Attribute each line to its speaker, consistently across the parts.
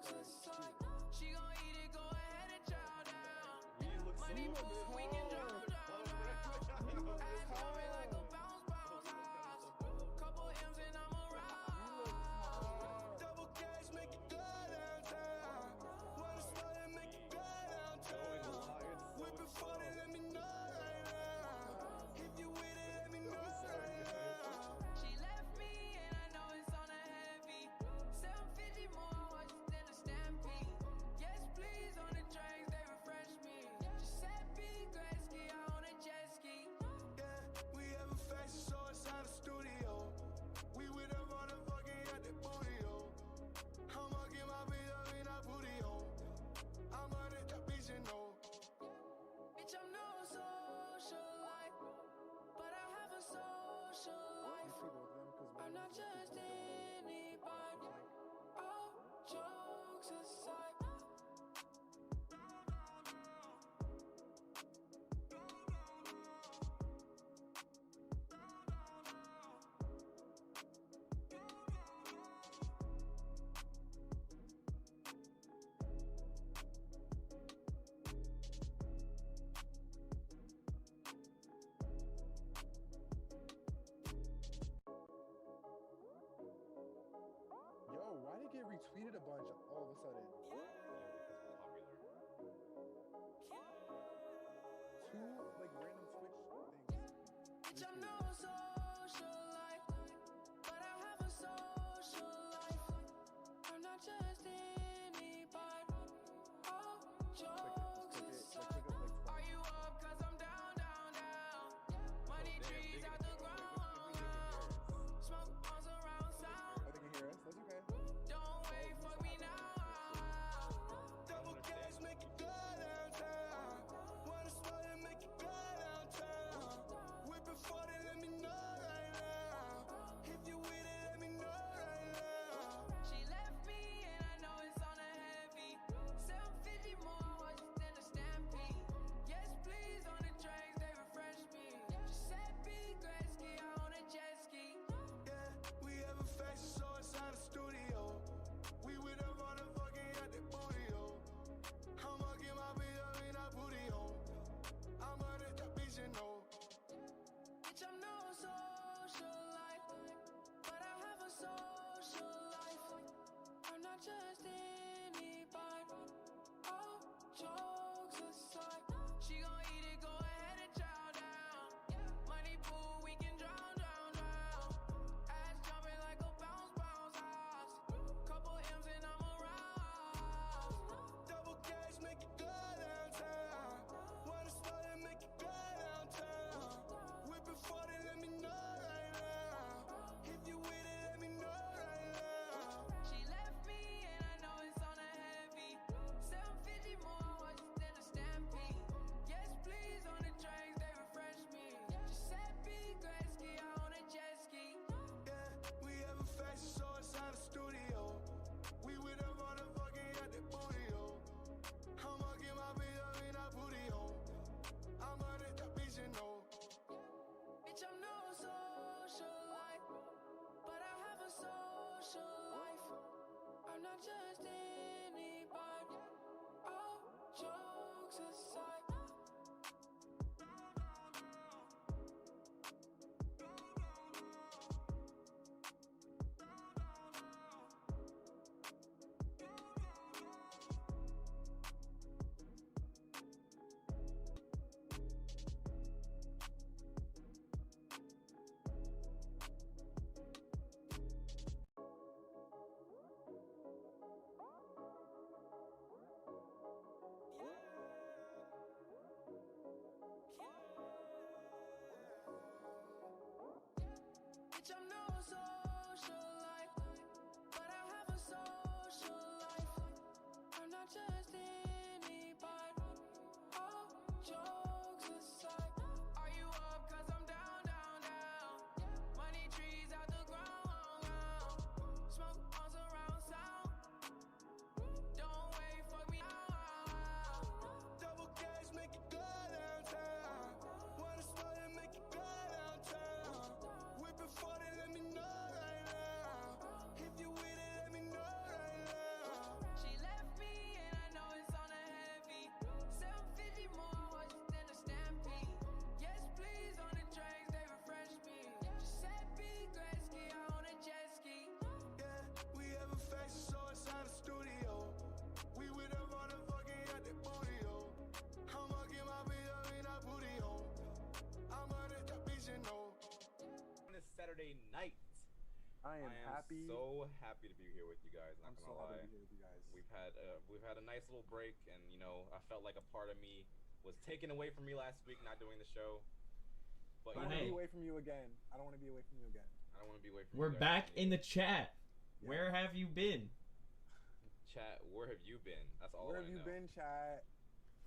Speaker 1: jokes aside, she gon' eat it, go ahead and chow down. Money move, we can drown. Ass coming like a bounce house. Couple M's and I'm around.
Speaker 2: Double cash, make it go downtown. Wanna start and make it go downtown. Whipping 40, let me know right now. If you with it, let me know right now.
Speaker 1: She left me and I know it's on a heavy. 750 more watches than a stampede. Yes, please, on the drinks, they refresh me. Giuseppe Gretzky, I own a jet ski.
Speaker 2: Yeah, we have a fashion show inside the studio. We with a motherfucking at the booty, yo. I'ma get my bitch up in that booty, yo. I'm on it, that bitch, you know.
Speaker 1: Bitch, I'm no socialite, but I have a social life. I'm not just anybody. All jokes aside.
Speaker 3: Yo, why did it get retweeted a bunch all of a sudden?
Speaker 4: Popular.
Speaker 3: Two like random Twitch things.
Speaker 1: Bitch, I'm no socialite, but I have a social life. I'm not just anybody. All jokes aside. Are you up? Cause I'm down, down, down. Money trees out the ground. Smoke on surround sound.
Speaker 3: Oh, they can hear us? That's okay.
Speaker 1: Don't wait for me now.
Speaker 2: Double cash, make it go downtown. Wanna start and make it go downtown. Whipping 40, let
Speaker 4: Saturday night.
Speaker 3: I am happy.
Speaker 4: So happy to be here with you guys. Not
Speaker 3: I'm
Speaker 4: gonna
Speaker 3: so happy
Speaker 4: lie.
Speaker 3: to be here with you guys.
Speaker 4: We've had a nice little break, and you know, I felt like a part of me was taken away from me last week, not doing the show. But
Speaker 3: I don't want to be away from you again. I don't want to be away from you again.
Speaker 4: I don't want to be away from
Speaker 5: We're
Speaker 4: you
Speaker 5: back
Speaker 4: guys.
Speaker 5: in the chat.
Speaker 3: Yeah.
Speaker 5: Where have you been?
Speaker 4: Chat, where have you been? That's all
Speaker 3: Where
Speaker 4: I
Speaker 3: have you
Speaker 4: know.
Speaker 3: been, chat?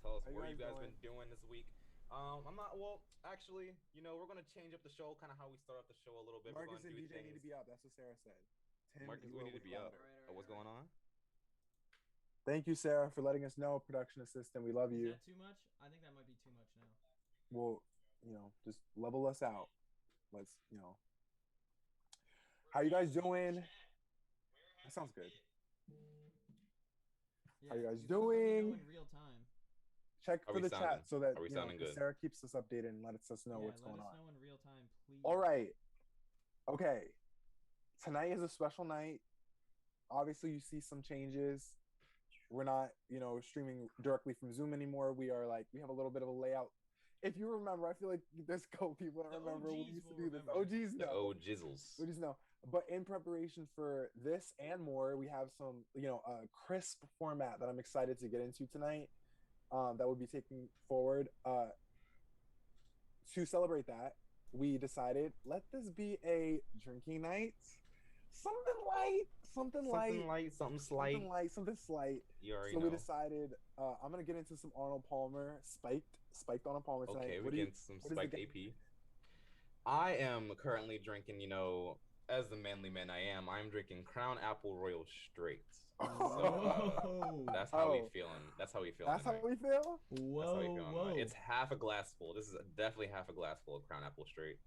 Speaker 4: Tell us
Speaker 3: How
Speaker 4: what
Speaker 3: you
Speaker 4: you
Speaker 3: guys
Speaker 4: guys been doing this week. I'm not, well, actually, you know, we're going to change up the show, kind of how we start off the show a little bit.
Speaker 3: Marcus
Speaker 4: we're
Speaker 3: and
Speaker 4: gonna do
Speaker 3: DJ need to be up. That's what Sarah said. Tim
Speaker 4: Marcus,
Speaker 3: is
Speaker 4: we need to be up.
Speaker 5: Right,
Speaker 4: What's going on?
Speaker 3: Thank you, Sarah, for letting us know, production assistant. We love
Speaker 5: Is
Speaker 3: you.
Speaker 5: that too much? I think that might be too much now.
Speaker 3: Well, you know, just level us out. Let's, you know. How you guys doing? That sounds good. How you guys
Speaker 5: still let me
Speaker 3: doing?
Speaker 5: know in real time.
Speaker 3: Check
Speaker 4: Are
Speaker 3: for
Speaker 4: we
Speaker 3: the
Speaker 4: sounding-
Speaker 3: chat so that
Speaker 4: are we
Speaker 3: you know,
Speaker 4: sounding good?
Speaker 3: Sarah keeps us updated and lets us know
Speaker 5: Yeah,
Speaker 3: what's going
Speaker 5: let us
Speaker 3: on.
Speaker 5: know in real time, please.
Speaker 3: All right. Okay. Tonight is a special night. Obviously, you see some changes. We're not, you know, streaming directly from Zoom anymore. We are like, we have a little bit of a layout. If you remember, I feel like there's a couple people that
Speaker 5: The
Speaker 3: remember we
Speaker 5: OGs
Speaker 3: used to
Speaker 5: will
Speaker 3: do this.
Speaker 5: remember.
Speaker 3: OGs
Speaker 4: The
Speaker 3: know.
Speaker 4: jizzles.
Speaker 3: OGs know. But in preparation for this and more, we have some, you know, crisp format that I'm excited to get into tonight. That we'll be taking forward. To celebrate that, we decided let this be a drinking night. Something light, something slight.
Speaker 4: You already
Speaker 3: So
Speaker 4: know.
Speaker 3: we decided I'm gonna get into some Arnold Palmer, spiked Arnold Palmer tonight.
Speaker 4: Okay,
Speaker 3: What
Speaker 4: we
Speaker 3: do you-
Speaker 4: get some
Speaker 3: what is the
Speaker 4: spiked
Speaker 3: game?
Speaker 4: AP. I am currently drinking, you know, as the manly man I am, I'm drinking Crown Apple Royal Straight.
Speaker 5: Whoa.
Speaker 4: That's how we
Speaker 3: Oh.
Speaker 4: feeling. That's how we feeling.
Speaker 3: That's how
Speaker 4: tonight.
Speaker 3: we feel.
Speaker 4: That's how we
Speaker 5: Whoa,
Speaker 4: feeling
Speaker 5: whoa.
Speaker 4: tonight. It's half a glass full. This is definitely half a glass full of Crown Apple Straight.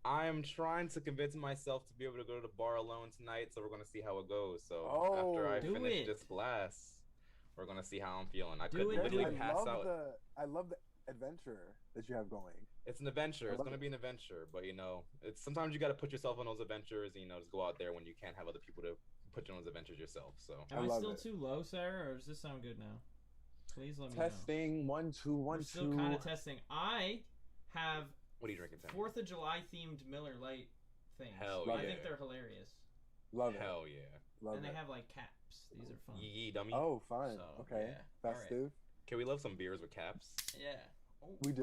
Speaker 4: I am trying to convince myself to be able to go to the bar alone tonight, so we're gonna see how it goes. So after I
Speaker 5: Do
Speaker 4: finish
Speaker 5: it.
Speaker 4: this glass, we're gonna see how I'm feeling. I
Speaker 5: Do
Speaker 4: could
Speaker 5: it, do
Speaker 4: literally
Speaker 5: it.
Speaker 4: pass out.
Speaker 3: I love the adventure that you have going.
Speaker 4: It's an adventure.
Speaker 3: I
Speaker 4: It's
Speaker 3: love
Speaker 4: gonna
Speaker 3: it.
Speaker 4: be an adventure, but you know, it's sometimes you gotta put yourself on those adventures. And, you know, just go out there when you can't have other people to put you on those adventures yourself. So
Speaker 5: Am
Speaker 3: I
Speaker 5: I
Speaker 3: love
Speaker 5: still
Speaker 3: it.
Speaker 5: too low, Sarah, or does this sound good now? Please let me know.
Speaker 3: Testing 1 2 1
Speaker 5: We're
Speaker 3: 2.
Speaker 5: still kind of testing. I have
Speaker 4: what are you drinking, Tim?
Speaker 5: 4th of July themed Miller Lite things.
Speaker 4: Hell
Speaker 5: I
Speaker 4: yeah.
Speaker 5: think they're hilarious.
Speaker 3: Love it.
Speaker 4: Hell yeah.
Speaker 3: Love
Speaker 5: And
Speaker 3: it.
Speaker 5: they have like caps. These are fun.
Speaker 4: Yee dummy.
Speaker 3: Oh, fun.
Speaker 5: So,
Speaker 3: Okay.
Speaker 5: yeah. All right.
Speaker 3: Festive.
Speaker 4: Can we love some beers with caps?
Speaker 5: Yeah. Oh,
Speaker 3: We do.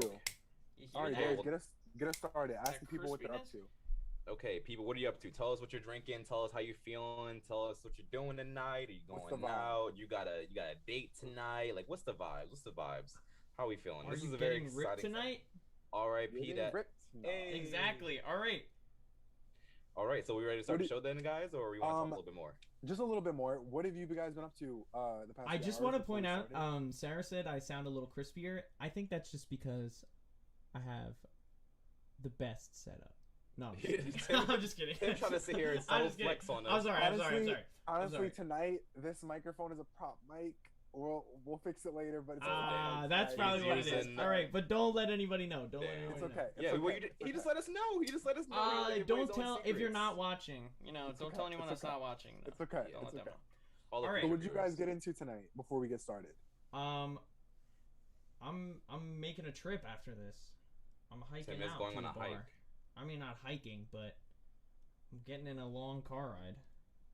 Speaker 5: you hear
Speaker 3: All right,
Speaker 5: that?
Speaker 3: Dave, get us started. Ask
Speaker 5: That
Speaker 3: the people what they're up
Speaker 5: crispiness?
Speaker 3: to.
Speaker 4: Okay, people, what are you up to? Tell us what you're drinking. Tell us how you feeling. Tell us what you're doing tonight. Are you
Speaker 3: What's the
Speaker 4: going
Speaker 3: vibe?
Speaker 4: out? You got a date tonight? Like, what's the vibes? What's the vibes? How are we feeling?
Speaker 5: Are
Speaker 4: This
Speaker 5: you
Speaker 4: is a very
Speaker 5: getting ripped
Speaker 4: exciting
Speaker 5: tonight?
Speaker 4: R.I.P.
Speaker 3: Getting
Speaker 4: that.
Speaker 3: ripped? No.
Speaker 4: Hey.
Speaker 5: Exactly. All right.
Speaker 4: All right, so we ready to start
Speaker 3: What
Speaker 4: the show then, guys, or we want to talk a little bit more?
Speaker 3: Just a little bit more. What have you guys been up to the past
Speaker 5: I
Speaker 3: few
Speaker 5: just
Speaker 3: hours
Speaker 5: want to
Speaker 3: before
Speaker 5: point
Speaker 3: we
Speaker 5: out,
Speaker 3: started?
Speaker 5: Sarah said I sound a little crispier. I think that's just because I have the best setup. No, I'm just kidding. I'm just kidding.
Speaker 4: Tim trying to sit here and
Speaker 5: I'm
Speaker 4: so
Speaker 5: just kidding.
Speaker 4: flex on us.
Speaker 5: I'm sorry. I'm sorry. I'm sorry.
Speaker 3: Honestly,
Speaker 5: sorry.
Speaker 3: tonight this microphone is a prop mic. We'll fix it later, but it's
Speaker 5: Ah,
Speaker 3: okay.
Speaker 5: that's probably what it is.
Speaker 4: using-
Speaker 5: All right, but don't let anybody know. Don't let
Speaker 4: Damn.
Speaker 5: anybody
Speaker 3: It's
Speaker 5: know.
Speaker 3: okay. It's
Speaker 4: Yeah,
Speaker 3: okay.
Speaker 4: well,
Speaker 3: It's
Speaker 4: he just
Speaker 3: okay.
Speaker 4: let us know. He just let us know. He let everybody
Speaker 5: Don't
Speaker 4: his own
Speaker 5: tell if you're
Speaker 4: secrets.
Speaker 5: not watching. You know,
Speaker 3: It's
Speaker 5: don't
Speaker 3: okay.
Speaker 5: tell anyone
Speaker 3: It's
Speaker 5: that's
Speaker 3: okay.
Speaker 5: not watching. No.
Speaker 3: It's okay.
Speaker 5: Don't
Speaker 3: It's
Speaker 5: let them
Speaker 3: okay.
Speaker 5: know.
Speaker 4: All the
Speaker 5: All right.
Speaker 3: So
Speaker 4: future
Speaker 3: what did you guys
Speaker 4: viewers.
Speaker 3: get into tonight before we get started?
Speaker 5: I'm making a trip after this. I'm hiking
Speaker 4: Tim is
Speaker 5: out
Speaker 4: going
Speaker 5: to
Speaker 4: on
Speaker 5: the
Speaker 4: a
Speaker 5: bar.
Speaker 4: hike.
Speaker 5: I mean, not hiking, but I'm getting in a long car ride.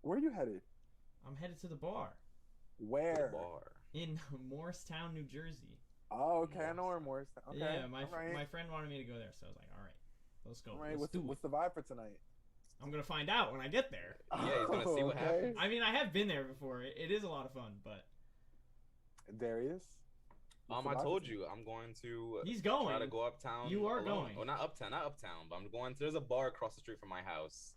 Speaker 3: Where are you headed?
Speaker 5: I'm headed to the bar
Speaker 4: To the
Speaker 3: Where?
Speaker 4: bar.
Speaker 5: in Morristown, New Jersey.
Speaker 3: Oh, okay. I know where Morris. Okay.
Speaker 5: Yeah, my
Speaker 3: all right.
Speaker 5: my friend wanted me to go there, so I was like, all right, let's go.
Speaker 3: All right.
Speaker 5: Let's do
Speaker 3: What's
Speaker 5: it.
Speaker 3: the vibe for tonight?
Speaker 5: I'm gonna find out when I get there.
Speaker 4: Yeah, he's gonna see what happens.
Speaker 5: I mean, I have been there before. It is a lot of fun, but
Speaker 3: Darius. What's the
Speaker 4: I
Speaker 3: vibe for
Speaker 4: told
Speaker 3: tonight?
Speaker 4: you I'm going to
Speaker 5: he's going.
Speaker 4: try to go uptown.
Speaker 5: You are
Speaker 4: alone.
Speaker 5: going.
Speaker 4: Well, not uptown, but I'm going to. There's a bar across the street from my house,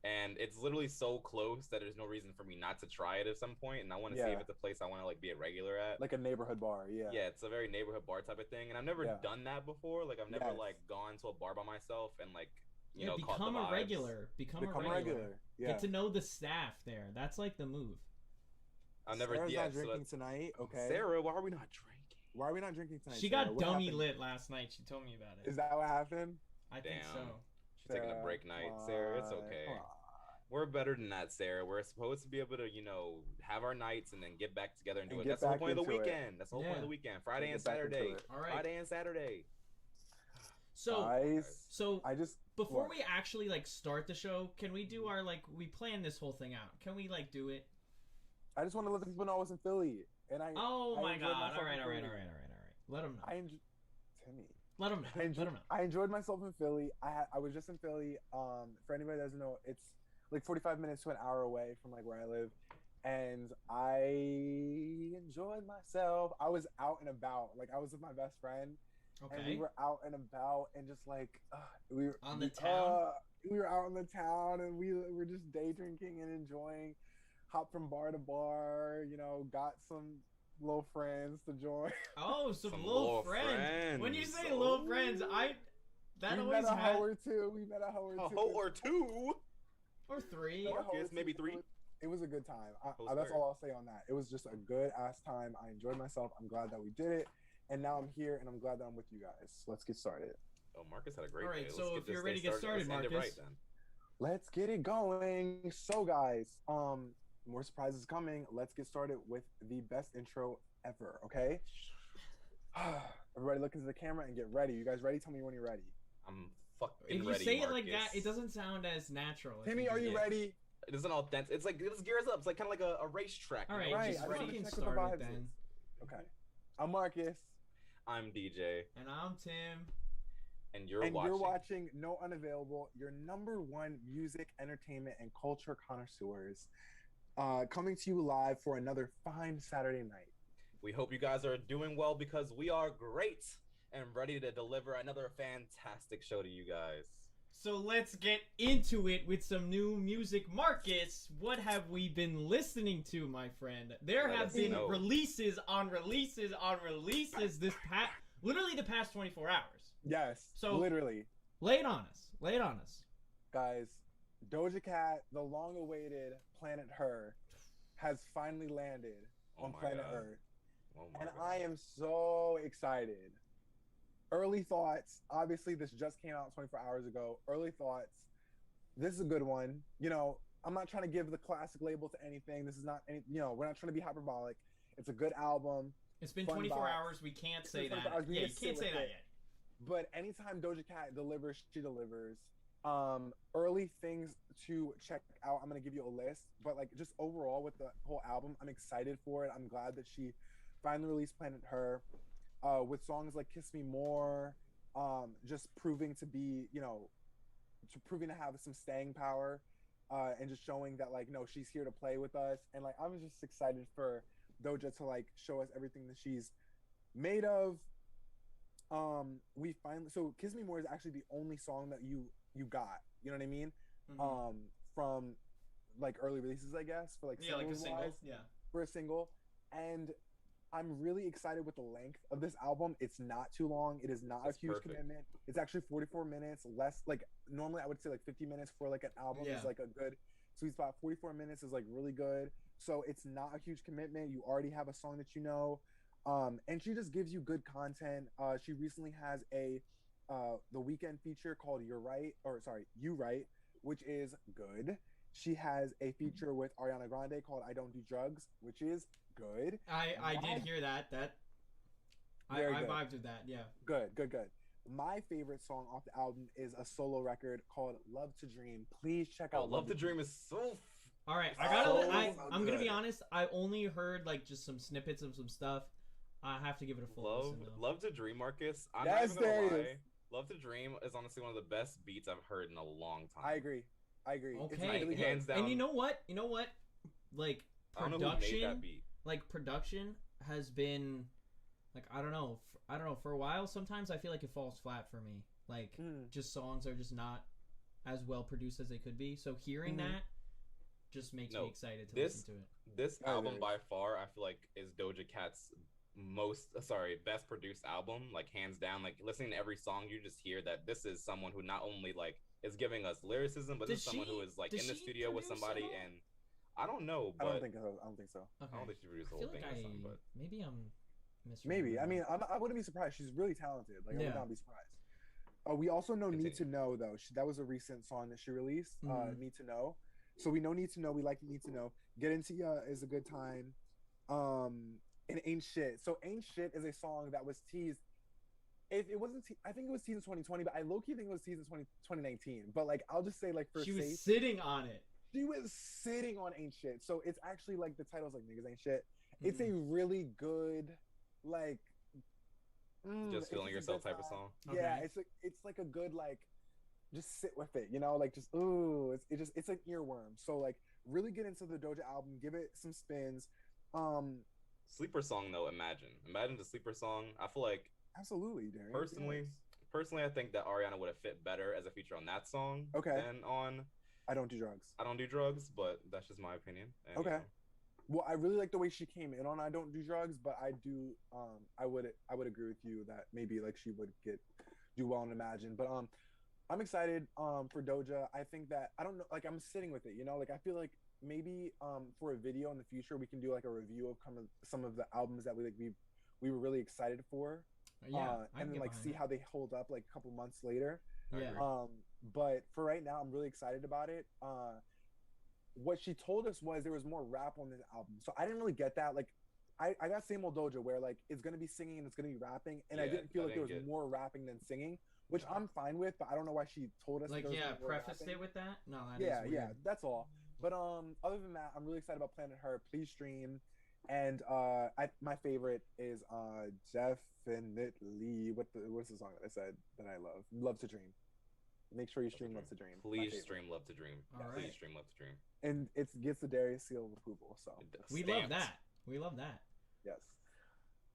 Speaker 4: and it's literally so close that there's no reason for me not to try it at some point. And I want to see
Speaker 3: Yeah.
Speaker 4: if it's a place I want to like be a regular at.
Speaker 3: Like a neighborhood bar. Yeah.
Speaker 4: Yeah, it's a very neighborhood bar type of thing, and I've never
Speaker 3: Yeah.
Speaker 4: done that before. Like I've never
Speaker 3: Yes.
Speaker 4: like gone to a bar by myself and like you
Speaker 5: Yeah,
Speaker 4: know caught the
Speaker 5: become a
Speaker 4: vibes.
Speaker 5: regular. Become
Speaker 3: Become
Speaker 5: a regular.
Speaker 3: Yeah.
Speaker 5: Get to know the staff there. That's like the move.
Speaker 4: I've never.
Speaker 3: Sarah's
Speaker 4: Yeah,
Speaker 3: not
Speaker 4: so
Speaker 3: drinking
Speaker 4: that's-
Speaker 3: tonight. Okay.
Speaker 4: Sarah, why are we not drinking?
Speaker 3: Why are we not drinking tonight?
Speaker 5: She
Speaker 3: Sarah?
Speaker 5: got
Speaker 3: What
Speaker 5: dummy
Speaker 3: happened?
Speaker 5: lit last night. She told me about it.
Speaker 3: Is that what happened?
Speaker 5: I think
Speaker 4: Damn.
Speaker 5: so.
Speaker 4: She's taking a break night, Sarah. It's okay.
Speaker 3: Come on.
Speaker 4: We're better than that, Sarah. We're supposed to be able to, you know, have our nights and then get back together and do
Speaker 3: And
Speaker 4: it.
Speaker 3: get
Speaker 4: That's the whole
Speaker 3: back
Speaker 4: point of the
Speaker 3: into it.
Speaker 4: weekend. That's the whole point of the weekend. Friday and
Speaker 3: Get back into
Speaker 4: Saturday.
Speaker 3: it.
Speaker 5: All right.
Speaker 4: Friday and Saturday.
Speaker 5: So
Speaker 3: Guys, I just
Speaker 5: before
Speaker 3: what?
Speaker 5: we actually like start the show, can we do our like we plan this whole thing out? Can we like do it?
Speaker 3: I just want to let the people know I was in Philly, and
Speaker 5: Oh
Speaker 3: I
Speaker 5: my
Speaker 3: enjoyed
Speaker 5: god!
Speaker 3: myself
Speaker 5: All right,
Speaker 3: in
Speaker 5: all right,
Speaker 3: Philly.
Speaker 5: all right, all right, all right. Let them know.
Speaker 3: Timmy.
Speaker 5: Let them know. Let them know.
Speaker 3: I enjoyed myself in Philly. I was just in Philly. For anybody that doesn't know, it's like 45 minutes to an hour away from like where I live, and I enjoyed myself. I was out and about. Like I was with my best friend, and we
Speaker 5: Okay.
Speaker 3: were out and about, and just like we were
Speaker 5: On the town?
Speaker 3: We were out in the town, and we were just day drinking and enjoying. Hop from bar to bar. You know, got some little friends to join.
Speaker 5: Oh, some
Speaker 4: Some
Speaker 5: little
Speaker 4: little
Speaker 5: friends. When you say
Speaker 4: friends.
Speaker 5: little friends, that
Speaker 3: we
Speaker 5: always
Speaker 3: met a
Speaker 5: had
Speaker 3: hoe or two. We met a hoe or
Speaker 4: A
Speaker 3: two.
Speaker 4: hoe or two.
Speaker 5: or three.
Speaker 3: Met a hoe or
Speaker 4: Marcus,
Speaker 3: two.
Speaker 4: maybe 3.
Speaker 3: It was a good time.
Speaker 4: Host
Speaker 3: That's
Speaker 4: third.
Speaker 3: all I'll say on that. It was just a good ass time. I enjoyed myself. I'm glad that we did it. And now I'm here and I'm glad that I'm with you guys. Let's get started.
Speaker 4: Oh, Marcus had a great
Speaker 5: All right,
Speaker 4: day.
Speaker 5: so
Speaker 4: Let's
Speaker 5: if you're
Speaker 4: this
Speaker 5: ready
Speaker 4: day
Speaker 5: to get started,
Speaker 4: let's end it
Speaker 5: Marcus.
Speaker 4: right then.
Speaker 3: Let's get it going. So guys, more surprises coming. Let's get started with the best intro ever, okay? Everybody look into the camera and get ready. You guys ready? Tell me when you're ready.
Speaker 4: I'm fucking
Speaker 5: If you
Speaker 4: ready,
Speaker 5: say it
Speaker 4: Marcus.
Speaker 5: like that, it doesn't sound as natural. if
Speaker 3: Timmy,
Speaker 5: you
Speaker 3: are
Speaker 5: do
Speaker 3: you
Speaker 5: that.
Speaker 3: ready?
Speaker 4: It isn't authentic. It's like this gears up. It's like kind of like a racetrack.
Speaker 5: All
Speaker 4: you
Speaker 5: right,
Speaker 4: know?
Speaker 3: Right,
Speaker 5: just
Speaker 3: I just wanna
Speaker 5: fucking
Speaker 3: check what the
Speaker 5: start
Speaker 3: vibes
Speaker 5: it then.
Speaker 3: is. Okay. I'm Marcus.
Speaker 4: I'm DJ,
Speaker 5: And I'm Tim.
Speaker 4: and you're
Speaker 3: And
Speaker 4: watching.
Speaker 3: you're watching No Unavailable, your #1 music, entertainment, and culture connoisseurs, coming to you live for another fine Saturday night.
Speaker 4: We hope you guys are doing well because we are great and ready to deliver another fantastic show to you guys.
Speaker 5: So let's get into it with some new music. Marcus, what have we been listening to, my friend? There
Speaker 4: Let
Speaker 5: have
Speaker 4: us
Speaker 5: been
Speaker 4: know.
Speaker 5: releases on releases on releases literally the past 24 hours.
Speaker 3: Yes,
Speaker 5: So-
Speaker 3: literally.
Speaker 5: Lay it on us. Lay it on us.
Speaker 3: Guys, Doja Cat, the long-awaited Planet Her, has finally landed
Speaker 4: Oh
Speaker 3: on
Speaker 4: my
Speaker 3: Planet
Speaker 4: God.
Speaker 3: Earth.
Speaker 4: Oh my
Speaker 3: And
Speaker 4: God.
Speaker 3: I am so excited. Early thoughts. Obviously, this just came out 24 hours ago. Early thoughts. This is a good one. You know, I'm not trying to give the classic label to anything. This is not any, you know, we're not trying to be hyperbolic. It's a good album.
Speaker 5: It's been
Speaker 3: Fun
Speaker 5: 24
Speaker 3: vibes.
Speaker 5: hours. We can't say
Speaker 3: been
Speaker 5: that.
Speaker 3: 24 hours. We
Speaker 5: Yeah,
Speaker 3: need
Speaker 5: you
Speaker 3: to
Speaker 5: can't
Speaker 3: sit
Speaker 5: say
Speaker 3: with
Speaker 5: that
Speaker 3: it.
Speaker 5: yet.
Speaker 3: But anytime Doja Cat delivers, she delivers. Early things to check out. I'm gonna give you a list, but like just overall with the whole album, I'm excited for it. I'm glad that she finally released Planet Her, with songs like "Kiss Me More," just proving to be, you know, proving to have some staying power, and just showing that like no, she's here to play with us. And like I'm just excited for Doja to like show us everything that she's made of. We finally, so "Kiss Me More" is actually the only song that you got, you know what I mean,
Speaker 5: Mhm.
Speaker 3: from like early releases, I guess, for like
Speaker 5: Yeah, like a
Speaker 3: singles
Speaker 5: single.
Speaker 3: wise,
Speaker 5: Yeah.
Speaker 3: for a single. And I'm really excited with the length of this album. It's not too long. It is not
Speaker 4: That's
Speaker 3: a huge
Speaker 4: perfect.
Speaker 3: commitment. It's actually 44 minutes, less like normally I would say like 50 minutes for like an album
Speaker 5: Yeah.
Speaker 3: is like a good sweet spot. 44 minutes is like really good. So it's not a huge commitment. You already have a song that you know. And she just gives you good content. She recently has the weekend feature called You Right, which is good. She has a feature with Ariana Grande called I Don't Do Drugs, which is good.
Speaker 5: I did hear that. I
Speaker 3: Very good.
Speaker 5: vibed with that. Yeah.
Speaker 3: Good. My favorite song off the album is a solo record called Love to Dream. Please check
Speaker 4: Oh,
Speaker 3: out
Speaker 4: Love to Dream is so.
Speaker 5: All right,
Speaker 3: Oh,
Speaker 5: I'm gonna be
Speaker 4: good.
Speaker 5: honest. I only heard like just some snippets of some stuff. I have to give it a full
Speaker 4: Love,
Speaker 5: listen. Though.
Speaker 4: Love to Dream, Marcus. I'm
Speaker 3: Yes,
Speaker 4: not even
Speaker 3: there
Speaker 4: gonna
Speaker 3: it
Speaker 4: lie.
Speaker 3: is.
Speaker 4: Love to Dream is honestly one of the best beats I've heard in a long time.
Speaker 3: I agree. It's
Speaker 5: Okay.
Speaker 3: really good.
Speaker 4: Hands down.
Speaker 5: And you know what? Like
Speaker 4: I don't know who made that beat.
Speaker 5: production has been like I don't know for a while. Sometimes I feel like it falls flat for me. Like just songs are just not as well produced as they could be. So hearing that just makes me excited to listen to it.
Speaker 4: This
Speaker 3: Oh,
Speaker 4: album
Speaker 3: there
Speaker 4: by far, I feel like, is Doja Cat's best produced album, like hands down. Like listening to every song, you just hear that this is someone who not only like is giving us lyricism, but this is someone who is like in the studio with somebody. And I don't know, but
Speaker 3: I don't think so.
Speaker 5: Okay.
Speaker 4: I don't think she produced the
Speaker 5: I
Speaker 4: whole
Speaker 5: feel
Speaker 4: thing.
Speaker 5: like
Speaker 4: or something, but
Speaker 5: maybe I'm
Speaker 3: Maybe. I
Speaker 5: misremembering.
Speaker 3: mean, I wouldn't be surprised. She's really talented. Like, I
Speaker 5: Yeah.
Speaker 3: would not be surprised. We also know Need to
Speaker 4: Continue.
Speaker 3: Know, though. That was a recent song that she released,
Speaker 5: Mhm.
Speaker 3: Need to Know. So we know Need to Know. We like Need to Know. Get Into Ya is a good time. And Ain't Shit. So Ain't Shit is a song that was teased if it wasn't, I think it was season 2020, but I low-key think it was season 2019. But like, I'll just say like for
Speaker 5: She was
Speaker 3: safe,
Speaker 5: sitting on it.
Speaker 3: she was sitting on ain't shit. So it's actually like the title's like niggas ain't shit. It's a really good like
Speaker 4: Just feeling yourself type of song.
Speaker 3: Yeah,
Speaker 5: Okay.
Speaker 3: it's like a good like just sit with it, you know, like just ooh, it's an earworm. So like really get into the Doja album, give it some spins.
Speaker 4: Sleeper song though, imagine the sleeper song. I feel like
Speaker 3: Absolutely, Darren.
Speaker 4: personally I think that Ariana would have fit better as a feature on that song than on
Speaker 3: I Don't Do Drugs.
Speaker 4: I Don't Do Drugs, but that's just my opinion. And,
Speaker 3: Okay.
Speaker 4: you know,
Speaker 3: Well, I really like the way she came in on I Don't Do Drugs, but I do I would agree with you that maybe like she would do well in Imagine. But I'm excited for Doja. I think that I don't know, like I'm sitting with it, you know, like I feel like maybe for a video in the future we can do like a review of some of the albums that we were really excited for.
Speaker 5: Yeah,
Speaker 3: and then like see how they hold up like a couple months later.
Speaker 5: Yeah.
Speaker 3: But for right now, I'm really excited about it. What she told us was there was more rap on this album, so I didn't really get that. Like, I got same old Doja where like it's gonna be singing and it's gonna be rapping, and I didn't feel like there was more rapping than singing, which I'm fine with. But I don't know why she told us.
Speaker 5: Like,
Speaker 3: there was
Speaker 5: yeah,
Speaker 3: more
Speaker 5: prefaced
Speaker 3: rapping.
Speaker 5: it with that. No, that
Speaker 3: Yeah,
Speaker 5: is weird.
Speaker 3: that's all. But other than that, I'm really excited about Planet Her. Please stream. And my favorite is definitely what's the song that I said that I love to Dream. Make sure you stream Love to Dream.
Speaker 4: Please stream Love to Dream.
Speaker 5: All
Speaker 4: Please
Speaker 5: right.
Speaker 4: stream Love to Dream.
Speaker 3: And it gets the Darius seal of approval. So
Speaker 5: We love that. We love that.
Speaker 3: yes.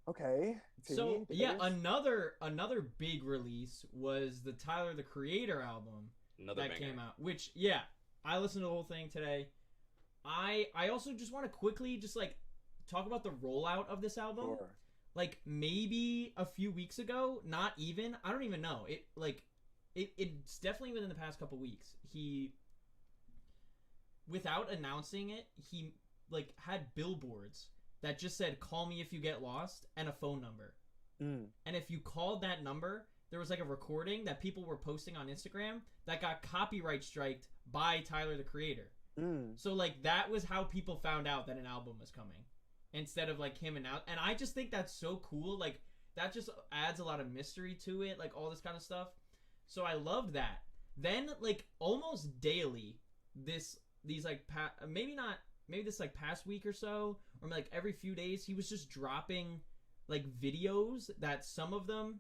Speaker 3: Okay.
Speaker 5: So yeah, another big release was the Tyler the Creator album that came out. Which I listened to the whole thing today. I also just want to quickly just like talk about the rollout of this album.
Speaker 3: Sure.
Speaker 5: Like maybe a few weeks ago, not even. I don't even know. It's definitely within the past couple weeks. He, without announcing it, he like had billboards that just said "Call me if you get lost" and a phone number. And if you called that number, there was like a recording that people were posting on Instagram that got copyright striked by Tyler the Creator. So like that was how people found out that an album was coming, instead of like him and out. And I just think that's so cool. Like that just adds a lot of mystery to it, like all this kind of stuff. So I loved that. Then like almost daily, these like maybe this like past week or so, or like every few days, he was just dropping like videos that some of them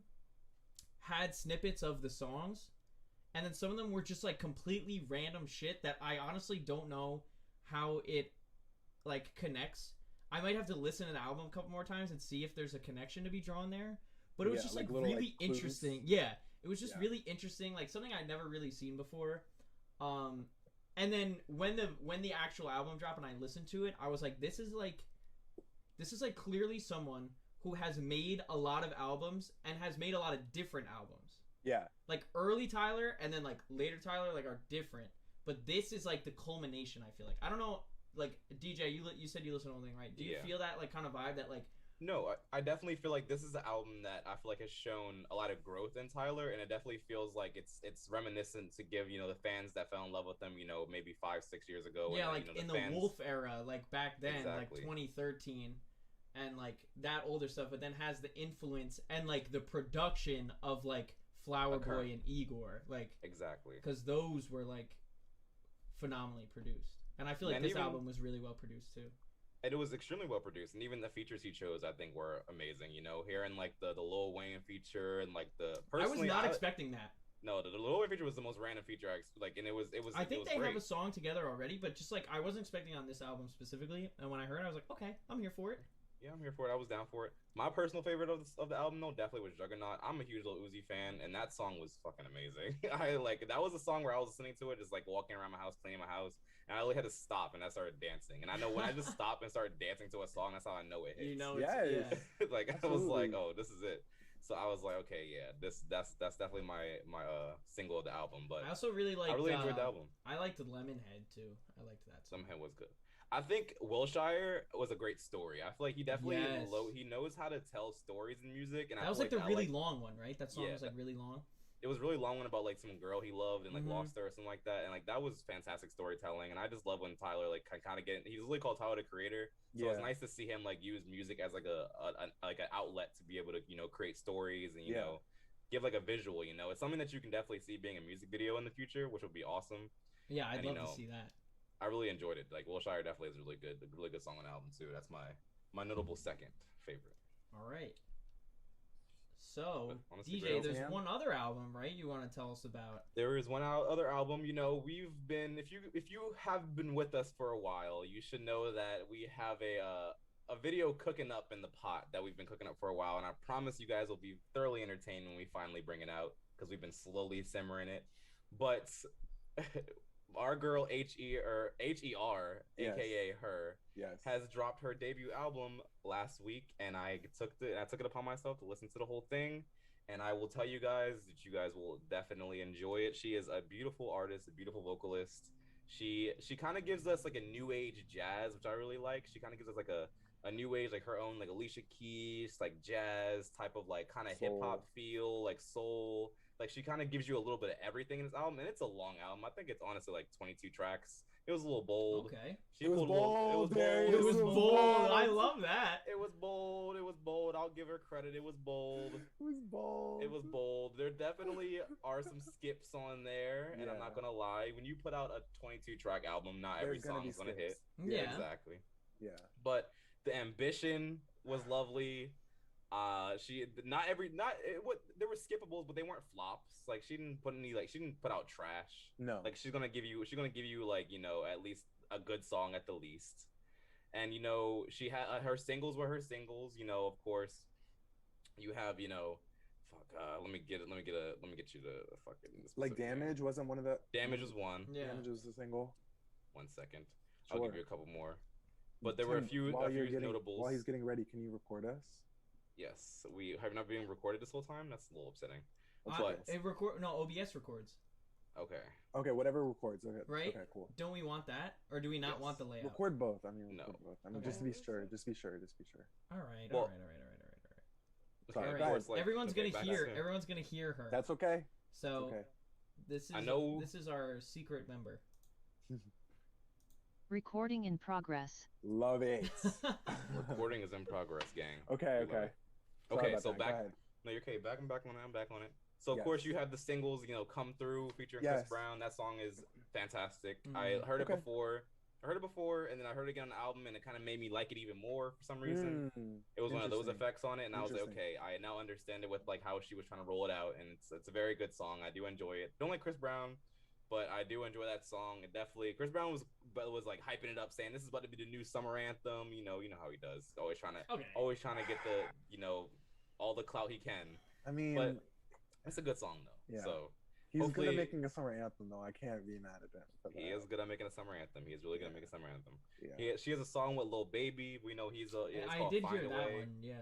Speaker 5: had snippets of the songs, and then some of them were just like completely random shit that I honestly don't know how it like connects. I might have to listen to the album a couple more times and see if there's a connection to be drawn there. But it was just like little, really like, interesting. Yeah, it was just really interesting, like something I'd never really seen before. And then when the actual album dropped and I listened to it, I was like, this is like clearly someone who has made a lot of albums and has made a lot of different albums. Yeah. Like early Tyler and then like later Tyler like are different, but this is like the culmination. I feel like, I don't know, like DJ, you said you listen to the whole thing, right? Do you feel that like kind of vibe that like?
Speaker 4: No, I definitely feel like this is an album that I feel like has shown a lot of growth in Tyler, and it definitely feels like it's reminiscent to give, you know, the fans that fell in love with him, you know, maybe 5-6 years ago.
Speaker 5: Yeah,
Speaker 4: and,
Speaker 5: like
Speaker 4: you know,
Speaker 5: in the
Speaker 4: fans...
Speaker 5: Wolf era, like back then,
Speaker 4: Exactly.
Speaker 5: like 2013, and like that older stuff, but then has the influence and like the production of like Flower Boy and Igor, like
Speaker 4: exactly,
Speaker 5: because those were like phenomenally produced, and I feel like this album was really well produced too.
Speaker 4: And it was extremely well produced, and even the features he chose, I think, were amazing. You know, hearing like the Lil Wayne feature and like the.
Speaker 5: I was not expecting that.
Speaker 4: No, the Lil Wayne feature was the most random feature and it was.
Speaker 5: I think they
Speaker 4: great.
Speaker 5: have a song together already, but just like I wasn't expecting on this album specifically, and when I heard it, I was like, okay, I'm here for it.
Speaker 4: Yeah, I'm here for it. I was down for it. My personal favorite of the album, though, definitely was Juggernaut. I'm a huge Lil Uzi fan, and that song was fucking amazing. That was a song where I was listening to it, just like walking around my house, cleaning my house, and I really had to stop, and I started dancing. And I know when I just stopped and started dancing to a song, that's how I know it hits.
Speaker 5: You know,
Speaker 4: like absolutely. I was like, oh, this is it. So I was like, okay, yeah, that's definitely my single of the album. But
Speaker 5: I also really liked.
Speaker 4: I really enjoyed the album.
Speaker 5: I liked Lemonhead too. I liked that song.
Speaker 4: Lemonhead was good. I think Wilshire was a great story. I feel like he definitely he knows how to tell stories in music, and
Speaker 5: that was like the really long one, right? That song was like really long.
Speaker 4: It was really long one about like some girl he loved and like lost her or something like that, and like that was fantastic storytelling. And I just love when Tyler like kind of he's really called Tyler the Creator, so it's nice to see him like use music as like an outlet to be able to, you know, create stories and you know give like a visual. You know, it's something that you can definitely see being a music video in the future, which would be awesome.
Speaker 5: Yeah, I'd
Speaker 4: And,
Speaker 5: love to see that.
Speaker 4: I really enjoyed it. Like Wilshire definitely is a really good song on the album too. That's my notable second favorite.
Speaker 5: All right. So,
Speaker 4: But honestly,
Speaker 5: DJ, there's
Speaker 3: Sam?
Speaker 5: one other album, right? You want to tell us about?
Speaker 4: There is one other album. You know, we've been if you have been with us for a while, you should know that we have a video cooking up in the pot that we've been cooking up for a while, and I promise you guys will be thoroughly entertained when we finally bring it out because we've been slowly simmering it. But our girl Her,
Speaker 3: Yes.
Speaker 4: aka Her,
Speaker 3: Yes.
Speaker 4: has dropped her debut album last week, and I took it upon myself to listen to the whole thing, and I will tell you guys that you guys will definitely enjoy it. She is a beautiful artist, a beautiful vocalist. She kind of gives us like a new age jazz, which I really like. She kind of gives us like a new age, like her own like Alicia Keys, like jazz type of like kind of hip hop feel, like soul. Like she kind of gives you a little bit of everything in this album, and it's a long album. I think it's honestly like 22 tracks. It was a little bold.
Speaker 5: Okay.
Speaker 3: It was
Speaker 4: pulled a little-
Speaker 3: bold,
Speaker 4: It was
Speaker 3: Darius.
Speaker 4: bold.
Speaker 5: It was
Speaker 3: was
Speaker 5: bold.
Speaker 3: bold.
Speaker 5: I love that.
Speaker 4: It was bold. It was bold. I'll give her credit. It was bold.
Speaker 3: It was bold.
Speaker 4: It was bold. There definitely are some skips on there, and I'm not
Speaker 3: Yeah.
Speaker 4: gonna lie. When you put out a 22 track album, not every
Speaker 3: There's gonna
Speaker 4: song
Speaker 3: be
Speaker 4: is gonna hit.
Speaker 3: skips.
Speaker 5: Yeah.
Speaker 4: Exactly.
Speaker 3: Yeah.
Speaker 4: But the ambition was lovely. She there were skippables, but they weren't flops. Like she didn't put out trash.
Speaker 3: No.
Speaker 4: Like she's gonna give you like, you know, at least a good song at the least. And you know, she had her singles were her singles. You know, of course, you have, you know, let me get you the fucking
Speaker 3: like
Speaker 4: specific
Speaker 3: Damage
Speaker 4: name.
Speaker 3: wasn't one of the.
Speaker 4: Damage was one.
Speaker 5: Yeah.
Speaker 3: Damage was the single.
Speaker 4: 1 second.
Speaker 3: Sure.
Speaker 4: I'll give you a couple more. But there were a
Speaker 3: Tim,
Speaker 4: few notables.
Speaker 3: While he's getting ready, can you record us?
Speaker 4: Yes, we have not been recorded this whole time. That's a little upsetting.
Speaker 3: That's
Speaker 4: But
Speaker 3: okay.
Speaker 5: OBS records.
Speaker 4: okay,
Speaker 3: Okay, whatever records. Okay.
Speaker 5: Right?
Speaker 3: Okay, cool.
Speaker 5: Don't we want that, or do we not
Speaker 4: Yes.
Speaker 5: want the layout?
Speaker 3: Record both. I mean,
Speaker 4: No.
Speaker 3: record both. I mean,
Speaker 5: Okay.
Speaker 3: just to be sure. Just be sure.
Speaker 5: All right.
Speaker 4: Well-
Speaker 5: All right.
Speaker 3: Sorry,
Speaker 5: All
Speaker 3: go
Speaker 5: right.
Speaker 3: ahead.
Speaker 4: like,
Speaker 5: Everyone's
Speaker 4: okay,
Speaker 5: gonna
Speaker 4: back
Speaker 5: hear.
Speaker 4: soon.
Speaker 5: Everyone's gonna hear her.
Speaker 3: That's okay.
Speaker 5: so.
Speaker 3: Okay.
Speaker 5: This is
Speaker 4: I know-
Speaker 5: This is our secret member.
Speaker 6: Recording in progress.
Speaker 3: Love it.
Speaker 4: Recording is in progress, gang.
Speaker 3: Okay.
Speaker 4: We love
Speaker 3: Okay.
Speaker 4: it.
Speaker 3: Sorry
Speaker 4: Okay,
Speaker 3: about
Speaker 4: so
Speaker 3: that. Go
Speaker 4: back.
Speaker 3: ahead.
Speaker 4: No, you're okay. Back. I'm back on it. I'm back on it. So of
Speaker 3: Yes.
Speaker 4: course you have the singles, you know, Come Through featuring
Speaker 3: Yes.
Speaker 4: Chris Brown. That song is fantastic.
Speaker 5: Mhm.
Speaker 4: I heard
Speaker 3: Okay.
Speaker 4: it before. And then I heard it again on the album, and it kind of made me like it even more for some reason. It was one of those
Speaker 3: Interesting.
Speaker 4: effects on it, and I was like,
Speaker 3: Interesting.
Speaker 4: okay, I now understand it with like how she was trying to roll it out, and it's a very good song. I do enjoy it. Don't like Chris Brown, but I do enjoy that song. It definitely Chris Brown was like hyping it up, saying this is about to be the new summer anthem. You know how he does, always trying to get the, you know, all the clout he can.
Speaker 3: I mean,
Speaker 4: But it's a good song though.
Speaker 3: Yeah.
Speaker 4: So
Speaker 3: he's good
Speaker 4: hopefully-
Speaker 3: at making a summer anthem, though. I can't be mad at him. For
Speaker 4: he
Speaker 3: that.
Speaker 4: is good at making a summer anthem. He is really good at making a summer anthem.
Speaker 3: Yeah.
Speaker 4: She has a song with DaBaby. We know it's
Speaker 5: I
Speaker 4: called
Speaker 5: did
Speaker 4: Find
Speaker 5: hear
Speaker 4: a
Speaker 5: that
Speaker 4: Way.
Speaker 5: one. Yeah.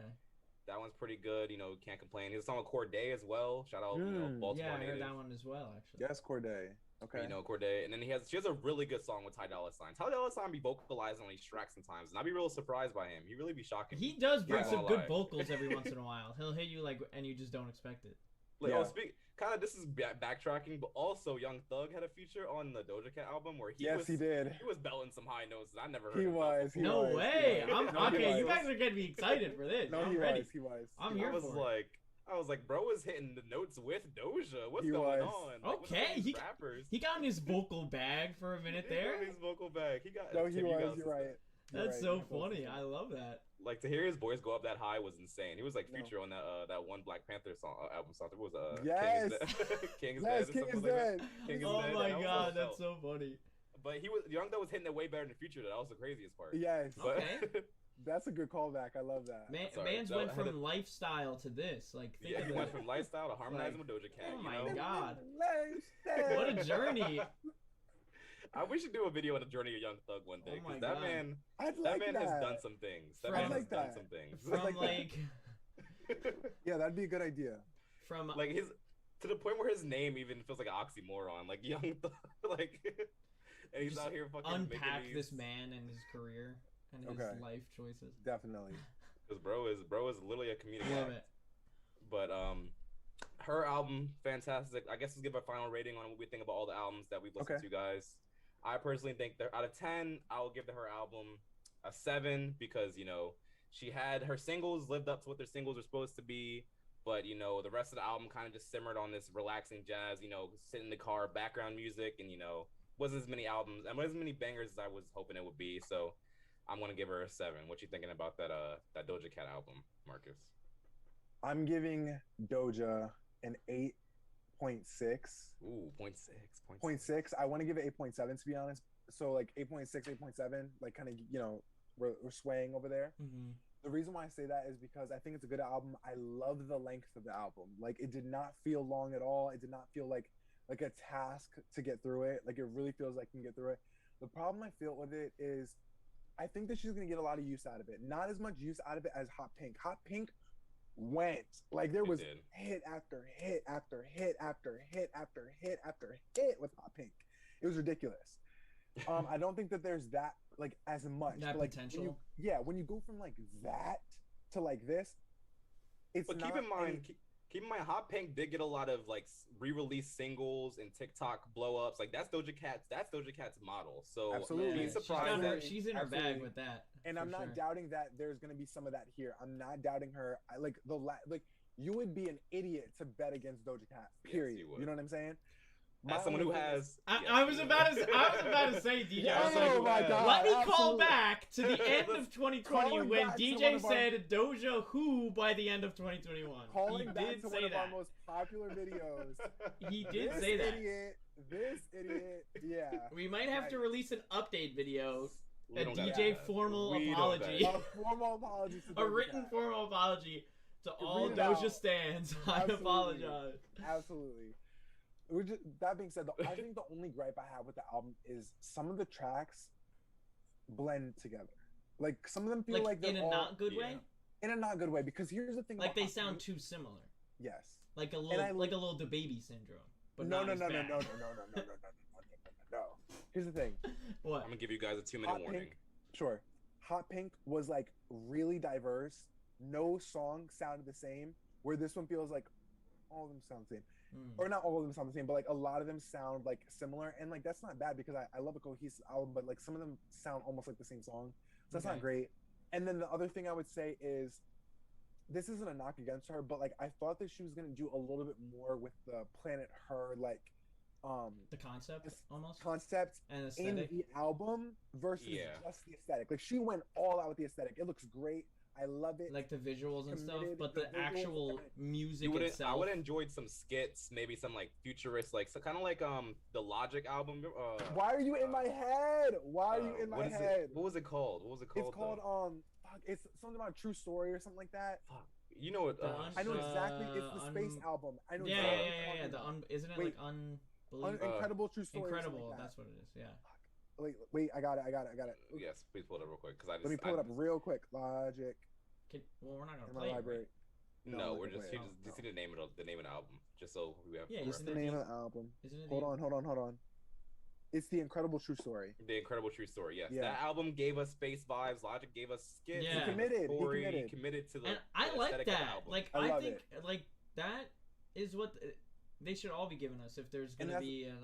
Speaker 4: That one's pretty good. You know, can't complain. He has a song with Corday as well. Shout out, you know, Baltimore
Speaker 5: Yeah, I heard
Speaker 4: native.
Speaker 5: that one as well. Actually.
Speaker 3: Yes, Corday. Okay.
Speaker 4: You know, Corday, and then she has a really good song with Ty Dolla $ign. Ty Dolla $ign be vocalizing on these tracks sometimes, and I'd be real surprised by him. He really be shocking.
Speaker 5: He does bring
Speaker 4: Yeah.
Speaker 5: some
Speaker 4: Not
Speaker 5: good
Speaker 4: gonna lie.
Speaker 5: vocals every once in a while. He'll hit you like, and you just don't expect it.
Speaker 4: Like,
Speaker 3: Yeah.
Speaker 4: this is backtracking, but also Young Thug had a feature on the Doja Cat album where he
Speaker 3: Yes, he did.
Speaker 4: He was belting some high notes that I never heard.
Speaker 3: He
Speaker 4: him belt
Speaker 3: was, he
Speaker 4: before.
Speaker 5: No
Speaker 3: was, he
Speaker 5: way.
Speaker 3: was.
Speaker 5: I'm
Speaker 3: No, he
Speaker 5: okay. You
Speaker 3: was.
Speaker 5: guys are getting me excited for this.
Speaker 3: No,
Speaker 5: I'm
Speaker 3: he
Speaker 5: ready.
Speaker 3: was. He was.
Speaker 5: I'm
Speaker 3: He
Speaker 5: here
Speaker 4: I
Speaker 3: was.
Speaker 4: was
Speaker 5: for it.
Speaker 4: like, bro was hitting the notes with Doja. What's
Speaker 3: He
Speaker 4: going
Speaker 3: was.
Speaker 4: on? Like, what's
Speaker 5: Okay,
Speaker 4: up with these
Speaker 5: he-
Speaker 4: rappers.
Speaker 5: He got in his vocal bag for a minute
Speaker 4: He got
Speaker 5: there.
Speaker 4: his vocal back. He got.
Speaker 3: No, he
Speaker 4: Tim, you
Speaker 3: was.
Speaker 4: got
Speaker 3: You're right. You're
Speaker 5: That's
Speaker 3: right.
Speaker 5: so
Speaker 3: He was.
Speaker 5: funny. I love that.
Speaker 4: Like to hear his voice go up that high was insane. He was like
Speaker 3: No.
Speaker 4: feature on that one Black Panther song album song. It was
Speaker 3: Yes.
Speaker 4: King is
Speaker 3: Yes,
Speaker 4: Dead. or
Speaker 3: King
Speaker 4: something
Speaker 3: is
Speaker 4: like that.
Speaker 3: dead.
Speaker 4: King is
Speaker 5: Oh
Speaker 4: dead.
Speaker 5: my
Speaker 4: That was
Speaker 5: god,
Speaker 4: so
Speaker 5: that's so funny.
Speaker 4: But Young Thug was hitting it way better than Future. That was the craziest part.
Speaker 3: Yes.
Speaker 4: But,
Speaker 5: Okay.
Speaker 3: That's a good callback. I love that.
Speaker 4: Sorry,
Speaker 5: Man's
Speaker 4: that
Speaker 5: went
Speaker 4: had
Speaker 5: from lifestyle to this. Like, think
Speaker 4: yeah,
Speaker 5: of
Speaker 4: he
Speaker 5: that.
Speaker 4: went from lifestyle to harmonizing
Speaker 5: Like,
Speaker 4: with Doja Cat.
Speaker 5: oh
Speaker 4: you
Speaker 5: my
Speaker 4: know?
Speaker 5: God.
Speaker 3: Lifestyle.
Speaker 5: What a journey.
Speaker 4: We should do a video on the journey of Young Thug one day.
Speaker 5: Oh my
Speaker 4: 'cause that
Speaker 5: God.
Speaker 4: man,
Speaker 3: I'd
Speaker 4: that
Speaker 3: like
Speaker 4: man
Speaker 3: that.
Speaker 4: has done some things. That
Speaker 5: From-
Speaker 4: man
Speaker 5: I'd
Speaker 4: has
Speaker 3: like
Speaker 4: done
Speaker 3: that.
Speaker 4: some things.
Speaker 5: From
Speaker 3: like
Speaker 5: like,
Speaker 3: Yeah, that'd be a good idea.
Speaker 5: from
Speaker 4: Like his to the point where his name even feels like an oxymoron. Like Young Thug, like, and he's
Speaker 5: Just
Speaker 4: out here fucking
Speaker 5: unpack
Speaker 4: making
Speaker 5: this
Speaker 4: these.
Speaker 5: man and his career and his
Speaker 3: Okay.
Speaker 5: life choices.
Speaker 3: Definitely.
Speaker 4: Because bro is literally a comedian.
Speaker 5: Love it.
Speaker 4: But her album fantastic. I guess let's give a final rating on what we think about all the albums that we've listened
Speaker 3: Okay.
Speaker 4: to, guys. I personally think that out of 10, I will give her album a 7 because, you know, she had her singles lived up to what their singles were supposed to be. But you know, the rest of the album kind of just simmered on this relaxing jazz. You know, sit in the car, background music, and you know, wasn't as many albums and wasn't as many bangers as I was hoping it would be. So I'm gonna give her a 7. What you thinking about that Doja Cat album, Marcus?
Speaker 3: I'm giving Doja an 8.6.
Speaker 4: Ooh, 0.6.
Speaker 3: 0.6. I want to give it 8.7 to be honest. So like 8.6, 8.7, like kind of, you know, we're swaying over there.
Speaker 5: Mm-hmm.
Speaker 3: The reason why I say that is because I think it's a good album. I love the length of the album. Like it did not feel long at all. It did not feel like a task to get through it. Like it really feels like you can get through it. The problem I feel with it is I think that she's gonna get a lot of use out of it. Not as much use out of it as Hot Pink. Hot Pink went like there was hit after hit after hit after hit after hit after hit with Hot Pink. It was ridiculous. I don't think that there's that like as much
Speaker 5: that
Speaker 3: like,
Speaker 5: potential.
Speaker 3: when you go from like that to like this, it's
Speaker 4: but
Speaker 3: not
Speaker 4: keep in mind, Hot Pink did get a lot of like re-release singles and TikTok blow-ups. Like that's Doja Cat's model. So
Speaker 3: absolutely,
Speaker 4: be surprised
Speaker 5: she's in her bag with that.
Speaker 3: And I'm not doubting that there's gonna be some of that here. I'm not doubting her. You would be an idiot to bet against Doja Cat. Period.
Speaker 4: Yes,
Speaker 3: you know what I'm saying?
Speaker 4: As someone who has,
Speaker 5: I was about to say, DJ. I was
Speaker 3: oh my God,
Speaker 5: let me call back to the end of 2020 when DJ said Doja Who by the end of 2021.
Speaker 3: Calling
Speaker 5: he
Speaker 3: back
Speaker 5: did
Speaker 3: to
Speaker 5: say
Speaker 3: one of
Speaker 5: that.
Speaker 3: our most popular videos.
Speaker 5: He did say that.
Speaker 3: This idiot, yeah.
Speaker 5: We might have to release an update video. A DJ
Speaker 3: gotta,
Speaker 5: formal apology.
Speaker 3: A formal apology.
Speaker 5: A written formal apology to all Doja stans. I apologize.
Speaker 3: Absolutely. That being said, I think the only gripe I have with the album is some of the tracks blend together. Like some of them feel like they're
Speaker 5: in a not good way.
Speaker 3: In a not good way, because here's the thing.
Speaker 5: Like they sound too similar.
Speaker 3: Yes.
Speaker 5: Like a little DaBaby syndrome. But
Speaker 3: no. Here's the thing.
Speaker 5: What?
Speaker 4: I'm gonna give you guys a 2-minute warning.
Speaker 3: Pink, sure. Hot Pink was like really diverse. No song sounded the same. Where this one feels like all of them sound the same. Or not all of them sound the same, but like a lot of them sound like similar, and like that's not bad because I love a cohesive album, but like some of them sound almost like the same song, so that's not great. And then the other thing I would say is, this isn't a knock against her, but like I thought that she was gonna do a little bit more with the Planet Her like
Speaker 5: the concept
Speaker 3: and
Speaker 5: aesthetic
Speaker 3: in the album versus just the aesthetic. Like she went all out with the aesthetic. It looks great. I love it.
Speaker 5: Like the visuals and stuff, but the actual music itself.
Speaker 4: I would have enjoyed some skits, maybe some like futurist, like so kind of like the Logic album.
Speaker 3: Why are you in my head? Why are you in my head?
Speaker 4: What was it called?
Speaker 3: It's called it's something about a true story or something like that.
Speaker 4: Fuck. You know what?
Speaker 3: I know exactly. It's the space album. I know.
Speaker 5: Yeah. Isn't it like
Speaker 3: Incredible True Story?
Speaker 5: Incredible. That's what it is. Yeah.
Speaker 3: Wait, I got it.
Speaker 4: Yes, please pull it up real quick
Speaker 3: Let me pull it up real quick. Logic.
Speaker 5: Well, we're not gonna
Speaker 3: in my
Speaker 5: play
Speaker 3: library.
Speaker 5: it,
Speaker 3: right?
Speaker 4: No, we're just just need the name of the album, just so we have.
Speaker 5: Yeah,
Speaker 3: what's the name of the album? Hold on. It's The Incredible True Story.
Speaker 4: The Incredible True Story. Yes,
Speaker 3: yeah.
Speaker 4: That album gave us space vibes. Logic gave us skits.
Speaker 5: Yeah,
Speaker 3: he committed
Speaker 4: to the.
Speaker 5: And I like that. Like I think
Speaker 3: it.
Speaker 5: like that is what they should all be giving us if there's gonna be an.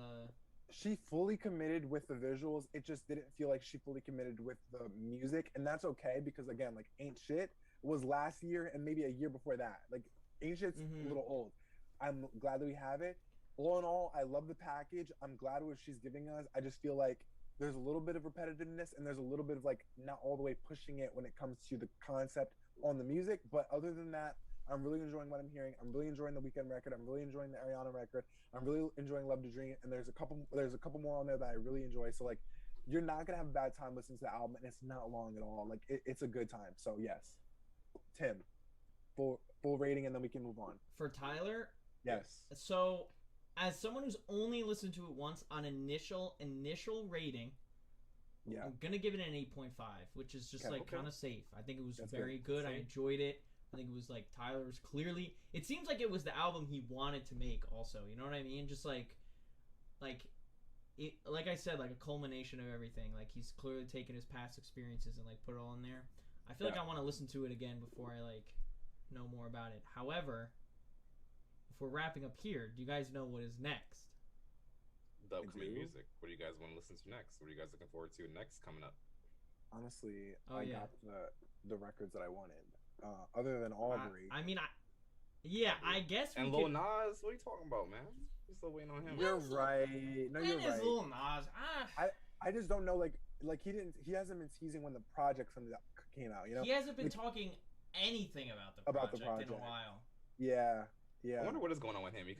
Speaker 3: She fully committed with the visuals. It just didn't feel like she fully committed with the music, and that's okay because again, like Ain't Shit was last year and maybe a year before that. Like Ain't Shit's a little old. I'm glad that we have it. All in all, I love the package. I'm glad what she's giving us. I just feel like there's a little bit of repetitiveness and there's a little bit of like not all the way pushing it when it comes to the concept on the music. But other than that, I'm really enjoying what I'm hearing. I'm really enjoying the Weeknd record. I'm really enjoying the Ariana record. I'm really enjoying Love to Dream. And there's a couple more on there that I really enjoy. So like, you're not gonna have a bad time listening to the album, and it's not long at all. Like it's a good time. So yes, Tim, full rating, and then we can move on.
Speaker 5: For Tyler,
Speaker 3: yes.
Speaker 5: So, as someone who's only listened to it once on initial rating, I'm gonna give it an 8.5, which is just kind of safe. I think it was very good. I enjoyed it. I think it was like Tyler was clearly. It seems like it was the album he wanted to make. Also, you know what I mean? Just like it, like I said, like a culmination of everything. Like he's clearly taken his past experiences and like put it all in there. I feel like I want to listen to it again before I like know more about it. However, if we're wrapping up here, do you guys know what is next?
Speaker 4: The upcoming music. What do you guys want to listen to next? What are you guys looking forward to next coming up?
Speaker 3: Honestly, I got the records that I wanted. Other than Aubrey.
Speaker 5: I mean, Yeah, I guess we
Speaker 4: And
Speaker 5: could.
Speaker 4: Lil Nas, what are you talking about, man? We're still waiting on him.
Speaker 3: You're right. No, you're
Speaker 5: When is
Speaker 3: right.
Speaker 5: Lil Nas?
Speaker 3: I just don't know. Like he hasn't been teasing when the project came out. You know,
Speaker 5: He hasn't been
Speaker 3: Like,
Speaker 5: talking anything about the
Speaker 3: About the
Speaker 5: project in a
Speaker 3: project.
Speaker 5: while.
Speaker 3: yeah.
Speaker 4: I wonder what is going on with him. He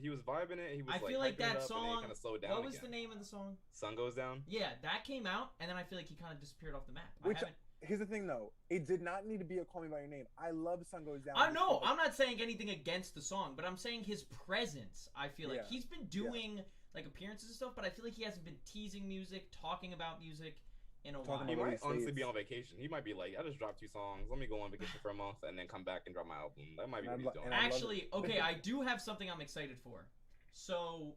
Speaker 4: was vibing it. He was
Speaker 5: I
Speaker 4: like
Speaker 5: feel like
Speaker 4: hyping it
Speaker 5: that
Speaker 4: up, and then
Speaker 5: song.
Speaker 4: he kind of slowed down.
Speaker 5: What was
Speaker 4: again.
Speaker 5: the name of the song?
Speaker 4: Sun Goes Down.
Speaker 5: Yeah, that came out, and then I feel like he kind of disappeared off the map.
Speaker 3: Which here's the thing though, it did not need to be a Call Me by Your Name. I love Sun Goes Down.
Speaker 5: I know. I'm not saying anything against the song, but I'm saying his presence. I feel like
Speaker 3: Yeah.
Speaker 5: he's been doing like appearances and stuff, but I feel like he hasn't been teasing music, talking about music in a while.
Speaker 3: Talking
Speaker 4: He
Speaker 3: about
Speaker 4: might
Speaker 3: States.
Speaker 4: honestly be on vacation. He might be like, I just dropped 2 songs. Let me go on vacation for a month and then come back and drop my album. That might be what he's doing.
Speaker 3: and I love
Speaker 5: Actually, okay, I do have something I'm excited for. So,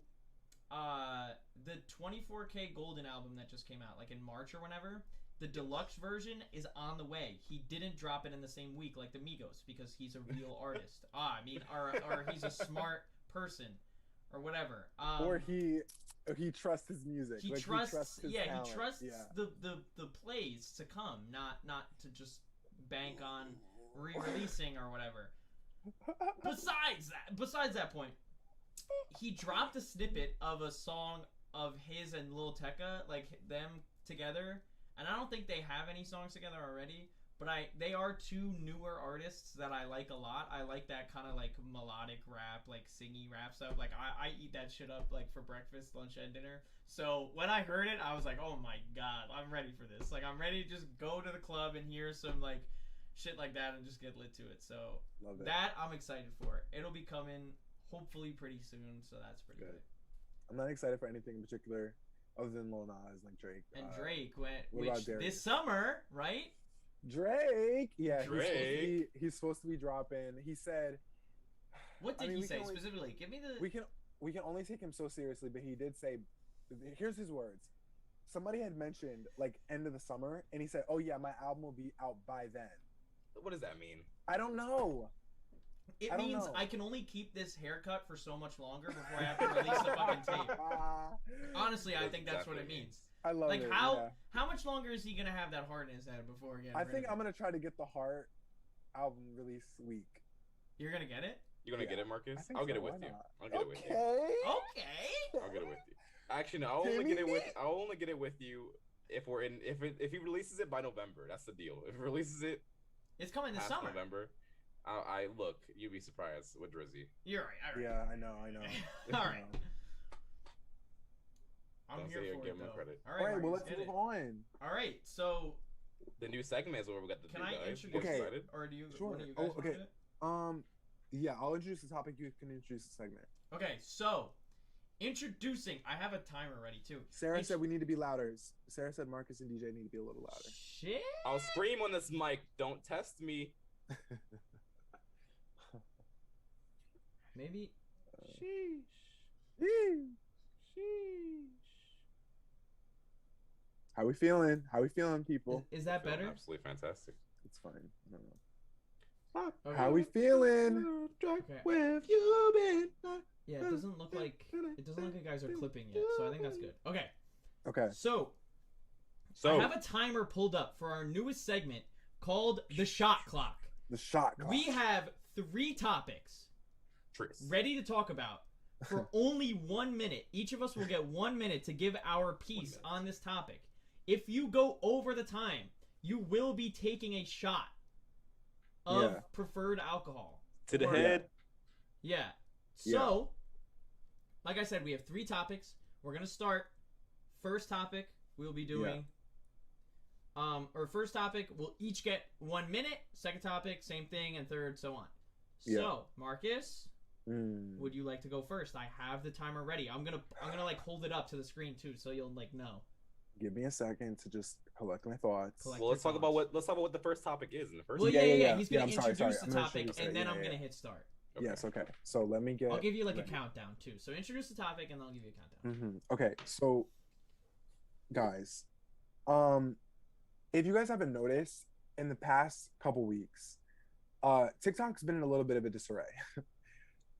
Speaker 5: the 24K Golden album that just came out, like in March or whenever, the deluxe version is on the way. He didn't drop it in the same week like the Migos because he's a real artist. Or he's a smart person, or whatever.
Speaker 3: Or he trusts his music.
Speaker 5: He
Speaker 3: Like,
Speaker 5: trusts,
Speaker 3: his
Speaker 5: yeah,
Speaker 3: talent.
Speaker 5: he trusts
Speaker 3: Yeah.
Speaker 5: the plays to come, not to just bank on re-releasing or whatever. Besides that point, he dropped a snippet of a song of his and Lil Tecca, like them together, and I don't think they have any songs together already. But they are 2 newer artists that I like a lot. I like that kind of like melodic rap, like singy rap stuff. Like I eat that shit up like for breakfast, lunch, and dinner. So when I heard it, I was like, oh my god, I'm ready for this. Like I'm ready to just go to the club and hear some like shit like that and just get lit to it. So
Speaker 3: Love it.
Speaker 5: that I'm excited for. It'll be coming hopefully pretty soon. So that's pretty good.
Speaker 3: I'm not excited for anything in particular other than Lil Nas, like Drake.
Speaker 5: And Drake went,
Speaker 3: what about
Speaker 5: which
Speaker 3: Darius?
Speaker 5: this summer, right?
Speaker 3: Drake, yeah,
Speaker 4: Drake.
Speaker 3: He's supposed to be dropping. He said,
Speaker 5: What did
Speaker 3: I mean,
Speaker 5: he
Speaker 3: we
Speaker 5: say
Speaker 3: can only-
Speaker 5: specifically? Give me the.
Speaker 3: we can only take him so seriously, but he did say, here's his words. Somebody had mentioned like end of the summer, and he said, "Oh yeah, my album will be out by then."
Speaker 4: What does that mean?
Speaker 3: I don't know.
Speaker 5: It
Speaker 3: I don't
Speaker 5: means
Speaker 3: know.
Speaker 5: I can only keep this haircut for so much longer before I have to release the fucking tape. Honestly, I think that's what it means.
Speaker 3: I love
Speaker 5: Like
Speaker 3: it.
Speaker 5: how
Speaker 3: yeah.
Speaker 5: how much longer is he gonna have that heart in his head before getting
Speaker 3: I
Speaker 5: rid
Speaker 3: think
Speaker 5: of
Speaker 3: I'm
Speaker 5: it?
Speaker 3: gonna try to get the Heart album release week.
Speaker 5: You're gonna get it?
Speaker 4: You gonna
Speaker 3: Yeah.
Speaker 4: get it, Marcus?
Speaker 3: I think
Speaker 4: I'll get
Speaker 3: so,
Speaker 4: it with
Speaker 3: why
Speaker 4: you.
Speaker 3: not?
Speaker 4: I'll get it with you.
Speaker 5: Okay.
Speaker 4: I'll get it with you. Actually, no. I'll only get it with you if we're in. If he releases it by November, that's the deal. If he releases it
Speaker 5: It's coming this
Speaker 4: past
Speaker 5: summer.
Speaker 4: November, I look. You'd be surprised with Drizzy.
Speaker 5: You're right. All right.
Speaker 3: Yeah, I know.
Speaker 5: All right. I'm
Speaker 4: Don't
Speaker 5: here
Speaker 4: say you're
Speaker 5: for it
Speaker 4: giving him
Speaker 5: though.
Speaker 4: credit.
Speaker 5: All
Speaker 3: All
Speaker 5: right,
Speaker 3: right, well
Speaker 5: Marcus,
Speaker 3: let's
Speaker 5: hit
Speaker 3: move
Speaker 5: it.
Speaker 3: on.
Speaker 5: All right. So
Speaker 4: The new segment is where we got the
Speaker 5: can
Speaker 4: new
Speaker 5: I
Speaker 4: guys.
Speaker 5: introduce
Speaker 3: Okay.
Speaker 5: it,
Speaker 4: Excited?
Speaker 5: or do you?
Speaker 3: Sure.
Speaker 5: One of you
Speaker 3: Oh,
Speaker 5: guys wanna
Speaker 3: okay.
Speaker 5: do it?
Speaker 3: Yeah, I'll introduce the topic. You can introduce the segment.
Speaker 5: Okay. So introducing. I have a timer ready too.
Speaker 3: Sarah said we need to be louder. Sarah said Marcus and DJ need to be a little louder.
Speaker 5: Shit.
Speaker 4: I'll scream on this mic. Don't test me.
Speaker 5: Maybe.
Speaker 3: How we feeling? How we feeling, people?
Speaker 5: Is that
Speaker 4: Feeling
Speaker 5: better?
Speaker 4: Absolutely fantastic.
Speaker 3: It's fine. I don't know.
Speaker 5: Okay.
Speaker 3: How we feeling?
Speaker 5: Okay.
Speaker 3: Where have you been?
Speaker 5: Yeah, it doesn't look like you guys are clipping yet, so I think that's good. Okay,
Speaker 3: Okay.
Speaker 5: so I
Speaker 4: So
Speaker 5: have a timer pulled up for our newest segment called the Shot Clock.
Speaker 3: The shot clock.
Speaker 5: We have 3 topics
Speaker 4: Tris.
Speaker 5: ready to talk about for only 1 minute. Each of us will get 1 minute to give our piece on this topic. If you go over the time, you will be taking a shot of
Speaker 3: Yeah.
Speaker 5: preferred alcohol.
Speaker 4: To the
Speaker 5: Or-
Speaker 4: head.
Speaker 5: Yeah. So, like I said, we have 3 topics. We're gonna start. First topic we'll be doing. Or first topic we'll each get 1 minute. Second topic, same thing, and third, so on.
Speaker 3: Yeah.
Speaker 5: So, Marcus,
Speaker 3: Mm.
Speaker 5: would you like to go first? I have the timer ready. I'm gonna like hold it up to the screen too, so you'll like know.
Speaker 3: Give me a second to just collect my thoughts.
Speaker 5: Collect-
Speaker 4: Well, let's talk about
Speaker 5: thoughts.
Speaker 4: what the first topic is. In the first.
Speaker 5: Well,
Speaker 3: Yeah,
Speaker 5: yeah. He's
Speaker 3: yeah,
Speaker 5: gonna
Speaker 3: I'm sorry,
Speaker 5: introduce
Speaker 3: I'm
Speaker 5: the
Speaker 3: gonna
Speaker 5: topic,
Speaker 3: introduce it.
Speaker 5: and then
Speaker 3: Yeah,
Speaker 5: I'm
Speaker 3: yeah.
Speaker 5: gonna hit start.
Speaker 4: Okay.
Speaker 3: Yes. Okay. So let me get.
Speaker 5: I'll give you like a
Speaker 3: ready.
Speaker 5: countdown too. So introduce the topic, and then I'll give you a countdown.
Speaker 3: Okay, so guys, if you guys haven't noticed, in the past couple weeks, TikTok's been in a little bit of a disarray.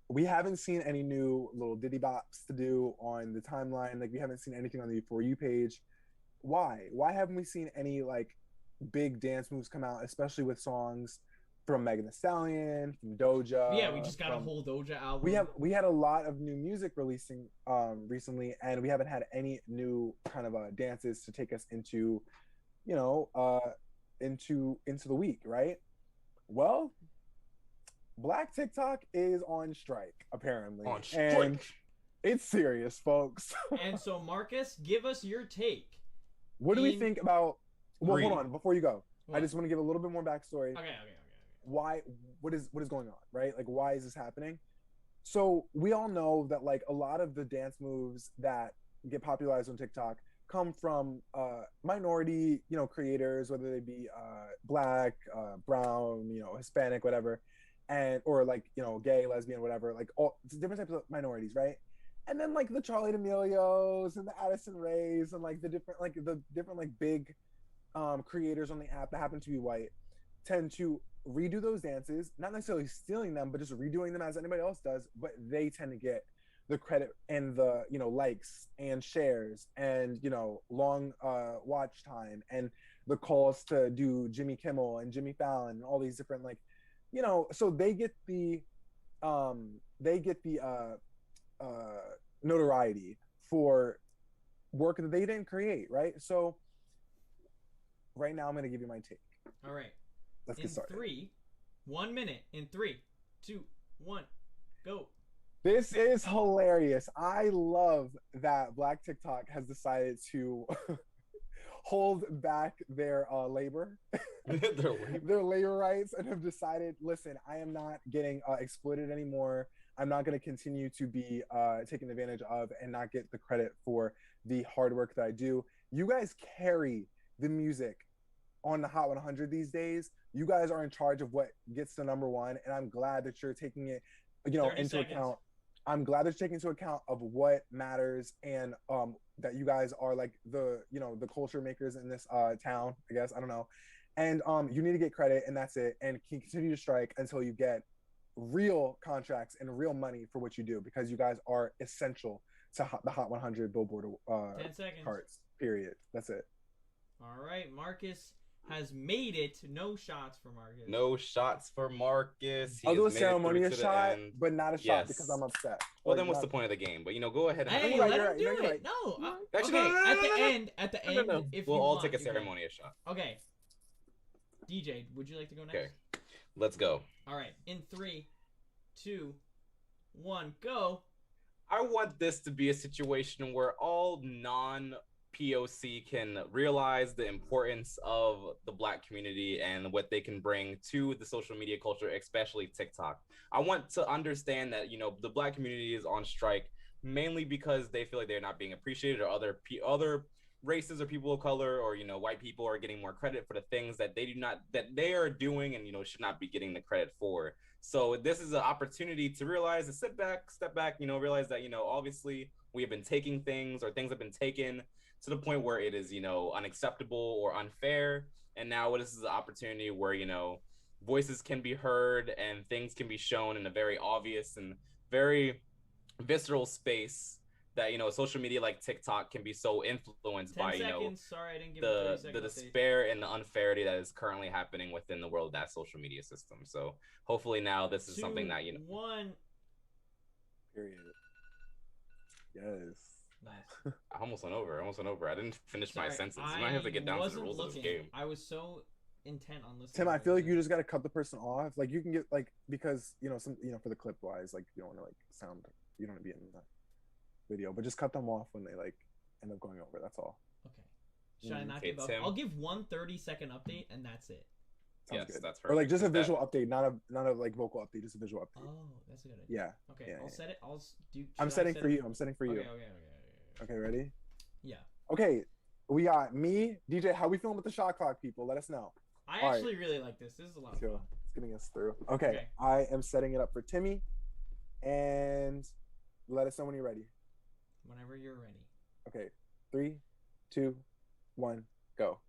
Speaker 3: We haven't seen any new little Diddy bops to do on the timeline. Like we haven't seen anything on the For You page. Why? Why haven't we seen any like big dance moves come out, especially with songs from Megan Thee Stallion, from Doja.
Speaker 5: Yeah, we just got a whole Doja album.
Speaker 3: We had a lot of new music releasing recently, and we haven't had any new kind of dances to take us into, you know, into the week, right? Well, Black TikTok is on strike apparently,
Speaker 4: On strike.
Speaker 3: and it's serious, folks.
Speaker 5: And so, Marcus, give us your take.
Speaker 3: What do we think about? Well, hold on, before you go,
Speaker 5: What?
Speaker 3: I just want to give a little bit more backstory.
Speaker 5: Okay.
Speaker 3: Why? What is going on, right? Like, why is this happening? So we all know that like a lot of the dance moves that get popularized on TikTok come from minority, you know, creators, whether they be Black, brown, you know, Hispanic, whatever, and or like, you know, gay, lesbian, whatever, like all different types of minorities, right? And then like the Charlie D'Amelios and the Addison Rays and like the different like big creators on the app that happen to be white tend to redo those dances, not necessarily stealing them, but just redoing them as anybody else does, but they tend to get the credit and the, you know, likes and shares and, you know, long watch time and the calls to do Jimmy Kimmel and Jimmy Fallon and all these different, like, you know, so they get the notoriety for work that they didn't create, right? So right now I'm gonna give you my take.
Speaker 5: All right.
Speaker 3: Let's get started.
Speaker 5: 1 minute. In 3, 2, 1, go.
Speaker 3: This is hilarious. I love that Black TikTok has decided to hold back their labor, their labor rights, and have decided, listen, I am not getting exploited anymore. I'm not going to continue to be taken advantage of and not get the credit for the hard work that I do. You guys carry the music on the Hot 100 these days. You guys are in charge of what gets to #1, and I'm glad that you're taking it, you know, into account. I'm glad that you're taking into account of what matters, and that you guys are like the, you know, the culture makers in this town, I guess. I don't know. And you need to get credit, and that's it. And continue to strike until you get real contracts and real money for what you do, because you guys are essential to the Hot 100 Billboard
Speaker 5: 10 seconds.
Speaker 3: charts. Period. That's it.
Speaker 5: All right, Marcus has made it. No shots for Marcus.
Speaker 4: No shots for Marcus.
Speaker 3: I'll do a ceremonious shot, but not a shot because I'm upset.
Speaker 4: Well, then what's the point of the game? But, you know, go ahead and
Speaker 5: Hey, let him do it. No.
Speaker 4: Actually,
Speaker 5: Okay, at the end,
Speaker 4: no.
Speaker 5: if
Speaker 4: we'll
Speaker 5: you
Speaker 4: all
Speaker 5: want,
Speaker 4: take a
Speaker 5: you can.
Speaker 4: ceremonious shot.
Speaker 5: Okay. DJ, would you like to go next?
Speaker 4: Okay. Let's go.
Speaker 5: All right. In 3, 2, 1, go.
Speaker 4: I want this to be a situation where all non-POC can realize the importance of the Black community and what they can bring to the social media culture, especially TikTok. I want to understand that, you know, the Black community is on strike mainly because they feel like they're not being appreciated, or other races or people of color, or, you know, white people are getting more credit for the things that they are doing and, you know, should not be getting the credit for. So this is an opportunity to realize, to step back, you know, realize that, you know, obviously we have been taking things, or things have been taken to the point where it is, you know, unacceptable or unfair. And now this is an opportunity where, you know, voices can be heard and things can be shown in a very obvious and very visceral space that, you know, social media like TikTok can be so influenced by, you know,
Speaker 5: Sorry, I didn't give
Speaker 4: the despair and the unfairity that is currently happening within the world of that social media system. So hopefully now this is something that, you know.
Speaker 5: 1.
Speaker 3: Period. Yes.
Speaker 5: Nice.
Speaker 4: I almost went over. I didn't finish my sentence. You might
Speaker 5: I
Speaker 4: have to get down to the rules
Speaker 5: wasn't
Speaker 4: of this game.
Speaker 5: I was so intent on listening.
Speaker 3: Tim, I feel like you just got to cut the person off. Like, you can get, like, because, you know, for the clip wise, like, you don't want to, like, sound, you don't want to be in the video, but just cut them off when they, like, end up going over. That's all.
Speaker 5: Okay. Should I not give up?
Speaker 4: Tim.
Speaker 5: I'll give 1 30-second update, and that's it.
Speaker 3: Sounds good.
Speaker 4: That's perfect.
Speaker 3: Or, like, just a visual update, not a like vocal update, just a visual update.
Speaker 5: Oh, that's a good idea.
Speaker 3: Yeah.
Speaker 5: Okay,
Speaker 3: Yeah,
Speaker 5: I'll
Speaker 3: yeah.
Speaker 5: set it.
Speaker 3: I'm setting for you. I'm setting for you.
Speaker 5: Okay.
Speaker 3: Okay, ready?
Speaker 5: Yeah.
Speaker 3: Okay, we got me, DJ. How we feeling with the shot clock, people? Let us know.
Speaker 5: I
Speaker 3: All
Speaker 5: actually really like this. This is a lot of fun.
Speaker 3: It's getting us through. Okay, I am setting it up for Timmy, and let us know when you're ready.
Speaker 5: Whenever you're ready.
Speaker 3: Okay, 3, 2, 1, go.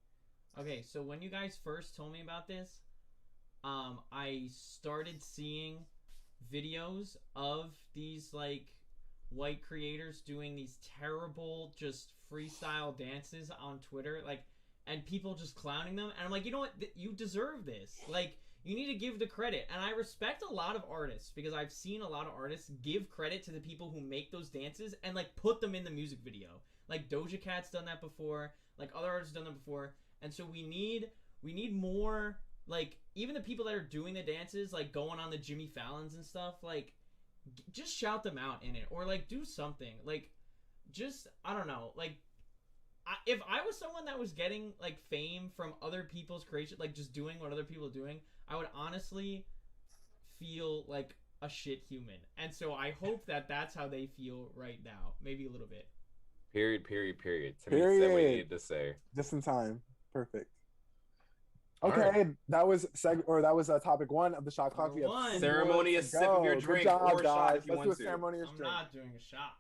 Speaker 5: Okay, so when you guys first told me about this, I started seeing videos of these, like, white creators doing these terrible just freestyle dances on Twitter, like, and people just clowning them, and I'm like, you know what, you deserve this. Like, You need to give the credit. And I respect a lot of artists because I've seen a lot of artists give credit to the people who make those dances and like put them in the music video. Like Doja Cat's done that before. Like other artists done that before. And so we need more, like, even the people that are doing the dances, like going on the Jimmy Fallons and stuff, like, just shout them out in it, or like do something. Like, just, I don't know, like, if I was someone that was getting like fame from other people's creation, like just doing what other people are doing, I would honestly feel like a shit human. And so I hope that that's how they feel right now, maybe a little bit.
Speaker 4: Period. Timmy said what he needed to say.
Speaker 3: Just in time. Perfect. Okay,
Speaker 4: right.
Speaker 3: that was topic 1 of the shot clock. We have
Speaker 5: One.
Speaker 3: 2
Speaker 4: Ceremonious
Speaker 3: more to
Speaker 4: sip of
Speaker 3: go.
Speaker 4: your
Speaker 3: Good
Speaker 4: drink
Speaker 3: job,
Speaker 4: or
Speaker 3: guys.
Speaker 4: shot if you
Speaker 3: Let's
Speaker 4: want
Speaker 3: do a
Speaker 4: to.
Speaker 3: ceremonious
Speaker 5: I'm
Speaker 3: drink.
Speaker 5: not doing a shot.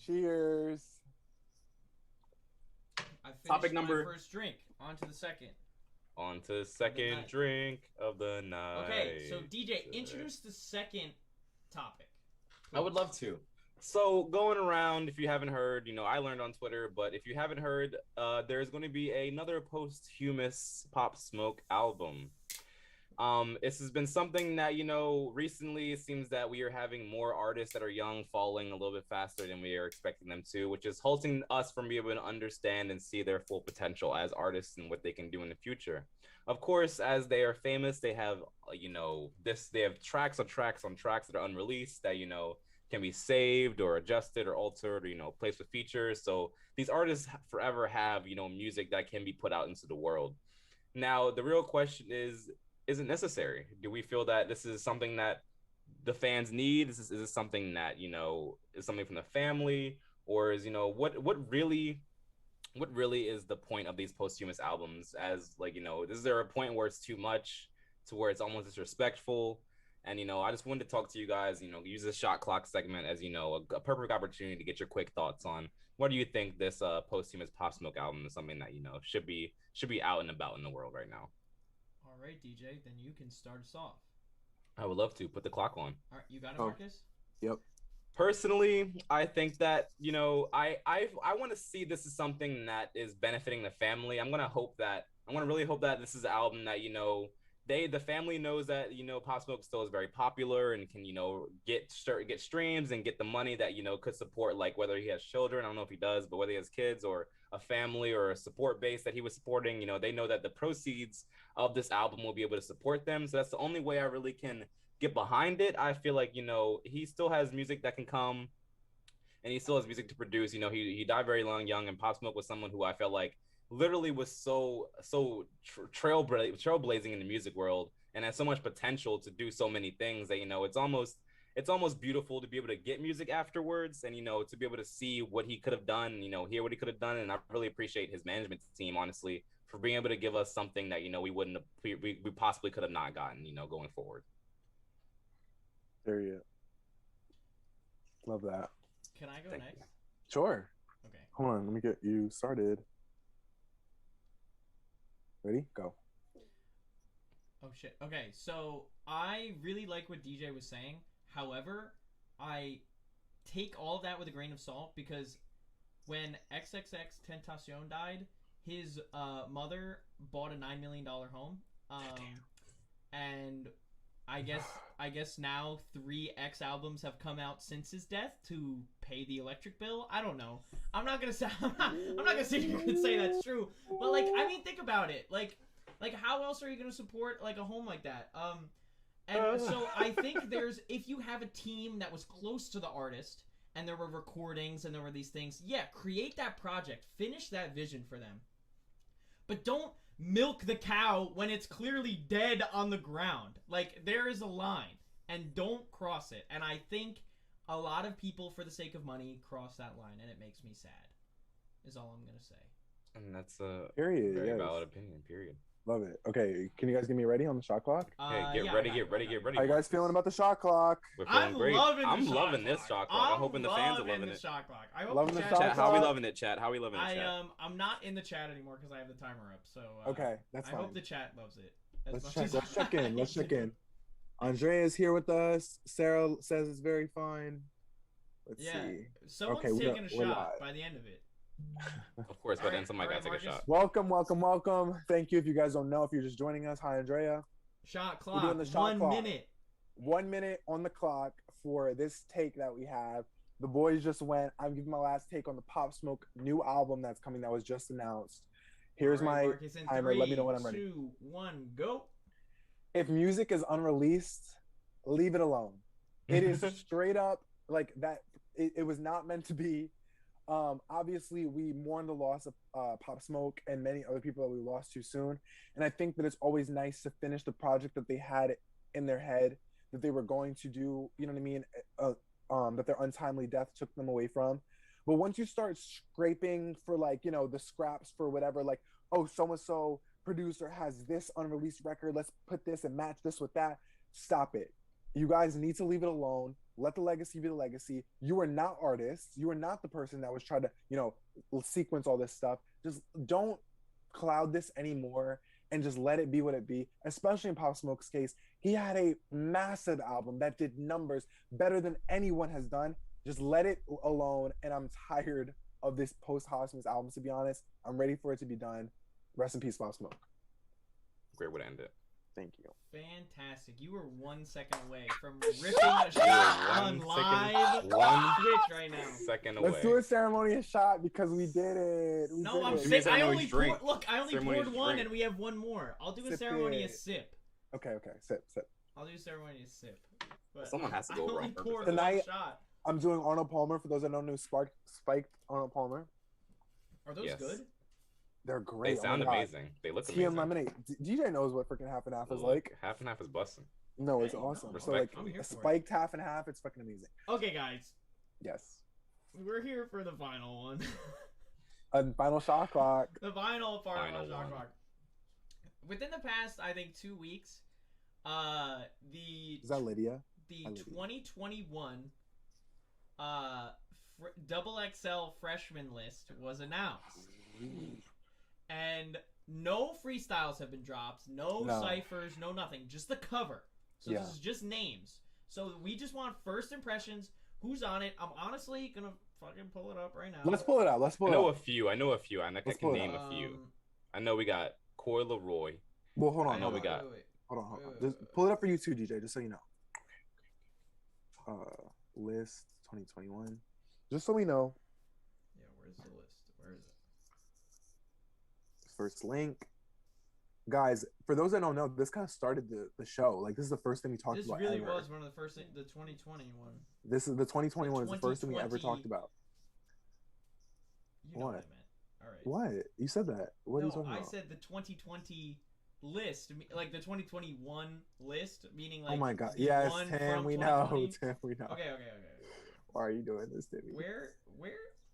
Speaker 3: Cheers.
Speaker 5: I finished
Speaker 4: Topic number-
Speaker 5: my first drink. On to the second.
Speaker 4: On to the second
Speaker 5: night.
Speaker 4: drink of the night.
Speaker 5: Okay, so DJ, introduce the second topic.
Speaker 4: I would love to. So going around, if you haven't heard, I learned on Twitter, but if you haven't heard, there's going to be another posthumous Pop Smoke album. This has been something that, recently it seems that we are having more artists that are young falling a little bit faster than we are expecting them to, which is halting us from being able to understand and see their full potential as artists and what they can do in the future. Of course, as they are famous, they have, they have tracks on tracks on tracks that are unreleased that, can be saved or adjusted or altered or, placed with features. So these artists forever have, music that can be put out into the world. Now, the real question is it necessary? Do we feel that this is something that the fans need? Is this something that, is something from the family? Or is, what really is the point of these posthumous albums? As like, is there a point where it's too much to where it's almost disrespectful? And, I just wanted to talk to you guys, use this shot clock segment as, a perfect opportunity to get your quick thoughts on what do you think this posthumous Pop Smoke album is something that, should be out and about in the world right now.
Speaker 5: All right, DJ, then you can start us off.
Speaker 4: I would love to put the clock on.
Speaker 5: All right, you got it, Marcus?
Speaker 3: Yep.
Speaker 4: Personally, I think that, I want to see this as something that is benefiting the family. I want to really hope that this is an album that, the family knows that, Pop Smoke still is very popular and can, get streams and get the money that, could support, like, whether he has children, I don't know if he does, but whether he has kids or a family or a support base that he was supporting, they know that the proceeds of this album will be able to support them. So that's the only way I really can get behind it. I feel like, he still has music that can come and he still has music to produce. He died very young, and Pop Smoke was someone who I felt like literally was so trailblazing in the music world and has so much potential to do so many things that, it's almost beautiful to be able to get music afterwards and, to be able to see what he could have done, hear what he could have done. And I really appreciate his management team, honestly, for being able to give us something that, we possibly could have not gotten, going forward.
Speaker 3: Period. Love that.
Speaker 5: Can I go
Speaker 4: Thank
Speaker 5: next?
Speaker 4: you.
Speaker 3: Sure.
Speaker 5: Okay.
Speaker 3: Hold on, let me get you started. Ready? Go.
Speaker 5: Oh, shit. Okay, so I really like what DJ was saying. However, I take all of that with a grain of salt because when XXXTentacion died, his mother bought a $9 million home. And I guess now 3 X albums have come out since his death to pay the electric bill. I don't know. I'm not gonna sit here and say that's true. But like, I mean, think about it. Like how else are you gonna support like a home like that? And so I think if you have a team that was close to the artist and there were recordings and there were these things, yeah, create that project, finish that vision for them. But don't milk the cow when it's clearly dead on the ground. Like, there is a line, and don't cross it. And I think a lot of people, for the sake of money, cross that line, and it makes me sad, is all I'm gonna say.
Speaker 4: And that's a
Speaker 3: Period,
Speaker 4: very
Speaker 3: yes.
Speaker 4: valid opinion, period.
Speaker 3: Love it. Okay, can you guys get me ready on the shot clock?
Speaker 4: Hey, get
Speaker 5: Yeah,
Speaker 4: ready.
Speaker 5: I got it.
Speaker 3: How you guys feeling about the shot clock?
Speaker 4: We're feeling
Speaker 5: I'm
Speaker 4: great.
Speaker 5: loving
Speaker 4: I'm
Speaker 5: the
Speaker 4: loving
Speaker 5: shot
Speaker 4: this
Speaker 5: clock.
Speaker 4: shot clock. I'm hoping the fans are loving
Speaker 5: the
Speaker 4: it.
Speaker 5: shot clock. I hope
Speaker 3: Loving
Speaker 5: the
Speaker 3: the
Speaker 5: chat.
Speaker 3: shot
Speaker 4: Chat, how we
Speaker 3: clock?
Speaker 4: loving it, chat? How we loving it, chat?
Speaker 5: I'm not in the chat anymore because I have the timer up. So
Speaker 3: Okay, that's
Speaker 5: I
Speaker 3: fine.
Speaker 5: hope the chat loves it. as
Speaker 3: Let's
Speaker 5: much
Speaker 3: check.
Speaker 5: as
Speaker 3: Let's
Speaker 5: I
Speaker 3: check in. Let's
Speaker 5: do.
Speaker 3: check in. Andrea is here with us. Sarah says it's very fine. Let's
Speaker 5: Yeah,
Speaker 3: see.
Speaker 5: someone's
Speaker 3: Okay,
Speaker 5: taking a
Speaker 3: we're
Speaker 5: shot
Speaker 3: live.
Speaker 5: by the end of it.
Speaker 4: Of course, but then somebody
Speaker 5: Alright,
Speaker 4: gotta take a
Speaker 5: Marcus.
Speaker 4: shot.
Speaker 3: Welcome. Thank you. If you guys don't know, if you're just joining us, hi Andrea.
Speaker 5: Shot
Speaker 3: We're
Speaker 5: clock.
Speaker 3: doing the shot
Speaker 5: 1
Speaker 3: clock.
Speaker 5: minute.
Speaker 3: 1 minute on the clock for this take that we have. The boys just went. I'm giving my last take on the Pop Smoke new album that's coming that was just announced. Here's
Speaker 5: All right,
Speaker 3: my
Speaker 5: Marcus, in
Speaker 3: timer. Let me know when I'm
Speaker 5: 3,
Speaker 3: ready.
Speaker 5: 2, 1, go.
Speaker 3: If music is unreleased, leave it alone. It is straight up like that. It was not meant to be. Obviously, we mourn the loss of Pop Smoke and many other people that we lost too soon. And I think that it's always nice to finish the project that they had in their head that they were going to do. You know what I mean? That their untimely death took them away from. But once you start scraping for like, you know, the scraps for whatever, like, oh, so-and-so producer has this unreleased record, let's put this and match this with that. Stop it. You guys need to leave it alone. Let the legacy be the legacy. You are not artists. You are not the person that was trying to, you know, sequence all this stuff. Just don't cloud this anymore and just let it be what it be. Especially in Pop Smoke's case, he had a massive album that did numbers better than anyone has done. Just let it alone. And I'm tired of this post-Hosmus album, to be honest. I'm ready for it to be done. Rest in peace, Pop Smoke.
Speaker 4: Great way to end it.
Speaker 3: Thank you.
Speaker 5: Fantastic. You were 1 second away from ripping a shot on live Twitch right now.
Speaker 4: Second away.
Speaker 3: Let's do a ceremonious shot because we did it.
Speaker 5: No, I'm
Speaker 3: it.
Speaker 5: sick. I only
Speaker 4: Ceremonious drink.
Speaker 5: poured. Look, I only
Speaker 4: Ceremonious
Speaker 5: poured one,
Speaker 4: drink.
Speaker 5: and we have one more. I'll do a
Speaker 3: Sip
Speaker 5: ceremonious
Speaker 3: it.
Speaker 5: sip.
Speaker 3: Okay, sip.
Speaker 5: I'll do a ceremonious sip. But
Speaker 4: Someone has to
Speaker 5: I
Speaker 4: go
Speaker 5: only
Speaker 4: wrong purpose.
Speaker 5: poured
Speaker 3: Tonight-
Speaker 5: one shot.
Speaker 3: I'm doing Arnold Palmer. For those that don't know, spiked Arnold Palmer.
Speaker 5: Are those
Speaker 4: Yes.
Speaker 5: good?
Speaker 3: They're great.
Speaker 4: They sound
Speaker 3: Oh my God.
Speaker 4: amazing. They look
Speaker 3: Tea and
Speaker 4: amazing.
Speaker 3: lemonade. DJ knows what freaking half and half is
Speaker 4: Look,
Speaker 3: like.
Speaker 4: half and half is busting.
Speaker 3: No, it's
Speaker 5: Hey,
Speaker 3: awesome.
Speaker 5: no,
Speaker 3: So like
Speaker 5: I'm here
Speaker 3: a
Speaker 5: for it.
Speaker 3: spiked half and half, it's fucking amazing.
Speaker 5: Okay, guys,
Speaker 3: Yes.
Speaker 5: we're here for the final one.
Speaker 3: And final shot clock.
Speaker 5: The final part
Speaker 4: Final
Speaker 5: of the shot
Speaker 4: one.
Speaker 5: clock. Within the past, I think 2 weeks, the
Speaker 3: Is that Lydia?
Speaker 5: the
Speaker 3: I love you.
Speaker 5: 2021 double XL freshman list was announced, and no freestyles have been dropped, no ciphers, no nothing, just the cover. So
Speaker 3: Yeah.
Speaker 5: this is just names. So we just want first impressions. Who's on it? I'm honestly gonna fucking pull it up right now.
Speaker 3: Let's pull it out. Let's pull
Speaker 4: I
Speaker 3: it
Speaker 4: know
Speaker 3: out.
Speaker 4: a few. I know a few. And I
Speaker 3: Let's
Speaker 4: can
Speaker 3: pull it
Speaker 4: name
Speaker 3: out.
Speaker 4: a few. I know we got Coy Leroy.
Speaker 3: Well, hold on.
Speaker 4: I know
Speaker 3: hold
Speaker 4: we
Speaker 3: on.
Speaker 4: got-
Speaker 3: Hold on.
Speaker 5: wait,
Speaker 3: Just
Speaker 5: wait.
Speaker 3: pull it up for you too, DJ, just so you know. List 2021. Just so we know.
Speaker 5: Yeah, where's the list? Where is it?
Speaker 3: First link. Guys, for those that don't know, this kind of started the show. Like, this is the first thing we talked
Speaker 5: This
Speaker 3: about
Speaker 5: really
Speaker 3: ever.
Speaker 5: was one of the first things, the 2021.
Speaker 3: This is the 2021 is the first thing we ever
Speaker 5: 2020.
Speaker 3: talked about.
Speaker 5: You know what I
Speaker 3: What?
Speaker 5: meant. All right.
Speaker 3: What? You said that. What are you
Speaker 5: No,
Speaker 3: talking
Speaker 5: I
Speaker 3: about?
Speaker 5: said the 2020 list, like the 2021 list, meaning like.
Speaker 3: Oh my God.
Speaker 5: the
Speaker 3: Yes,
Speaker 5: one
Speaker 3: Tim,
Speaker 5: from
Speaker 3: we know.
Speaker 5: 2020.
Speaker 3: Tim, we know.
Speaker 5: Okay.
Speaker 3: Why are you doing this to me?
Speaker 5: Where?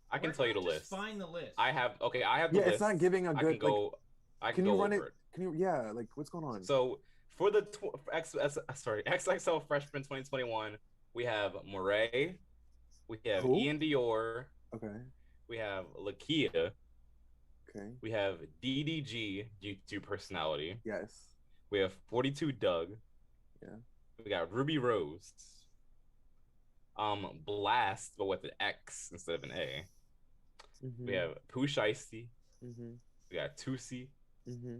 Speaker 4: I can
Speaker 5: where
Speaker 4: tell you the
Speaker 5: just
Speaker 4: list.
Speaker 5: Find the list.
Speaker 4: I have the
Speaker 3: Yeah,
Speaker 4: list.
Speaker 3: it's not giving a
Speaker 4: I
Speaker 3: good.
Speaker 4: can
Speaker 3: Like,
Speaker 4: go. I
Speaker 3: can
Speaker 4: can
Speaker 3: you
Speaker 4: go
Speaker 3: run
Speaker 4: over
Speaker 3: it?
Speaker 4: it.
Speaker 3: Can you? Yeah, like what's going on?
Speaker 4: So for the XXL freshman 2021, we have Murray, we have
Speaker 3: Who?
Speaker 4: Ian Dior,
Speaker 3: Okay.
Speaker 4: we have Lakia,
Speaker 3: Okay.
Speaker 4: we have DDG YouTube personality,
Speaker 3: Yes.
Speaker 4: we have 42 Doug,
Speaker 3: Yeah.
Speaker 4: we got Ruby Rose, Blast but with an X instead of an A.
Speaker 3: Mm-hmm.
Speaker 4: We have Pooh Shiesty,
Speaker 3: Mm-hmm.
Speaker 4: we got Tusi,
Speaker 3: Mm-hmm.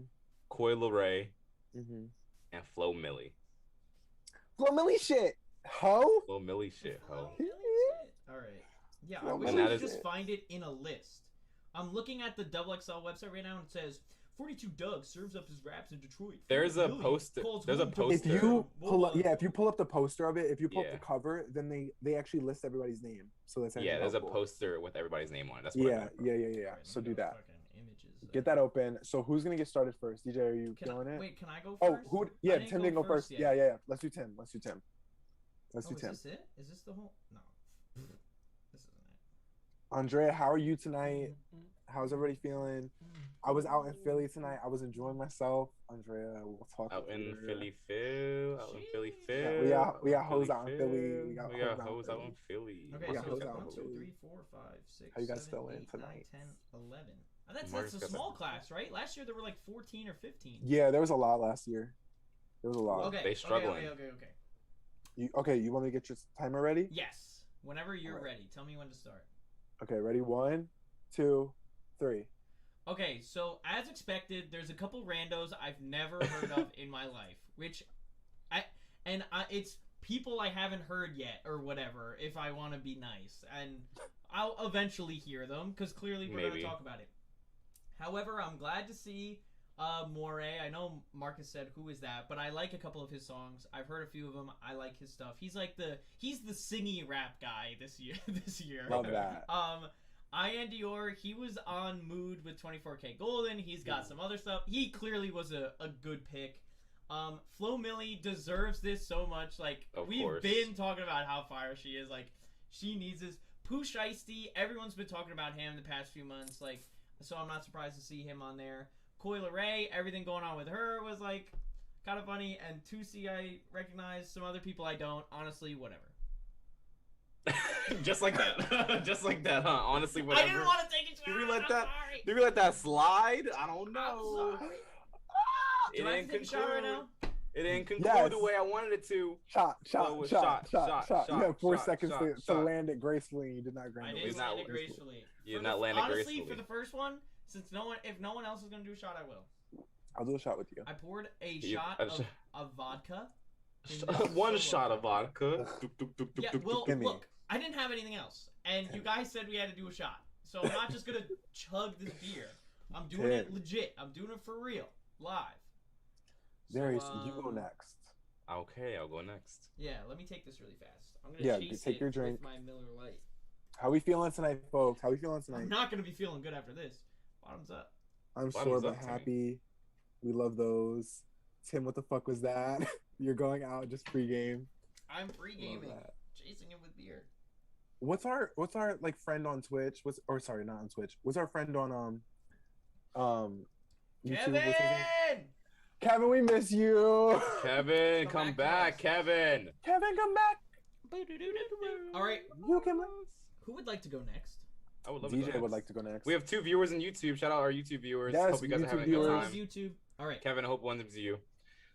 Speaker 4: Coy Leray,
Speaker 3: Mm-hmm.
Speaker 4: and Flo Millie.
Speaker 3: Flo Millie shit. Ho.
Speaker 4: Flo Millie shit, ho.
Speaker 5: All right. Yeah, I
Speaker 3: Well,
Speaker 5: wish
Speaker 4: and
Speaker 5: I
Speaker 4: that
Speaker 5: could
Speaker 4: is
Speaker 5: just
Speaker 3: it.
Speaker 5: find it in a list. I'm looking at the Double XL website right now, and it says 42 Doug serves up his raps in Detroit.
Speaker 4: There's a
Speaker 5: Really?
Speaker 4: poster.
Speaker 5: Calls
Speaker 4: There's a
Speaker 5: home to-
Speaker 4: poster.
Speaker 3: If you
Speaker 5: Whoa,
Speaker 3: pull up,
Speaker 5: whoa.
Speaker 3: yeah, if you pull up the poster of it, if you pull up
Speaker 4: Yeah.
Speaker 3: the cover, then they actually list everybody's name. So that's actually
Speaker 4: Yeah, there's a
Speaker 3: helpful.
Speaker 4: poster with everybody's name on it. That's what I
Speaker 3: Yeah,
Speaker 4: got.
Speaker 3: yeah.
Speaker 5: Alright,
Speaker 3: So
Speaker 5: let
Speaker 3: do
Speaker 5: me go
Speaker 3: that.
Speaker 5: fucking images.
Speaker 3: Get that open. So who's gonna get started first? DJ, are you
Speaker 5: Can
Speaker 3: feeling
Speaker 5: I,
Speaker 3: it?
Speaker 5: wait, can I go
Speaker 3: Oh,
Speaker 5: first?
Speaker 3: who?
Speaker 5: I
Speaker 3: Yeah,
Speaker 5: didn't
Speaker 3: Tim didn't go first.
Speaker 5: yet.
Speaker 3: Yeah. Let's do Tim. Let's do Tim.
Speaker 5: Oh,
Speaker 3: Tim.
Speaker 5: is this it? Is this the whole? No. This isn't it.
Speaker 3: Andrea, how are you tonight? How's everybody feeling? I was out in Philly tonight. I was enjoying myself. Andrea, we'll talk
Speaker 4: Out in
Speaker 3: later.
Speaker 4: Philly, Phil. Out in Philly,
Speaker 5: Jeez.
Speaker 4: Phil.
Speaker 3: Yeah, we got hoes
Speaker 4: Philly,
Speaker 3: out in Philly.
Speaker 4: Phil.
Speaker 3: We got
Speaker 4: We
Speaker 3: hoes
Speaker 4: got
Speaker 3: out in
Speaker 4: hoes out
Speaker 3: Philly.
Speaker 4: in Philly.
Speaker 5: Okay,
Speaker 3: We got
Speaker 5: so
Speaker 3: hoes
Speaker 5: it's
Speaker 3: out in
Speaker 5: 1, 2,
Speaker 3: Philly.
Speaker 5: 3, 4, 5, 6,
Speaker 3: How you guys
Speaker 5: 7,
Speaker 3: feeling
Speaker 5: 8, 9,
Speaker 3: tonight?
Speaker 5: 10, 11. Oh, that's
Speaker 4: Marcus
Speaker 5: a
Speaker 4: got
Speaker 5: small
Speaker 4: that.
Speaker 5: class, right? Last year there were like 14 or 15.
Speaker 3: Yeah, there was a lot last year. There was a lot.
Speaker 5: Okay.
Speaker 4: They struggling.
Speaker 5: Okay.
Speaker 3: You want me to get your timer ready?
Speaker 5: Yes. Whenever you're
Speaker 3: Alright.
Speaker 5: ready, tell me when to start.
Speaker 3: Okay, ready? 1, 2, 3.
Speaker 5: Okay, so as expected, there's a couple randos I've never heard of in my life. which it's people I haven't heard yet or whatever. If I want to be nice, and I'll eventually hear them because clearly we're gonna talk about it. However, I'm glad to see Moray. I know Marcus said who is that, but I like a couple of his songs. I've heard a few of them. I like his stuff. He's the singy rap guy this year.
Speaker 3: Love that.
Speaker 5: I and Dior, he was on Mood with 24K Golden. He's got some other stuff. He clearly was a good pick. Flo Milli deserves this so much. Like, we've been talking about how fire she is. Like, she needs this. Pooh Shiesty, everyone's been talking about him the past few months. Like, so I'm not surprised to see him on there. Coyle Ray, everything going on with her was, like, kind of funny. And Tusi, I recognize. Some other people I don't. Honestly, whatever.
Speaker 4: Just like that. Just like that, huh? Honestly, whatever.
Speaker 5: I didn't want to take it.
Speaker 4: Did we let that slide? I don't know.
Speaker 5: I'm sorry.
Speaker 4: It didn't conclude.
Speaker 5: Right now?
Speaker 4: It didn't conclude the way I wanted it to.
Speaker 3: Shot. You have 4 seconds to land it gracefully. You did not land it.
Speaker 5: I didn't land it gracefully.
Speaker 4: You did not land it gracefully.
Speaker 5: Honestly, for the first one, since if no one else is gonna do a shot, I will.
Speaker 3: I'll do a shot with you.
Speaker 5: I poured a shot of vodka.
Speaker 4: One shot of vodka.
Speaker 5: Yeah, well, look, I didn't have anything else, and you guys said we had to do a shot, so I'm not just gonna chug this beer. I'm doing it legit. I'm doing it for real, live.
Speaker 3: Darius, you go next.
Speaker 4: Okay, I'll go next.
Speaker 5: Yeah, let me take this really fast. I'm gonna chase
Speaker 3: take your drink.
Speaker 5: with my Miller Lite.
Speaker 3: How we feeling tonight, folks? How we feeling tonight?
Speaker 5: I'm not gonna be feeling good after this. Bottoms up.
Speaker 3: I'm sure, but happy. We love those. Tim, what the fuck was that? You're going out just pregame.
Speaker 5: I'm pre-gaming, chasing it with beer.
Speaker 3: What's our like friend on Twitch? Sorry, not on Twitch. What's our friend on YouTube? Kevin, we miss you.
Speaker 4: Kevin, come back, Kevin.
Speaker 3: Kevin, come back.
Speaker 5: All right,
Speaker 3: you can.
Speaker 5: Who would like to go next?
Speaker 4: I would love
Speaker 3: DJ would like to go next.
Speaker 4: We have 2 viewers on YouTube. Shout out our YouTube viewers.
Speaker 3: Yes,
Speaker 4: hope you guys are having a good time.
Speaker 5: YouTube. All right,
Speaker 4: Kevin, I hope one of them's you.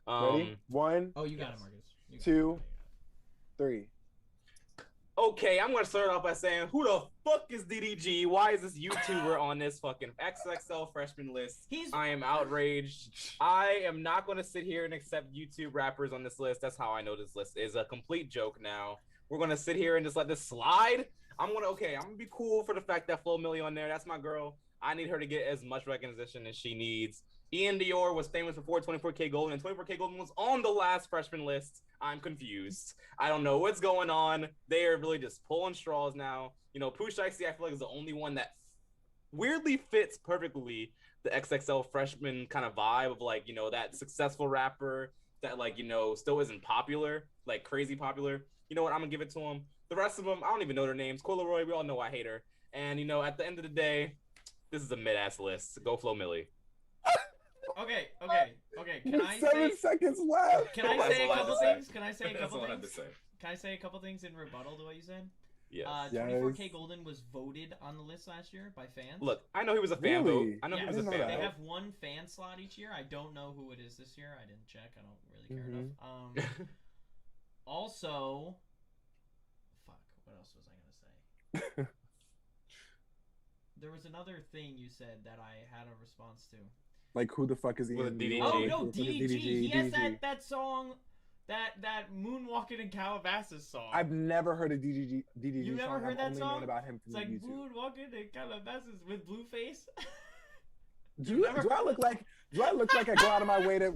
Speaker 3: Ready? 1.
Speaker 5: Oh, you got it, Marcus.
Speaker 3: 2, 3.
Speaker 4: Okay, I'm gonna start off by saying, who the fuck is DDG? Why is this YouTuber on this fucking XXL freshman list? I am outraged. I am not gonna sit here and accept YouTube rappers on this list. That's how I know this list is a complete joke now. We're gonna sit here and just let this slide. I'm gonna be cool for the fact that Flo Milli on there. That's my girl. I need her to get as much recognition as she needs. Ian Dior was famous before 24K Golden, and 24K Golden was on the last freshman list. I'm confused. I don't know what's going on. They are really just pulling straws now. You know, Pooh Shiesty, I feel like, is the only one that weirdly fits perfectly the XXL freshman kind of vibe of, like, you know, that successful rapper that, like, you know, still isn't popular, like crazy popular. You know what? I'm going to give it to him. The rest of them, I don't even know their names. Coyle Ray, we all know I hate her. And, you know, at the end of the day, this is a mid-ass list. Go Flo Milli.
Speaker 5: Okay. Can I
Speaker 3: 7 seconds left.
Speaker 5: Can I say a couple things? Can I say a couple things in rebuttal to what you said?
Speaker 4: Yes.
Speaker 5: 24K Golden was voted on the list last year by fans.
Speaker 4: Look, I know he was a fan vote. I know he was a fan vote.
Speaker 5: They have 1 fan slot each year. I don't know who it is this year. I didn't check. I don't really care enough. Also, fuck. What else was I gonna say? There was another thing you said that I had a response to.
Speaker 3: Like, who the fuck is Ian?
Speaker 4: DDG.
Speaker 5: Oh no, DDG. He has that song, that Moonwalking in Calabasas song.
Speaker 3: I've never heard a DDG
Speaker 5: You never heard that song?
Speaker 3: Known about him from
Speaker 5: it's like
Speaker 3: YouTube.
Speaker 5: Moonwalking in Calabasas with Blueface.
Speaker 3: Do I look like I go out of my way to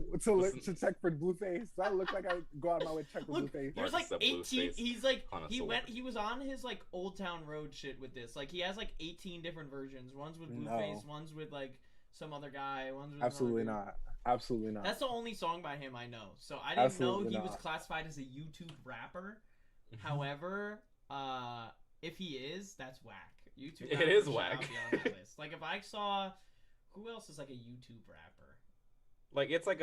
Speaker 3: check for Blueface? Do I look like I go out of my way to check for Blueface?
Speaker 5: There's like 18. He's like he was on his like Old Town Road shit with this. Like he has like 18 different versions. One's with Blueface. One's with like some other guy. One's with
Speaker 3: Absolutely not.
Speaker 5: That's the only song by him I know. So I didn't know he was classified as a YouTube rapper. However, if he is, that's whack. YouTube.
Speaker 4: It is whack.
Speaker 5: Like if I saw. Who else is like a YouTube rapper?
Speaker 4: Like it's like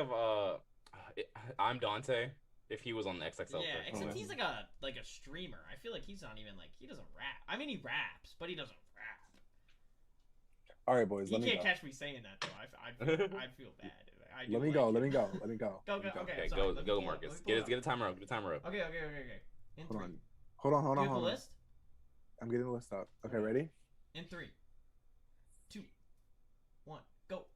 Speaker 4: I'm Dante. If he was on the XXL.
Speaker 5: Yeah, except he's like a streamer. I feel like he's not even like he doesn't rap. I mean he raps, but he doesn't rap.
Speaker 3: All right, boys.
Speaker 5: You can't catch me saying that though. I'd feel bad.
Speaker 3: Let me go.
Speaker 5: Go. Okay.
Speaker 4: Go, Marcus. Get a timer up.
Speaker 5: Okay. In
Speaker 3: Hold
Speaker 5: 3.
Speaker 3: on. Hold on.
Speaker 5: Do you have the list?
Speaker 3: I'm getting the list up. Okay, ready?
Speaker 5: In 3, 2, 1, go.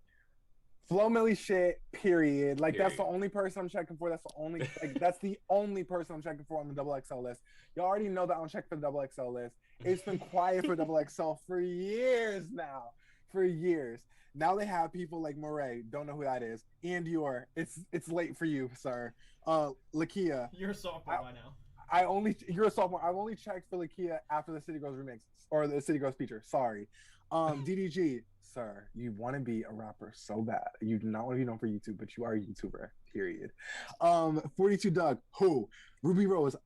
Speaker 3: Flo Milli shit, period. Like that's the
Speaker 4: Period.
Speaker 3: only person I'm checking for. That's the only that's the only person I'm checking for on the double XL list. Y'all already know that I'm checking for the double XL list. It's been quiet for double XL for years now. For years. Now they have people like Moray, don't know who that is. And Dior, it's late for you, sir. Lakia.
Speaker 5: You're a sophomore by now.
Speaker 3: You're a sophomore. I've only checked for Lakia after the City Girls remix or the City Girls feature. Sorry. DDG, sir, you want to be a rapper so bad. You do not want to be known for YouTube, but you are a YouTuber. Period. 42 Doug, who? Ruby Rose.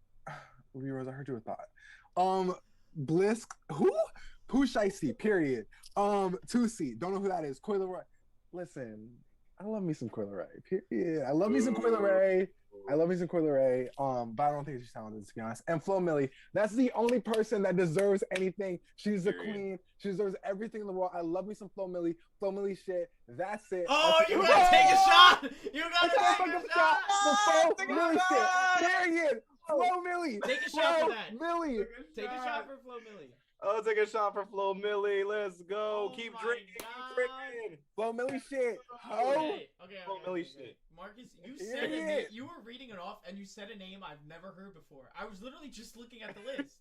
Speaker 3: Ruby Rose, I heard you with thought. Blisk, who? Pooh Shiesty, period. 2C, don't know who that is. Coil Ray. Listen, I love me some Coil Ray. Period. I love me some Coil Ray. I love me some Coil Ray. But I don't think she's talented, to be honest. And Flo Milli, that's the only person that deserves anything. She's the queen. She deserves everything in the world. I love me some Flo Milli. Flo Milli shit. That's it.
Speaker 5: Oh,
Speaker 3: That's
Speaker 5: you
Speaker 3: it.
Speaker 5: gotta take a shot. You gotta take a shot.
Speaker 3: The Flo Milli shit. Period. Flo Milli.
Speaker 5: Take a shot for that.
Speaker 3: Milli.
Speaker 5: Take a shot for Flo Milli.
Speaker 4: Oh, take a shot for Flo Milli. Let's go.
Speaker 5: Oh
Speaker 4: Keep
Speaker 5: my
Speaker 4: drinking.
Speaker 5: God.
Speaker 4: Keep drinking.
Speaker 3: Flo Milli shit.
Speaker 5: Okay.
Speaker 4: Flo Milli shit.
Speaker 5: Marcus, you said a
Speaker 3: Idiot.
Speaker 5: name. You were reading it off, and you said a name I've never heard before. I was literally just looking at the list.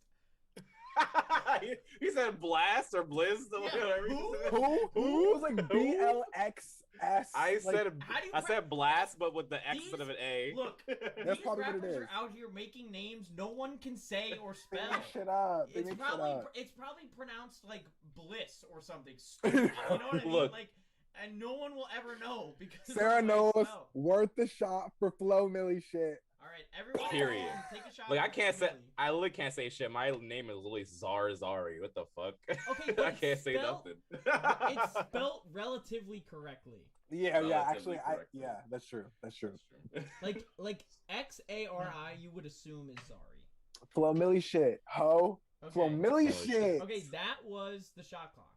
Speaker 4: He said blast or blizz or
Speaker 5: Yeah,
Speaker 4: whatever.
Speaker 3: Who? It was like BLXS.
Speaker 4: I said
Speaker 5: How do you
Speaker 4: I said blast, but with the X
Speaker 5: These-
Speaker 4: instead of an A.
Speaker 5: Look,
Speaker 3: That's
Speaker 5: these
Speaker 3: probably what it
Speaker 5: rappers
Speaker 3: is.
Speaker 5: are out here making names no one can say or
Speaker 3: They
Speaker 5: spell.
Speaker 3: make shit up. They
Speaker 5: It's
Speaker 3: make shit
Speaker 5: probably
Speaker 3: up.
Speaker 5: it's probably pronounced like bliss or something stupid. You know what I mean?
Speaker 4: Look.
Speaker 5: Like, and no one will ever know because of
Speaker 3: Sarah
Speaker 5: the way
Speaker 3: knows
Speaker 5: it's spelled.
Speaker 3: worth the shot for Flo Milli shit.
Speaker 5: All right, everyone. at
Speaker 4: Period.
Speaker 5: home, take a shot.
Speaker 4: Like I
Speaker 5: for
Speaker 4: can't
Speaker 5: Flo
Speaker 4: say,
Speaker 5: Milli.
Speaker 4: I literally can't say shit. My name is literally Zari. What the fuck?
Speaker 5: Okay, but
Speaker 4: I can't say
Speaker 5: spell-
Speaker 4: nothing.
Speaker 5: It's spelled relatively correctly.
Speaker 3: Yeah,
Speaker 4: Relatively
Speaker 3: actually,
Speaker 4: correct.
Speaker 3: yeah, that's true. That's true.
Speaker 5: Like XARI, you would assume is Zari.
Speaker 3: Flo Milli shit. Ho. Flo
Speaker 5: Okay.
Speaker 3: Milli
Speaker 4: Holy
Speaker 3: shit.
Speaker 5: Okay, that was the shot clock.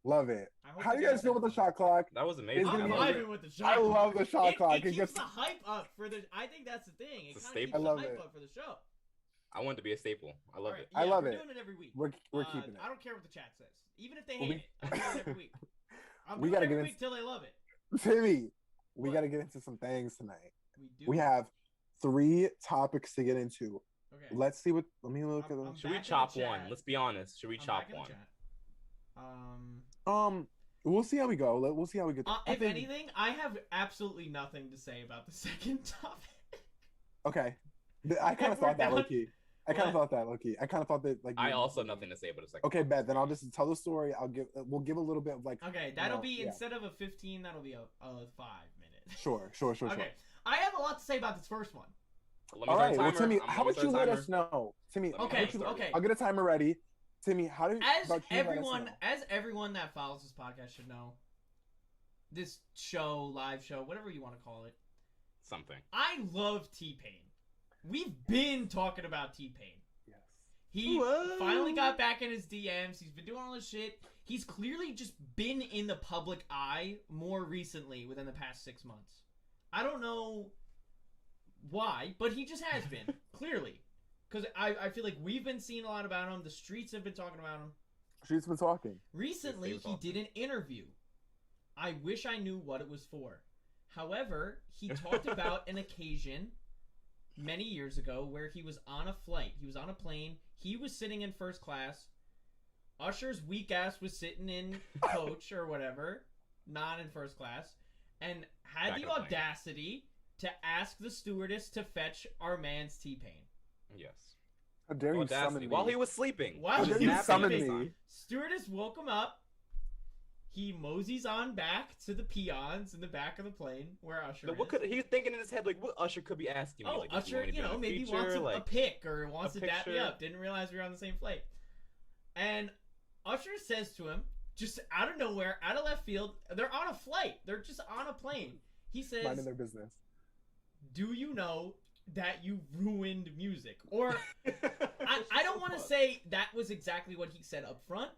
Speaker 3: Love it.
Speaker 5: I hope
Speaker 3: How do you guys feel
Speaker 5: had
Speaker 3: with the
Speaker 5: fun.
Speaker 3: shot clock?
Speaker 4: That was amazing.
Speaker 3: It's
Speaker 5: I'm
Speaker 3: gonna be
Speaker 5: vibing with the shot
Speaker 3: I
Speaker 5: clock.
Speaker 3: love the shot clock.
Speaker 5: It keeps
Speaker 3: gets
Speaker 5: the hype up for the. I think that's the thing. It
Speaker 4: It's a
Speaker 5: kind of keeps
Speaker 4: staple.
Speaker 5: the
Speaker 3: I love
Speaker 5: hype
Speaker 3: it.
Speaker 5: up for the show.
Speaker 4: I want it to be a staple. I love
Speaker 5: All right,
Speaker 4: it.
Speaker 5: yeah,
Speaker 3: I love
Speaker 5: we're
Speaker 3: it.
Speaker 5: doing it every week.
Speaker 3: We're keeping it.
Speaker 5: I don't care what the chat says. Even if they
Speaker 3: Well,
Speaker 5: hate it, I'm doing it every week. I'm
Speaker 3: we
Speaker 5: doing
Speaker 3: gotta
Speaker 5: it every
Speaker 3: get
Speaker 5: week till they love it.
Speaker 3: Timmy, we
Speaker 5: What?
Speaker 3: got to get into some things tonight.
Speaker 5: We do.
Speaker 3: We have 3 topics to get into.
Speaker 5: Okay.
Speaker 3: Let's see what. Let me look at
Speaker 5: I'm
Speaker 3: them.
Speaker 4: Should we
Speaker 5: back in
Speaker 4: chop
Speaker 5: the chat.
Speaker 4: one? Let's be honest. Should we
Speaker 5: I'm
Speaker 4: chop
Speaker 5: back in the
Speaker 4: one?
Speaker 5: chat.
Speaker 3: We'll see how we go. We'll see how we get.
Speaker 5: If anything, I have absolutely nothing to say about the second topic.
Speaker 3: Okay, I kind of
Speaker 5: If we're
Speaker 3: thought that
Speaker 5: done-
Speaker 3: low key. I kind of
Speaker 5: What?
Speaker 3: thought that low key. I kind of thought that like.
Speaker 4: I also have nothing to say about a second.
Speaker 3: Okay, bet. Then I'll just tell the story. We'll give a little bit of like.
Speaker 5: Okay, that'll
Speaker 3: know,
Speaker 5: be
Speaker 3: yeah.
Speaker 5: instead of a 15, that'll be a 5-minute.
Speaker 3: Sure.
Speaker 5: Okay, I have a lot to say about this first one.
Speaker 4: Let me
Speaker 3: All
Speaker 4: start
Speaker 3: right.
Speaker 4: a
Speaker 3: Well,
Speaker 4: timer.
Speaker 3: Timmy,
Speaker 4: I'm
Speaker 3: how
Speaker 4: gonna
Speaker 3: about you
Speaker 4: start a
Speaker 3: let us
Speaker 4: timer.
Speaker 3: know, Timmy?
Speaker 4: Let me
Speaker 5: Okay,
Speaker 4: get started.
Speaker 5: okay.
Speaker 3: I'll get a timer ready. Timmy, how do
Speaker 5: As
Speaker 3: about you let us know?
Speaker 5: everyone that follows this podcast should know, this show, live show, whatever you want to call it,
Speaker 4: Something.
Speaker 5: I love T-Pain. We've been talking about T-Pain.
Speaker 3: Yes.
Speaker 5: He
Speaker 4: Whoa.
Speaker 5: finally got back in his DMs. He's been doing all this shit. He's clearly just been in the public eye more recently within the past 6 months. I don't know why, but he just has been, clearly. Because I feel like we've been seeing a lot about him. The streets have been talking about him.
Speaker 3: She's been talking.
Speaker 5: Recently,
Speaker 4: Yes, they
Speaker 5: he
Speaker 4: were
Speaker 5: did an interview. I wish I knew what it was for. However, he talked about an occasion many years ago where he was on a flight. He was on a plane. He was sitting in first class. Usher's weak ass was sitting in coach or whatever, not in first class, and had
Speaker 4: Back
Speaker 5: the
Speaker 4: of the plane.
Speaker 5: audacity to ask the stewardess to fetch our man's T-Pain.
Speaker 4: Yes.
Speaker 3: How dare you
Speaker 4: Audacity.
Speaker 3: summon me?
Speaker 4: While he was sleeping.
Speaker 5: While
Speaker 3: How
Speaker 5: he
Speaker 3: dare
Speaker 5: was
Speaker 3: you
Speaker 5: napping.
Speaker 3: summon
Speaker 5: Sleeping.
Speaker 3: me?
Speaker 5: Stewardess woke him up. He moseys on back to the peons in the back of the plane where Usher
Speaker 4: Like, what
Speaker 5: is.
Speaker 4: could he's thinking in his head? Like, what Usher could be asking me?
Speaker 5: Oh,
Speaker 4: Like, does he
Speaker 5: Usher,
Speaker 4: want me to
Speaker 5: you
Speaker 4: be in
Speaker 5: know,
Speaker 4: a
Speaker 5: maybe
Speaker 4: feature?
Speaker 5: wants a
Speaker 4: Like,
Speaker 5: pic or wants
Speaker 4: a
Speaker 5: to dap me
Speaker 4: picture?
Speaker 5: up. Didn't realize we were on the same flight. And Usher says to him, just out of nowhere, out of left field, they're on a flight. They're just on a plane. He says,
Speaker 3: Minding their business.
Speaker 5: do you know that you ruined music? Or, I don't want to say that was exactly what he said up front,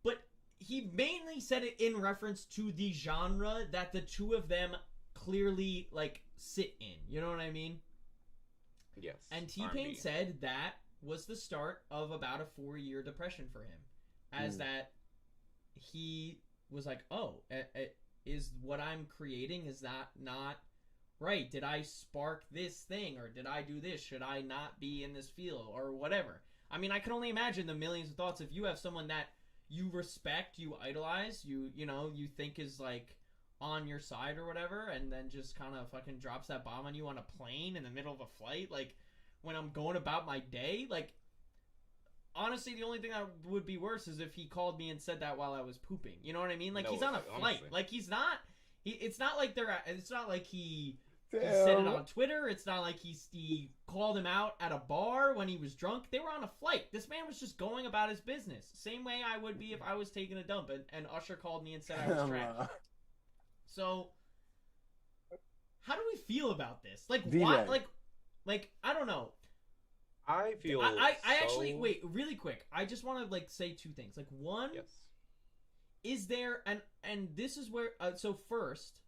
Speaker 5: but he mainly said it in reference to the genre that the two of them clearly, like, sit in. You know what I mean?
Speaker 4: Yes.
Speaker 5: And T-Pain
Speaker 4: R&B.
Speaker 5: said that was the start of about a 4-year depression for him. As that he was like, oh, is what I'm creating is that not right? Did I spark this thing, or did I do this? Should I not be in this field, or whatever? I mean, I can only imagine the millions of thoughts if you have someone that you respect, you idolize, you know, you think is like on your side or whatever, and then just kind of fucking drops that bomb on you on a plane in the middle of a flight, like when I'm going about my day. Like, honestly, the only thing that would be worse is if he called me and said that while I was pooping. You know what I mean? Like, he's on a flight. Honestly. Like, he's not. It's not like it's not like he said it on Twitter. It's not like he called him out at a bar when he was drunk. They were on a flight. This man was just going about his business. Same way I would be if I was taking a dump and Usher called me and said I was trash. So, how do we feel about this? Like, why? Like, I don't know.
Speaker 4: I feel.
Speaker 5: I actually wait really quick. I just want to like say two things. Like, one,
Speaker 4: yes.
Speaker 5: Is there and this is where so first,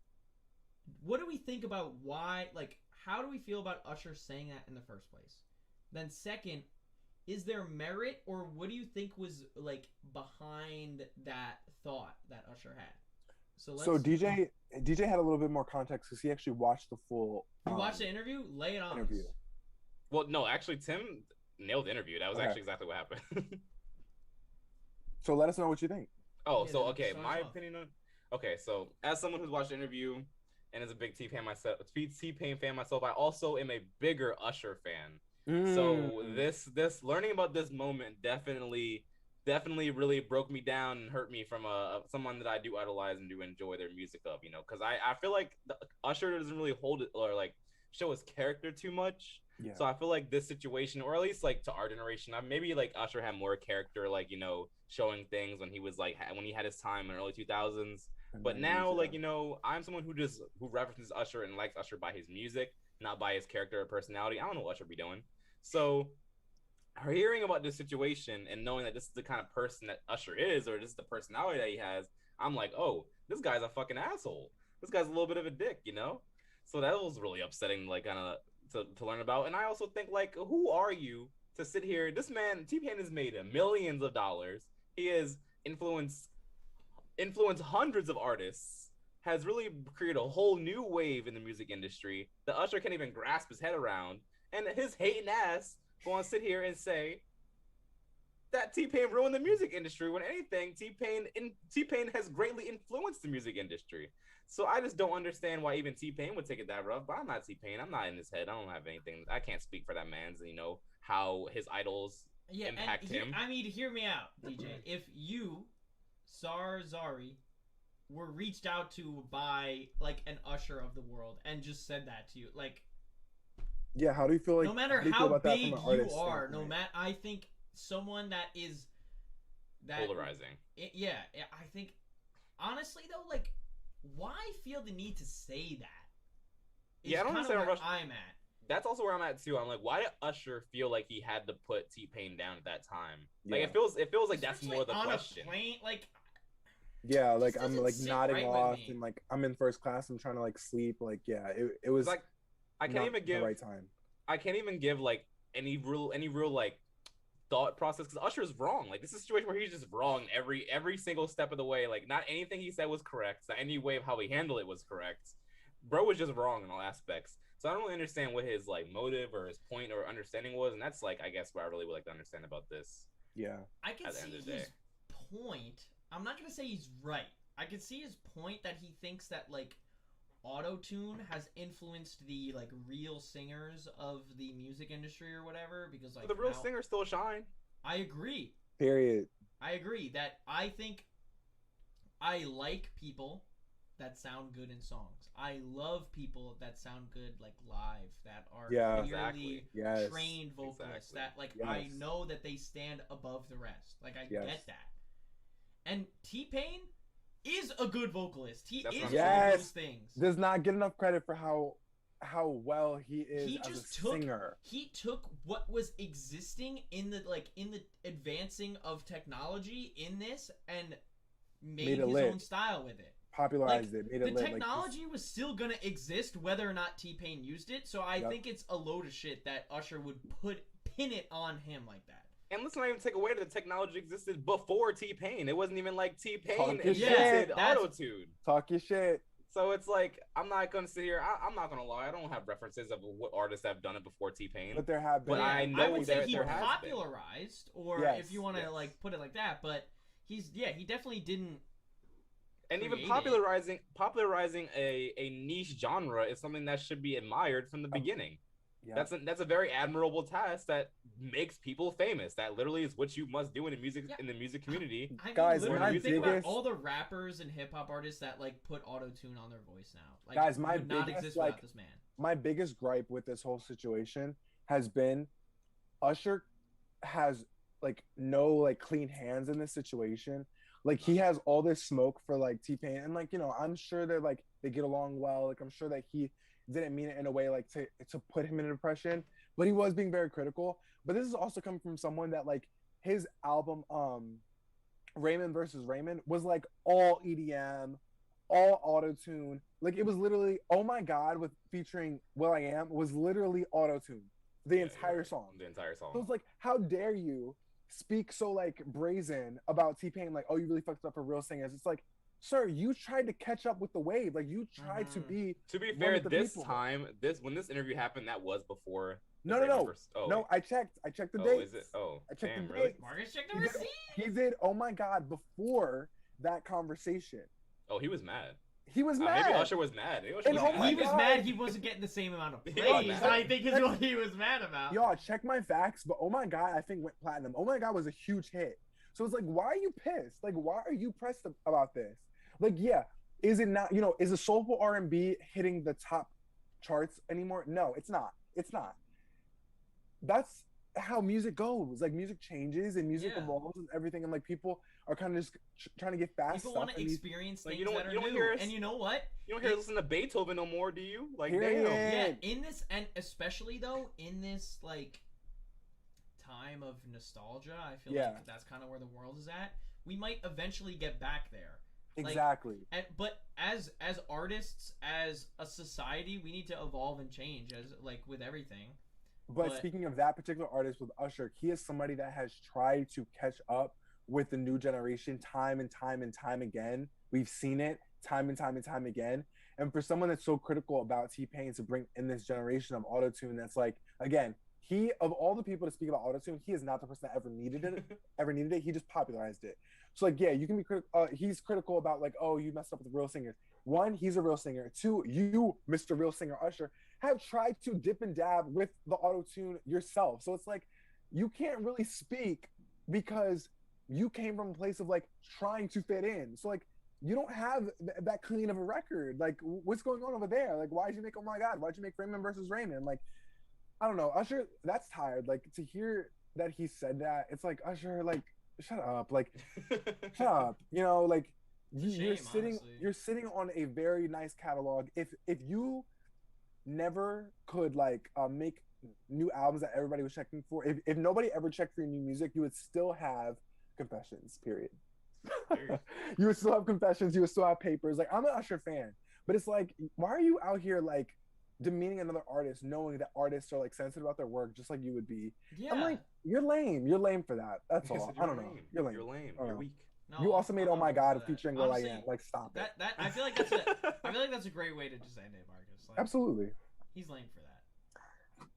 Speaker 5: what do we think about why? Like, how do we feel about Usher saying that in the first place? Then second, is there merit, or what do you think was like behind that thought that Usher had?
Speaker 3: So DJ had a little bit more context because he actually watched the full.
Speaker 5: You watched the interview? Lay it on us.
Speaker 4: Well, no, actually, Tim nailed the interview. That was actually exactly what happened.
Speaker 3: So let us know what you think.
Speaker 4: Oh, so okay, my opinion on. Okay, so as someone who's watched the interview and is a big T-Pain fan myself, I also am a bigger Usher fan. So this learning about this moment definitely really broke me down and hurt me from someone that I do idolize and do enjoy their music of, you know, because I feel like Usher doesn't really hold it or like show his character too much. Yeah. So I feel like this situation, or at least like to our generation, maybe like Usher had more character, like, you know, showing things when he was like when he had his time in the early 2000s. But now, like, you know, I'm someone who references Usher and likes Usher by his music, not by his character or personality. I don't know what Usher be doing. So hearing about this situation and knowing that this is the kind of person that Usher is, or this is the personality that he has, I'm like, oh, this guy's a fucking asshole. This guy's a little bit of a dick, you know? So that was really upsetting, like, kind of to learn about. And I also think, like, who are you to sit here? This man, T-Pain, has made millions of dollars. He has influenced hundreds of artists, has really created a whole new wave in the music industry that Usher can't even grasp his head around. And his hating ass going to sit here and say that T-Pain ruined the music industry, when anything, T-Pain has greatly influenced the music industry. So I just don't understand why even T-Pain would take it that rough. But I'm not T-Pain. I'm not in his head. I don't have anything. I can't speak for that man's, you know, how his idols impact him.
Speaker 5: I mean, hear me out, DJ. If you, Zari, were reached out to by like an Usher of the world and just said that to you, like,
Speaker 3: yeah, how do you feel like?
Speaker 5: No matter how big you are, I think someone that is that
Speaker 4: polarizing.
Speaker 5: Yeah, I think honestly though, like, why feel the need to say that?
Speaker 4: Yeah, I don't understand where
Speaker 5: I'm at.
Speaker 4: That's also where I'm at too. I'm like, why did Usher feel like he had to put T-Pain down at that time? Like, it feels like that's more the question.
Speaker 5: On a plane, like.
Speaker 3: Yeah, like I'm like nodding off and like I'm in first class. I'm trying to like sleep. Like, yeah, it was
Speaker 4: like I can't even give
Speaker 3: the right time.
Speaker 4: I can't even give like any real like thought process, because Usher's wrong. Like, this is a situation where he's just wrong every single step of the way. Like, not anything he said was correct. Not any way of how he handled it was correct. Bro was just wrong in all aspects. So I don't really understand what his like motive or his point or understanding was, and that's like I guess what I really would like to understand about this.
Speaker 3: Yeah,
Speaker 5: I can see his point. I'm not gonna say he's right. I can see his point that he thinks that like auto-tune has influenced the like real singers of the music industry or whatever, because like
Speaker 4: the real singers still shine.
Speaker 5: I agree.
Speaker 3: Period.
Speaker 5: I agree that I think I like people that sound good in songs. I love people that sound good like live, that are clearly trained vocalists, that like I know that they stand above the rest. Like I get that. And T-Pain is a good vocalist. He is all those things.
Speaker 3: Does not get enough credit for how well he is as a singer.
Speaker 5: He took what was existing in the advancing of technology in this and made his own style with it.
Speaker 3: Popularized it. Made it
Speaker 5: the
Speaker 3: lit.
Speaker 5: technology was still gonna exist whether or not T-Pain used it. So I think it's a load of shit that Usher would pin it on him like that.
Speaker 4: And let's not even take away that the technology existed before T-Pain. It wasn't even like T-Pain
Speaker 3: Talk your
Speaker 4: invented
Speaker 5: shit.
Speaker 4: auto-tune.
Speaker 3: Talk your shit.
Speaker 4: So it's like, I'm not gonna sit here. I'm not gonna lie. I don't have references of what artists have done it before T-Pain.
Speaker 3: But there have been.
Speaker 4: But I know
Speaker 5: I would say
Speaker 4: there-
Speaker 5: he
Speaker 4: there has been.
Speaker 5: popularized, or
Speaker 3: Yes,
Speaker 5: if you want to
Speaker 3: yes.
Speaker 5: like put it like that. But he definitely didn't.
Speaker 4: And even
Speaker 5: created.
Speaker 4: popularizing a niche genre is something that should be admired from the beginning.
Speaker 3: Yeah.
Speaker 4: That's a very admirable task that makes people famous. That literally is what you must do in the music community.
Speaker 5: I mean,
Speaker 3: Guys,
Speaker 5: literally,
Speaker 4: my
Speaker 5: think about
Speaker 3: biggest-
Speaker 5: all the rappers and hip hop artists that like put auto tune on their voice now. Like,
Speaker 3: Guys, my
Speaker 5: would not
Speaker 3: biggest,
Speaker 5: exist
Speaker 3: like,
Speaker 5: without this man.
Speaker 3: My biggest gripe with this whole situation has been Usher has like no like clean hands in this situation. Like he has all this smoke for like T-Pain, and like, you know, I'm sure they're like they get along well. Like I'm sure that he didn't mean it in a way like to put him in depression, but he was being very critical. But this is also coming from someone that like his album Raymond versus Raymond was like all EDM, all auto-tune. Like it was literally Oh My God with featuring Will I Am was literally auto-tune the entire song.
Speaker 4: The entire song.
Speaker 3: So it's like, how dare you speak so like brazen about T-Pain, like, oh, you really fucked up for real singers. It's like, sir, you tried to catch up with the wave. Like you tried to be.
Speaker 4: To be
Speaker 3: one
Speaker 4: fair,
Speaker 3: of the
Speaker 4: this
Speaker 3: people.
Speaker 4: time, when this interview happened, that was before.
Speaker 3: No.
Speaker 4: Oh,
Speaker 3: No, I checked the
Speaker 4: oh,
Speaker 3: dates.
Speaker 4: is it? Oh,
Speaker 3: I checked
Speaker 4: damn,
Speaker 3: the
Speaker 4: really?
Speaker 3: dates.
Speaker 5: Marcus checked the
Speaker 3: He did,
Speaker 5: receipt.
Speaker 3: he did Oh My God before that conversation.
Speaker 4: Oh, he was mad.
Speaker 3: He was mad.
Speaker 4: Maybe Usher was mad. Maybe Usher
Speaker 3: And
Speaker 4: was
Speaker 3: oh
Speaker 4: mad.
Speaker 3: my
Speaker 5: He was
Speaker 3: God.
Speaker 5: mad he wasn't getting the same amount of
Speaker 4: He
Speaker 5: praise.
Speaker 4: was mad.
Speaker 5: I think is what he was mad about.
Speaker 3: Y'all, check my facts, but Oh My God, I think went platinum. Oh My God was a huge hit. So it's like, why are you pissed? Like, why are you pressed about this? Like, yeah, is it not, you know, is a soulful R&B hitting the top charts anymore? No, it's not. It's not. That's how music goes. Like, music changes and music
Speaker 5: Yeah.
Speaker 3: evolves and everything. And like, people are kind of just trying to get fast
Speaker 5: People
Speaker 3: stuff.
Speaker 5: want to
Speaker 3: and these-
Speaker 5: experience
Speaker 4: like,
Speaker 5: things
Speaker 4: you don't-
Speaker 5: that are
Speaker 4: you don't
Speaker 5: new.
Speaker 4: hear us-
Speaker 5: And you know what?
Speaker 4: You don't hear listen to Beethoven no more, do you? Like,
Speaker 3: Period.
Speaker 4: damn.
Speaker 5: Yeah, in this, and especially though, in this like time of nostalgia, I feel
Speaker 3: Yeah.
Speaker 5: like that's kind of where the world is at. We might eventually get back there. Like,
Speaker 3: Exactly.
Speaker 5: but as artists, as a society, we need to evolve and change as like with everything.
Speaker 3: But speaking of that particular artist with Usher, he is somebody that has tried to catch up with the new generation time and time and time again. We've seen it time and time and time again. And for someone that's so critical about T-Pain to bring in this generation of autotune, that's like, again, he, of all the people to speak about autotune, he is not the person that ever needed it. He just popularized it. So like, yeah, you can be critical. He's critical about like, oh, you messed up with the real singers. One, he's a real singer. Two, you, Mr. Real Singer Usher, have tried to dip and dab with the auto-tune yourself. So it's like, you can't really speak because you came from a place of like trying to fit in. So like, you don't have that clean of a record. Like, what's going on over there? Like, why'd you make, oh my God, why'd you make Raymond versus Raymond? Like, I don't know. Usher, that's tired. Like, to hear that he said that, it's like, Usher, like, shut up. Like, shut up. You know, like, you're
Speaker 5: Shame,
Speaker 3: sitting
Speaker 5: honestly.
Speaker 3: you're sitting on a very nice catalog. If you never could like make new albums that everybody was checking for, if nobody ever checked for your new music, you would still have Confessions, period. You would still have Confessions, you would still have Papers. Like, I'm an Usher fan, but it's like, why are you out here like demeaning another artist, knowing that artists are like sensitive about their work just like you would be?
Speaker 5: Yeah.
Speaker 3: I'm like, you're lame for that. That's all. I don't know. You're lame.
Speaker 4: You're lame.
Speaker 3: I don't
Speaker 4: You're
Speaker 3: know.
Speaker 4: weak.
Speaker 5: No,
Speaker 3: You also made
Speaker 5: I'm
Speaker 3: Oh My
Speaker 5: not
Speaker 3: God
Speaker 5: for that.
Speaker 3: featuring Will I
Speaker 5: Honestly,
Speaker 3: Am. Like, stop it.
Speaker 5: That I feel like that's a great way to just end it, Marcus. Like,
Speaker 3: Absolutely.
Speaker 5: He's lame for that.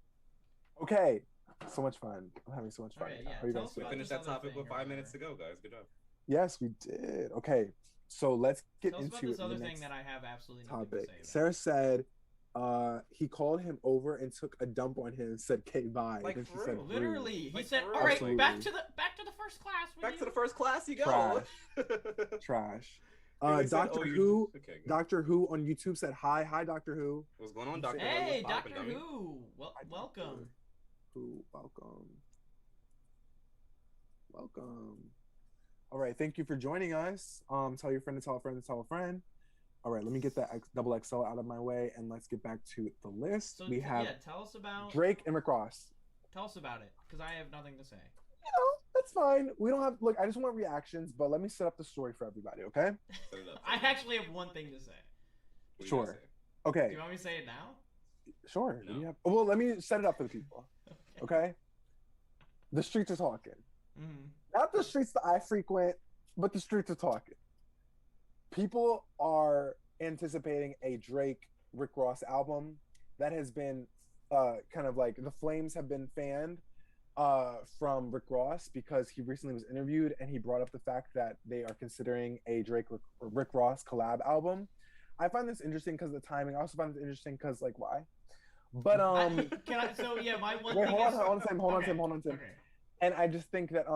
Speaker 3: Okay. So much fun. I'm having so much fun.
Speaker 5: Alright, yeah,
Speaker 3: How are you
Speaker 5: tell
Speaker 3: guys
Speaker 5: us
Speaker 4: We
Speaker 3: doing?
Speaker 5: about
Speaker 4: finished
Speaker 5: this
Speaker 4: that
Speaker 5: other
Speaker 4: topic
Speaker 5: thing
Speaker 4: with
Speaker 5: or
Speaker 4: 5 minutes to
Speaker 5: whatever.
Speaker 4: go, guys. Good job.
Speaker 3: Yes, we did. Okay. So let's get
Speaker 5: Tell us about
Speaker 3: into
Speaker 5: this
Speaker 3: the
Speaker 5: other thing
Speaker 3: next
Speaker 5: that I have absolutely nothing
Speaker 3: topic.
Speaker 5: to say about.
Speaker 3: Sarah said he called him over and took a dump on him and said, "Okay, bye."
Speaker 4: Like,
Speaker 3: Then she
Speaker 4: for
Speaker 3: said,
Speaker 4: real.
Speaker 3: "Rude."
Speaker 5: Literally, he
Speaker 4: Like,
Speaker 5: said,
Speaker 4: for
Speaker 5: "All right,
Speaker 3: Absolutely.
Speaker 5: back to the first class." With
Speaker 4: Back
Speaker 5: you."
Speaker 4: to the first class you go.
Speaker 3: Trash. Trash.
Speaker 4: He said,
Speaker 3: Doctor
Speaker 4: "Oh, you-"
Speaker 3: Who.
Speaker 4: Okay, good.
Speaker 3: Doctor Who on YouTube said, "Hi, Doctor Who."
Speaker 4: What's going on, Doctor?
Speaker 5: Hey,
Speaker 4: What's poppin',
Speaker 5: Doctor
Speaker 4: dummy?
Speaker 5: Who. Well,
Speaker 3: Hi, Doctor
Speaker 5: welcome.
Speaker 3: Who, welcome. Welcome. All right, thank you for joining us. Tell your friend to tell a friend to tell a friend. All right, let me get that double XL out of my way, and let's get back to the list.
Speaker 5: So
Speaker 3: We have
Speaker 5: yeah, tell us about
Speaker 3: Drake and Rick Ross.
Speaker 5: Tell us about it, because I have nothing to say.
Speaker 3: You know, that's fine. We don't have, look, I just want reactions, but let me set up the story for everybody, okay?
Speaker 4: Set it up.
Speaker 5: I actually have one thing to say.
Speaker 4: What you
Speaker 3: Sure.
Speaker 4: gonna say?
Speaker 5: Do
Speaker 3: Okay,
Speaker 5: you want me to say it now?
Speaker 3: sure.
Speaker 4: No.
Speaker 3: Well, let me set it up for the people, okay? The streets are talking.
Speaker 5: Mm-hmm.
Speaker 3: Not the streets that I frequent, but the streets are talking. People are anticipating a Drake Rick Ross album that has been kind of like the flames have been fanned from Rick Ross because he recently was interviewed and he brought up the fact that they are considering a Drake Rick Ross collab album. I find this interesting because of the timing. I also find this interesting because like why? But
Speaker 5: Can I? So yeah, my one
Speaker 3: wait,
Speaker 5: thing
Speaker 3: hold
Speaker 5: is.
Speaker 3: on, hold on, Tim.
Speaker 5: Okay.
Speaker 3: And I just think that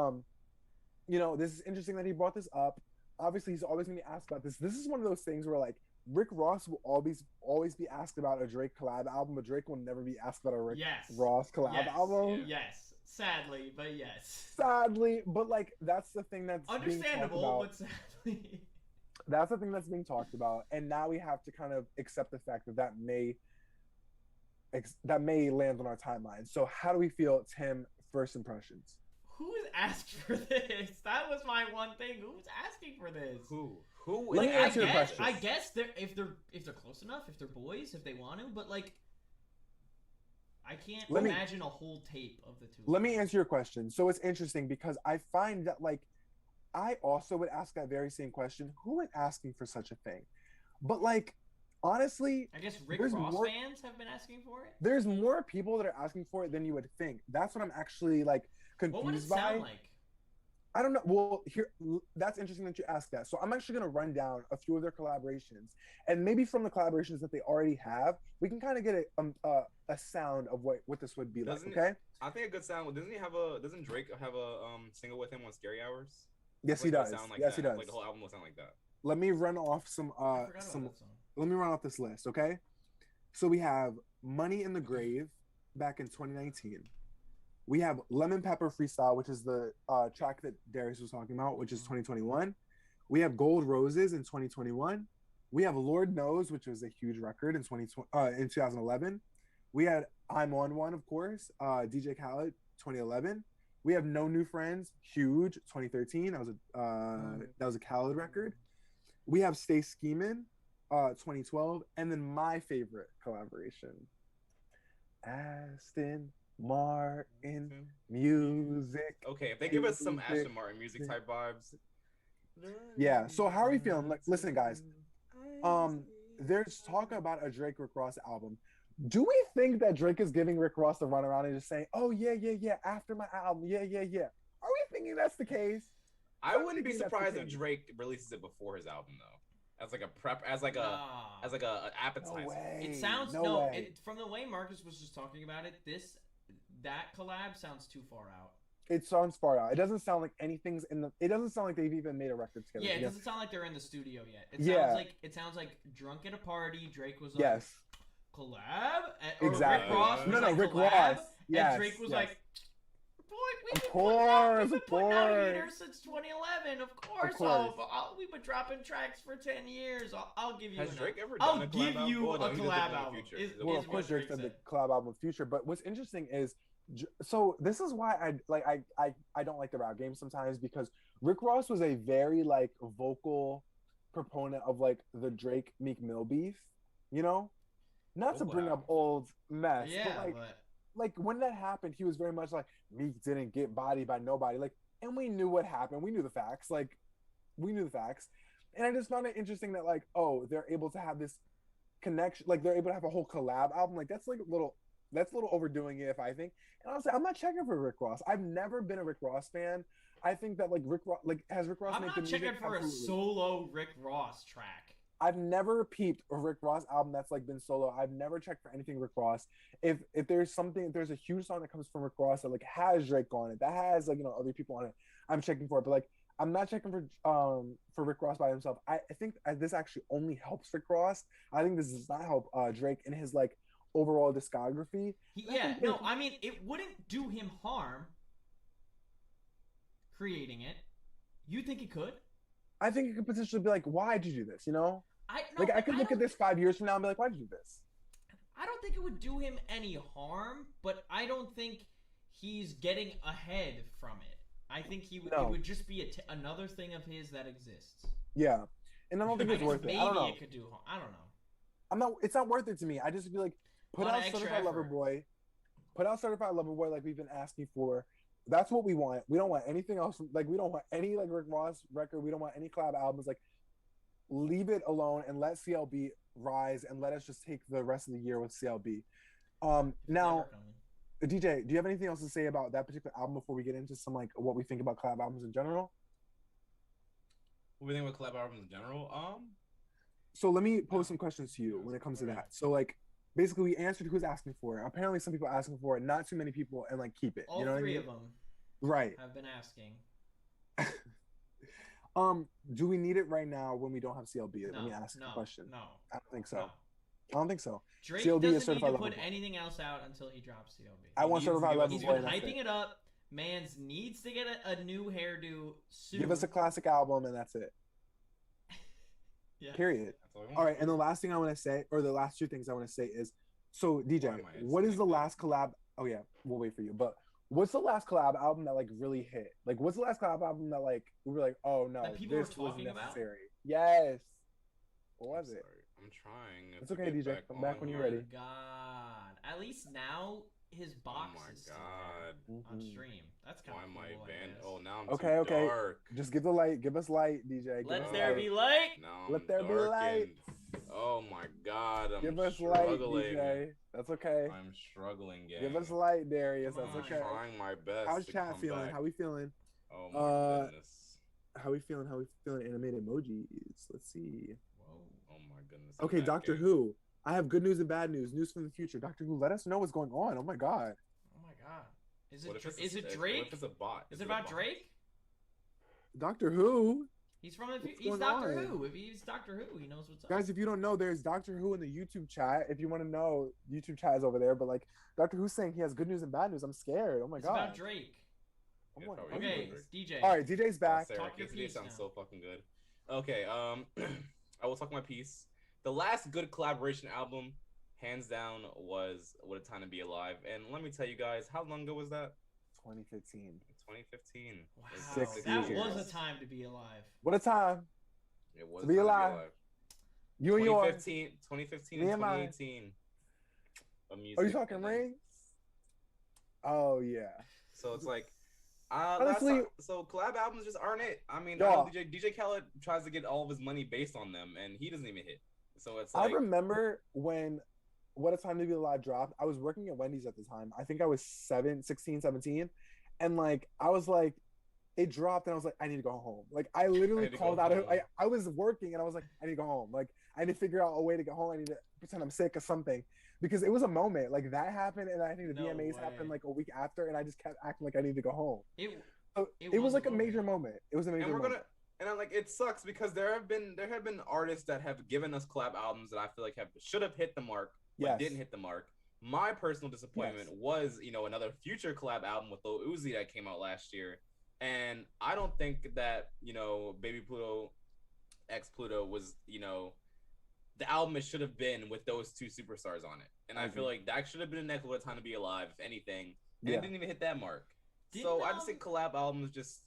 Speaker 3: you know, this is interesting that he brought this up. Obviously, he's always gonna be asked about this. This is one of those things where like Rick Ross will always be asked about a Drake collab album, but Drake will never be asked about a Rick Ross collab album.
Speaker 5: Yes, sadly, but yes.
Speaker 3: Sadly, but like that's the thing that's
Speaker 5: understandable, but sadly.
Speaker 3: That's the thing that's being talked about, and now we have to kind of accept the fact that that may land on our timeline. So how do we feel, Tim? First impressions.
Speaker 5: Who's asked for this? That was my one thing. Who's asking for this?
Speaker 4: Who?
Speaker 3: Let me answer your question.
Speaker 5: I guess if they're close enough, if they're boys, if they want to, but like, I can't imagine a whole tape of the two.
Speaker 3: Let me answer your question. So it's interesting because I find that like, I also would ask that very same question. Who went asking for such a thing? But like, honestly,
Speaker 5: I guess Rick Ross fans have been asking for it.
Speaker 3: There's more people that are asking for it than you would think. That's what I'm actually like confused by.
Speaker 5: What would it sound like?
Speaker 3: I don't know. Well, that's interesting that you asked that. So I'm actually going to run down a few of their collaborations, and maybe from the collaborations that they already have, we can kind of get a sound of what this would be like. Okay.
Speaker 4: I think a good sound. Doesn't Drake have a single with him on Scary Hours?
Speaker 3: Yes, he does. Yes, he does.
Speaker 4: Like the whole album will sound like that.
Speaker 3: Let me run off let me run off this list, okay? So we have Money in the Grave back in 2019. We have Lemon Pepper Freestyle, which is the track that Darius was talking about, which is 2021. We have Gold Roses in 2021. We have Lord Knows, which was a huge record in 2011. We had I'm On One, of course, DJ Khaled, 2011. We have No New Friends, huge, 2013. That was a Khaled record. We have Stay Schemin', 2012, and then my favorite collaboration, Aston Martin music.
Speaker 4: Okay, if they give us some Aston Martin music type vibes.
Speaker 3: Yeah. So how are we feeling? Like, listen, guys. There's talk about a Drake Rick Ross album. Do we think that Drake is giving Rick Ross the runaround and just saying, "Oh yeah, after my album, yeah"? Are we thinking that's the case?
Speaker 4: I wouldn't be surprised if Drake releases it before his album, though, as like a prep, as like a appetizer.
Speaker 3: No way.
Speaker 5: It sounds from the way Marcus was just talking about it. That collab sounds too far out.
Speaker 3: It sounds far out. It doesn't sound like anything's in the. It doesn't sound like they've even made a record together.
Speaker 5: Yeah, it doesn't sound like they're in the studio yet. It sounds like drunk at a party. Drake was like, collab.
Speaker 3: Exactly.
Speaker 5: Rick Ross. Was
Speaker 3: Rick
Speaker 5: collab,
Speaker 3: Ross. Yes.
Speaker 5: And Drake was like,
Speaker 3: Of course.
Speaker 5: We've been putting out heaters since 2011. Of course. We've been dropping tracks for 10 years. I'll give you.
Speaker 4: Has Drake ever done a collab album?
Speaker 3: Of course, Drake did the collab album Future. But what's interesting is, so this is why I don't like the rap game sometimes, because Rick Ross was a very like vocal proponent of like the Drake Meek Mill beef, you know, not to bring up old mess, but like when that happened, he was very much like, Meek didn't get bodied by nobody, like, and we knew what happened, we knew the facts, and I just found it interesting that like, oh, they're able to have this connection, like they're able to have a whole collab album, like that's a little overdoing it, if I think. And honestly, I'm not checking for Rick Ross. I've never been a Rick Ross fan. I think that like Rick Ross, like, has Rick Ross
Speaker 5: I'm
Speaker 3: made
Speaker 5: not
Speaker 3: the music?
Speaker 5: checking for a solo Rick Ross track.
Speaker 3: I've never peeped a Rick Ross album that's like been solo. I've never checked for anything Rick Ross. If there's a huge song that comes from Rick Ross that like has Drake on it, that has like, you know, other people on it, I'm checking for it. But like, I'm not checking for Rick Ross by himself. I think this actually only helps Rick Ross. I think this does not help Drake in his like overall discography.
Speaker 5: I mean, it wouldn't do him harm creating it. You think it could?
Speaker 3: I think it could potentially be like, why'd you do this? You know, I could look at this 5 years from now and be like, why'd you do this?
Speaker 5: I don't think it would do him any harm, but I don't think he's getting ahead from it. I think it would just be another thing of his that exists.
Speaker 3: Yeah, and I don't think it's worth it. I don't know.
Speaker 5: Maybe it could do harm. I don't know.
Speaker 3: It's not worth it to me. I just feel like, put out Certified Lover Boy like we've been asking for. That's what we want. We don't want anything else. Like we don't want any like Rick Ross record. We don't want any collab albums. Like leave it alone and let CLB rise and let us just take the rest of the year with CLB. Now,
Speaker 5: Never coming.
Speaker 3: DJ, do you have anything else to say about that particular album before we get into some like what we think about collab albums in general?
Speaker 4: What do we think about collab albums in general?
Speaker 3: So let me pose some questions to you when it comes to that. So like basically we answered who's asking for it. Apparently some people are asking for it, not too many people, and like keep it.
Speaker 5: All
Speaker 3: you know
Speaker 5: three
Speaker 3: what I mean?
Speaker 5: of them
Speaker 3: Right.
Speaker 5: have been asking.
Speaker 3: Do we need it right now when we don't have CLB? Let me ask the question.
Speaker 5: No.
Speaker 3: I don't think so.
Speaker 5: No.
Speaker 3: I don't think so.
Speaker 5: Drake
Speaker 3: CLB is
Speaker 5: doesn't need to
Speaker 3: certified
Speaker 5: put
Speaker 3: level.
Speaker 5: anything else out until he drops CLB.
Speaker 3: I want certified level.
Speaker 5: He's been hyping it up. Mans needs to get a new hairdo soon.
Speaker 3: Give us a classic album and that's it.
Speaker 5: Yeah.
Speaker 3: Period. All right, and the last thing I want to say, or the last two things I want to say is, so DJ, what is the last collab? Oh yeah, we'll wait for you. But what's the last collab album that like really hit? Like, what's the last collab album that like we were like, oh no,
Speaker 5: that people
Speaker 3: this
Speaker 5: were
Speaker 3: was
Speaker 5: talking
Speaker 3: necessary?
Speaker 5: about?
Speaker 3: Yes. What was it?
Speaker 4: I'm trying.
Speaker 3: It's okay, DJ. Come back when you're ready.
Speaker 5: God, at least now his box is still there on stream. That's kind
Speaker 4: Why
Speaker 5: of
Speaker 4: am I
Speaker 5: cool,
Speaker 4: banned?
Speaker 5: guess.
Speaker 4: Oh, now I'm
Speaker 3: Okay,
Speaker 4: too dark.
Speaker 3: Just give the light. Give us light, DJ.
Speaker 5: Let there be light.
Speaker 4: Now
Speaker 3: Let
Speaker 4: I'm
Speaker 3: there be light.
Speaker 4: darkened. Oh my God, I'm
Speaker 3: Give us
Speaker 4: struggling.
Speaker 3: light, DJ. That's okay.
Speaker 4: I'm struggling, gang.
Speaker 3: Give us light, Darius.
Speaker 5: Come
Speaker 3: That's
Speaker 5: on.
Speaker 3: okay.
Speaker 4: I'm trying my best.
Speaker 3: How's
Speaker 4: to
Speaker 3: chat
Speaker 4: come
Speaker 3: feeling?
Speaker 4: back.
Speaker 3: How we feeling?
Speaker 4: Oh my goodness.
Speaker 3: How we feeling? How we feeling? Animated emojis. Let's see.
Speaker 5: Whoa.
Speaker 4: Oh my goodness. I'm
Speaker 3: Okay,
Speaker 4: back,
Speaker 3: Doctor
Speaker 4: gang.
Speaker 3: Who. I have good news and bad news. News from the future. Doctor Who, let us know what's going on. Oh my God.
Speaker 5: Oh my God. Is
Speaker 4: What
Speaker 5: it
Speaker 4: if it's
Speaker 5: is
Speaker 4: a-
Speaker 5: it
Speaker 4: What
Speaker 5: Drake?
Speaker 4: if it's a bot?
Speaker 5: Is it about
Speaker 4: bot?
Speaker 5: Drake?
Speaker 3: Doctor Who.
Speaker 5: He's from the
Speaker 3: What's
Speaker 5: he's
Speaker 3: going
Speaker 5: Doctor
Speaker 3: on?
Speaker 5: Who. If he's Doctor Who, he knows what's up.
Speaker 3: Guys, if you don't know, there's Doctor Who in the YouTube chat. If you want to know, YouTube chat is over there. But like, Doctor Who's saying he has good news and bad news. I'm scared. Oh my
Speaker 5: it's
Speaker 3: God.
Speaker 5: about Drake.
Speaker 3: Oh
Speaker 4: Yeah,
Speaker 3: my
Speaker 4: probably
Speaker 5: Okay,
Speaker 3: goodness.
Speaker 5: DJ.
Speaker 3: All right, DJ's back.
Speaker 4: Sarah,
Speaker 5: Talk your
Speaker 4: quesadilla
Speaker 5: piece
Speaker 4: sounds
Speaker 5: now.
Speaker 4: so fucking good. Okay, I will talk my piece. The last good collaboration album, hands down, was "What a Time to Be Alive." And let me tell you guys, how long ago was that?
Speaker 3: 2015.
Speaker 4: 2015.
Speaker 5: Wow,
Speaker 4: It's
Speaker 3: 6
Speaker 5: that
Speaker 3: years.
Speaker 5: was a time to be alive.
Speaker 3: What a time.
Speaker 4: It was
Speaker 3: To be
Speaker 4: time
Speaker 3: alive. You and yours.
Speaker 4: 2015
Speaker 3: Me
Speaker 4: and
Speaker 3: and mine.
Speaker 4: 2018. Of music,
Speaker 3: Are you talking
Speaker 4: and then-
Speaker 3: rings? Oh yeah.
Speaker 4: So it's like,
Speaker 3: Honestly-
Speaker 4: so collab albums just aren't it. I mean,
Speaker 3: Dog.
Speaker 4: I know DJ Khaled tries to get all of his money based on them, and he doesn't even hit. So it's
Speaker 3: I
Speaker 4: like,
Speaker 3: remember when What a Time to Be Alive dropped. I was working at Wendy's at the time. I think I was 16, 17. And like, I was like, it dropped and I was like, I need to go home. Like, I literally
Speaker 4: need to
Speaker 3: called
Speaker 4: go
Speaker 3: out.
Speaker 4: home.
Speaker 3: I was working and I was like, I need to go home. Like, I need to figure out a way to get home. I need to pretend I'm sick or something. Because it was a moment. Like, that happened. And I think the
Speaker 5: No
Speaker 3: VMAs
Speaker 5: way.
Speaker 3: happened like a week after. And I just kept acting like I need to go home. So
Speaker 5: It
Speaker 3: it was
Speaker 5: was
Speaker 3: like
Speaker 5: a
Speaker 3: a major moment. It was a major
Speaker 4: and we're
Speaker 3: moment.
Speaker 4: gonna, and I'm like, it sucks because there have been artists that have given us collab albums that I feel like should have hit the mark, but
Speaker 3: Yes.
Speaker 4: didn't hit the mark. My personal disappointment was, another Future collab album with Lil Uzi that came out last year, and I don't think that Baby Pluto, X Pluto was the album it should have been with those two superstars on it, and I feel like that should have been the next What a Time to Be Alive, if anything, and it didn't even hit that mark. So I just think collab albums just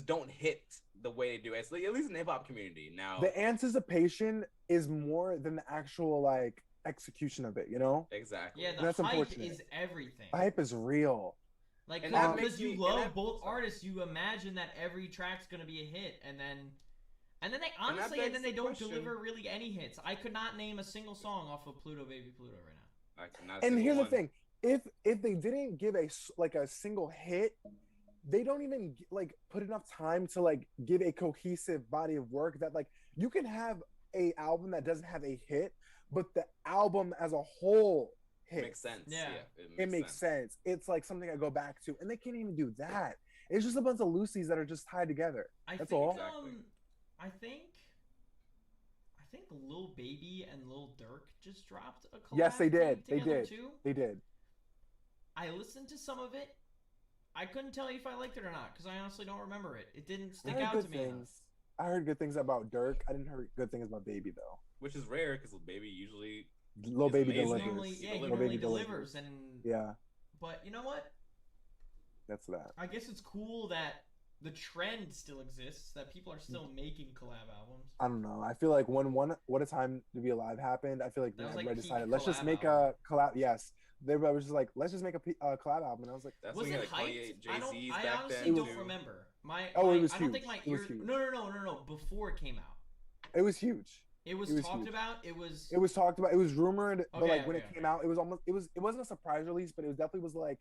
Speaker 4: don't hit the way they do, at least in the hip hop community. Now
Speaker 3: The anticipation is more than the actual like execution of it,
Speaker 4: exactly.
Speaker 5: Yeah, the
Speaker 3: That's
Speaker 5: hype
Speaker 3: unfortunate.
Speaker 5: is everything.
Speaker 3: The hype is real.
Speaker 5: Like,
Speaker 4: And that
Speaker 5: because
Speaker 4: makes
Speaker 5: you
Speaker 4: me- and
Speaker 5: love
Speaker 4: that-
Speaker 5: both
Speaker 4: sorry.
Speaker 5: artists, you imagine that every track's gonna be a hit, and then they honestly,
Speaker 4: begs
Speaker 5: and then they
Speaker 4: the
Speaker 5: don't
Speaker 4: question-
Speaker 5: deliver really any hits. I could not name a single song off of Pluto Baby Pluto right now.
Speaker 3: And here's the thing: if they didn't give a single hit, they don't even like put enough time to like give a cohesive body of work. That like you can have a album that doesn't have a hit, but the album as a whole hits.
Speaker 4: makes sense.
Speaker 5: Yeah.
Speaker 3: It makes sense. It's like something I go back to, and they can't even do that. It's just a bunch of loosies that are just tied together. That's all.
Speaker 4: Exactly.
Speaker 5: I think Lil Baby and Lil Durk just dropped a collab.
Speaker 3: Yes, they did.
Speaker 5: thing
Speaker 3: They
Speaker 5: together,
Speaker 3: did.
Speaker 5: Too.
Speaker 3: They did.
Speaker 5: I listened to some of it. I couldn't tell you if I liked it or not because I honestly don't remember it. It didn't
Speaker 3: I
Speaker 5: stick
Speaker 3: heard
Speaker 5: out
Speaker 3: good
Speaker 5: to me.
Speaker 3: things. I heard good things about Dirk. I didn't hear good things about Baby though.
Speaker 4: Which is rare because Baby usually
Speaker 3: Lil
Speaker 4: It's
Speaker 3: Baby
Speaker 4: amazing.
Speaker 3: delivers.
Speaker 5: Normally,
Speaker 4: He
Speaker 5: yeah, he
Speaker 4: delivers.
Speaker 5: normally
Speaker 3: Baby
Speaker 5: delivers,
Speaker 3: delivers.
Speaker 5: and
Speaker 3: Yeah,
Speaker 5: but you know what?
Speaker 3: that's that.
Speaker 5: I guess it's cool that the trend still exists that people are still making collab albums.
Speaker 3: I don't know. I feel like when What a Time to Be Alive happened, I feel like
Speaker 5: That was,
Speaker 3: everybody
Speaker 5: like, peak
Speaker 3: decided, let's just
Speaker 5: collab
Speaker 3: make
Speaker 5: album.
Speaker 3: a collab. Yes. They were just like, let's just make a collab album. And I was like,
Speaker 4: That's
Speaker 5: Was
Speaker 4: when you
Speaker 5: it
Speaker 4: had, like,
Speaker 5: hyped?
Speaker 4: Kanye, Jay-Z's
Speaker 5: I
Speaker 4: back
Speaker 5: honestly
Speaker 4: then,
Speaker 5: don't
Speaker 4: too.
Speaker 5: remember.
Speaker 3: It was
Speaker 5: I don't
Speaker 3: huge.
Speaker 5: think my
Speaker 3: It was
Speaker 5: ears.
Speaker 3: huge.
Speaker 5: No. Before it came out,
Speaker 3: it was huge.
Speaker 5: it was
Speaker 3: was
Speaker 5: talked
Speaker 3: huge.
Speaker 5: about. It was.
Speaker 3: It was talked about. It was rumored, but
Speaker 5: Okay,
Speaker 3: like when
Speaker 5: okay,
Speaker 3: it came out, it wasn't a surprise release, but it was definitely was like,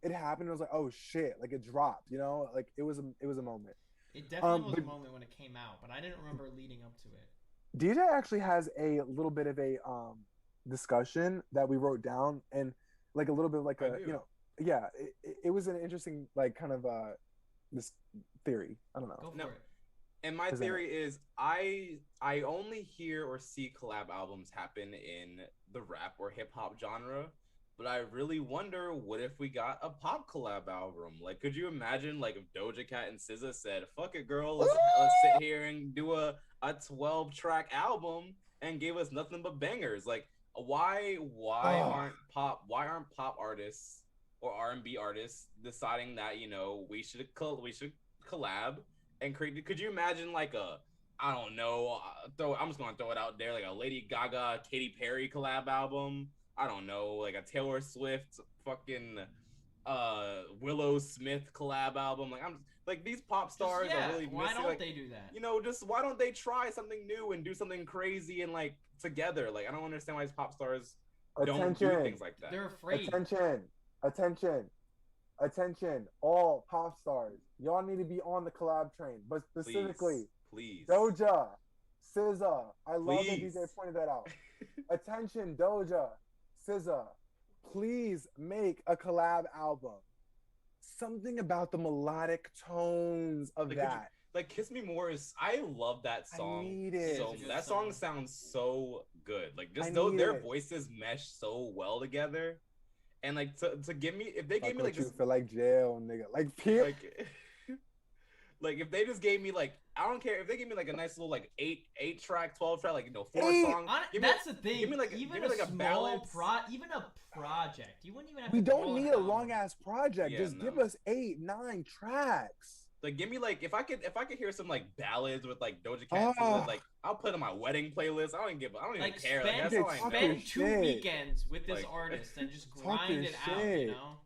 Speaker 3: it happened. It was like, oh shit, like it dropped, you know, like it was a moment.
Speaker 5: It definitely was
Speaker 3: but-
Speaker 5: a moment when it came out, but I didn't remember leading up to it.
Speaker 3: DJ actually has a little bit of a discussion that we wrote down, and like a little bit of like
Speaker 4: I
Speaker 3: a,
Speaker 4: do.
Speaker 3: you know, yeah, it was an interesting like kind of this theory. I don't know.
Speaker 5: Go for
Speaker 4: No.
Speaker 5: it.
Speaker 4: And my
Speaker 3: Present
Speaker 4: theory is I only hear or see collab albums happen in the rap or hip hop genre, but I really wonder what if we got a pop collab album? Like, could you imagine like if Doja Cat and SZA said, "Fuck it, girl, let's sit here and do a 12-track album," and gave us nothing but bangers? Like, why aren't pop artists or R&B artists deciding that, you know, we should collab and create? Could you imagine like a, I don't know, I'm just gonna throw it out there, like a Lady Gaga, Katy Perry collab album. I don't know, like a Taylor Swift fucking Willow Smith collab album. Like, I'm like, these pop stars
Speaker 5: Yeah,
Speaker 4: are really
Speaker 5: why
Speaker 4: missing,
Speaker 5: don't
Speaker 4: like,
Speaker 5: they do that?
Speaker 4: you know, just why don't they try something new and do something crazy and like together? Like, I don't understand why these pop stars don't do
Speaker 3: Attention.
Speaker 4: things like that.
Speaker 5: They're afraid.
Speaker 3: Attention, all pop stars, y'all need to be on the collab train, but specifically
Speaker 4: Please.
Speaker 3: Doja, SZA. I love that
Speaker 4: Please.
Speaker 3: DJ pointed that out. Attention, Doja, SZA, please make a collab album. Something about the melodic tones of
Speaker 4: Like,
Speaker 3: that.
Speaker 4: Like, Kiss Me More is, I love that song.
Speaker 3: need it.
Speaker 4: So
Speaker 5: It's a good
Speaker 4: that
Speaker 5: song.
Speaker 4: song sounds so good. Like,
Speaker 3: I
Speaker 4: just though
Speaker 3: need
Speaker 4: their
Speaker 3: it.
Speaker 4: voices mesh so well together. And like to give me, if they
Speaker 3: Fuck
Speaker 4: gave me
Speaker 3: with
Speaker 4: like
Speaker 3: you
Speaker 4: just
Speaker 3: feel like jail, nigga. Like Pierre.
Speaker 4: like like if they just gave me like, I don't care if they gave me like a nice little like 8-track, 12-track, like, you know, 4
Speaker 3: Eight?
Speaker 4: songs. Give me-
Speaker 5: That's the thing.
Speaker 4: give me like
Speaker 5: even
Speaker 4: give me like
Speaker 5: a
Speaker 4: a
Speaker 5: small
Speaker 4: ballad.
Speaker 5: even a project. You wouldn't even have
Speaker 3: We
Speaker 5: to
Speaker 3: don't
Speaker 5: call it
Speaker 3: need
Speaker 5: an
Speaker 3: a
Speaker 5: album.
Speaker 3: long ass project.
Speaker 4: Yeah,
Speaker 3: Just
Speaker 4: no.
Speaker 3: give us 8-9 tracks.
Speaker 4: Like, give me like, if I could hear some like ballads with like Doja Cat,
Speaker 3: Oh.
Speaker 4: like I'll put it on my wedding playlist. I don't even
Speaker 5: Like
Speaker 4: care. Like, that's
Speaker 5: spend,
Speaker 4: all I know.
Speaker 5: spend 2
Speaker 3: shit.
Speaker 5: weekends with this
Speaker 4: Like-
Speaker 5: artist and just
Speaker 3: Talk
Speaker 5: grind
Speaker 3: your
Speaker 5: it out. You
Speaker 3: shit.
Speaker 5: know.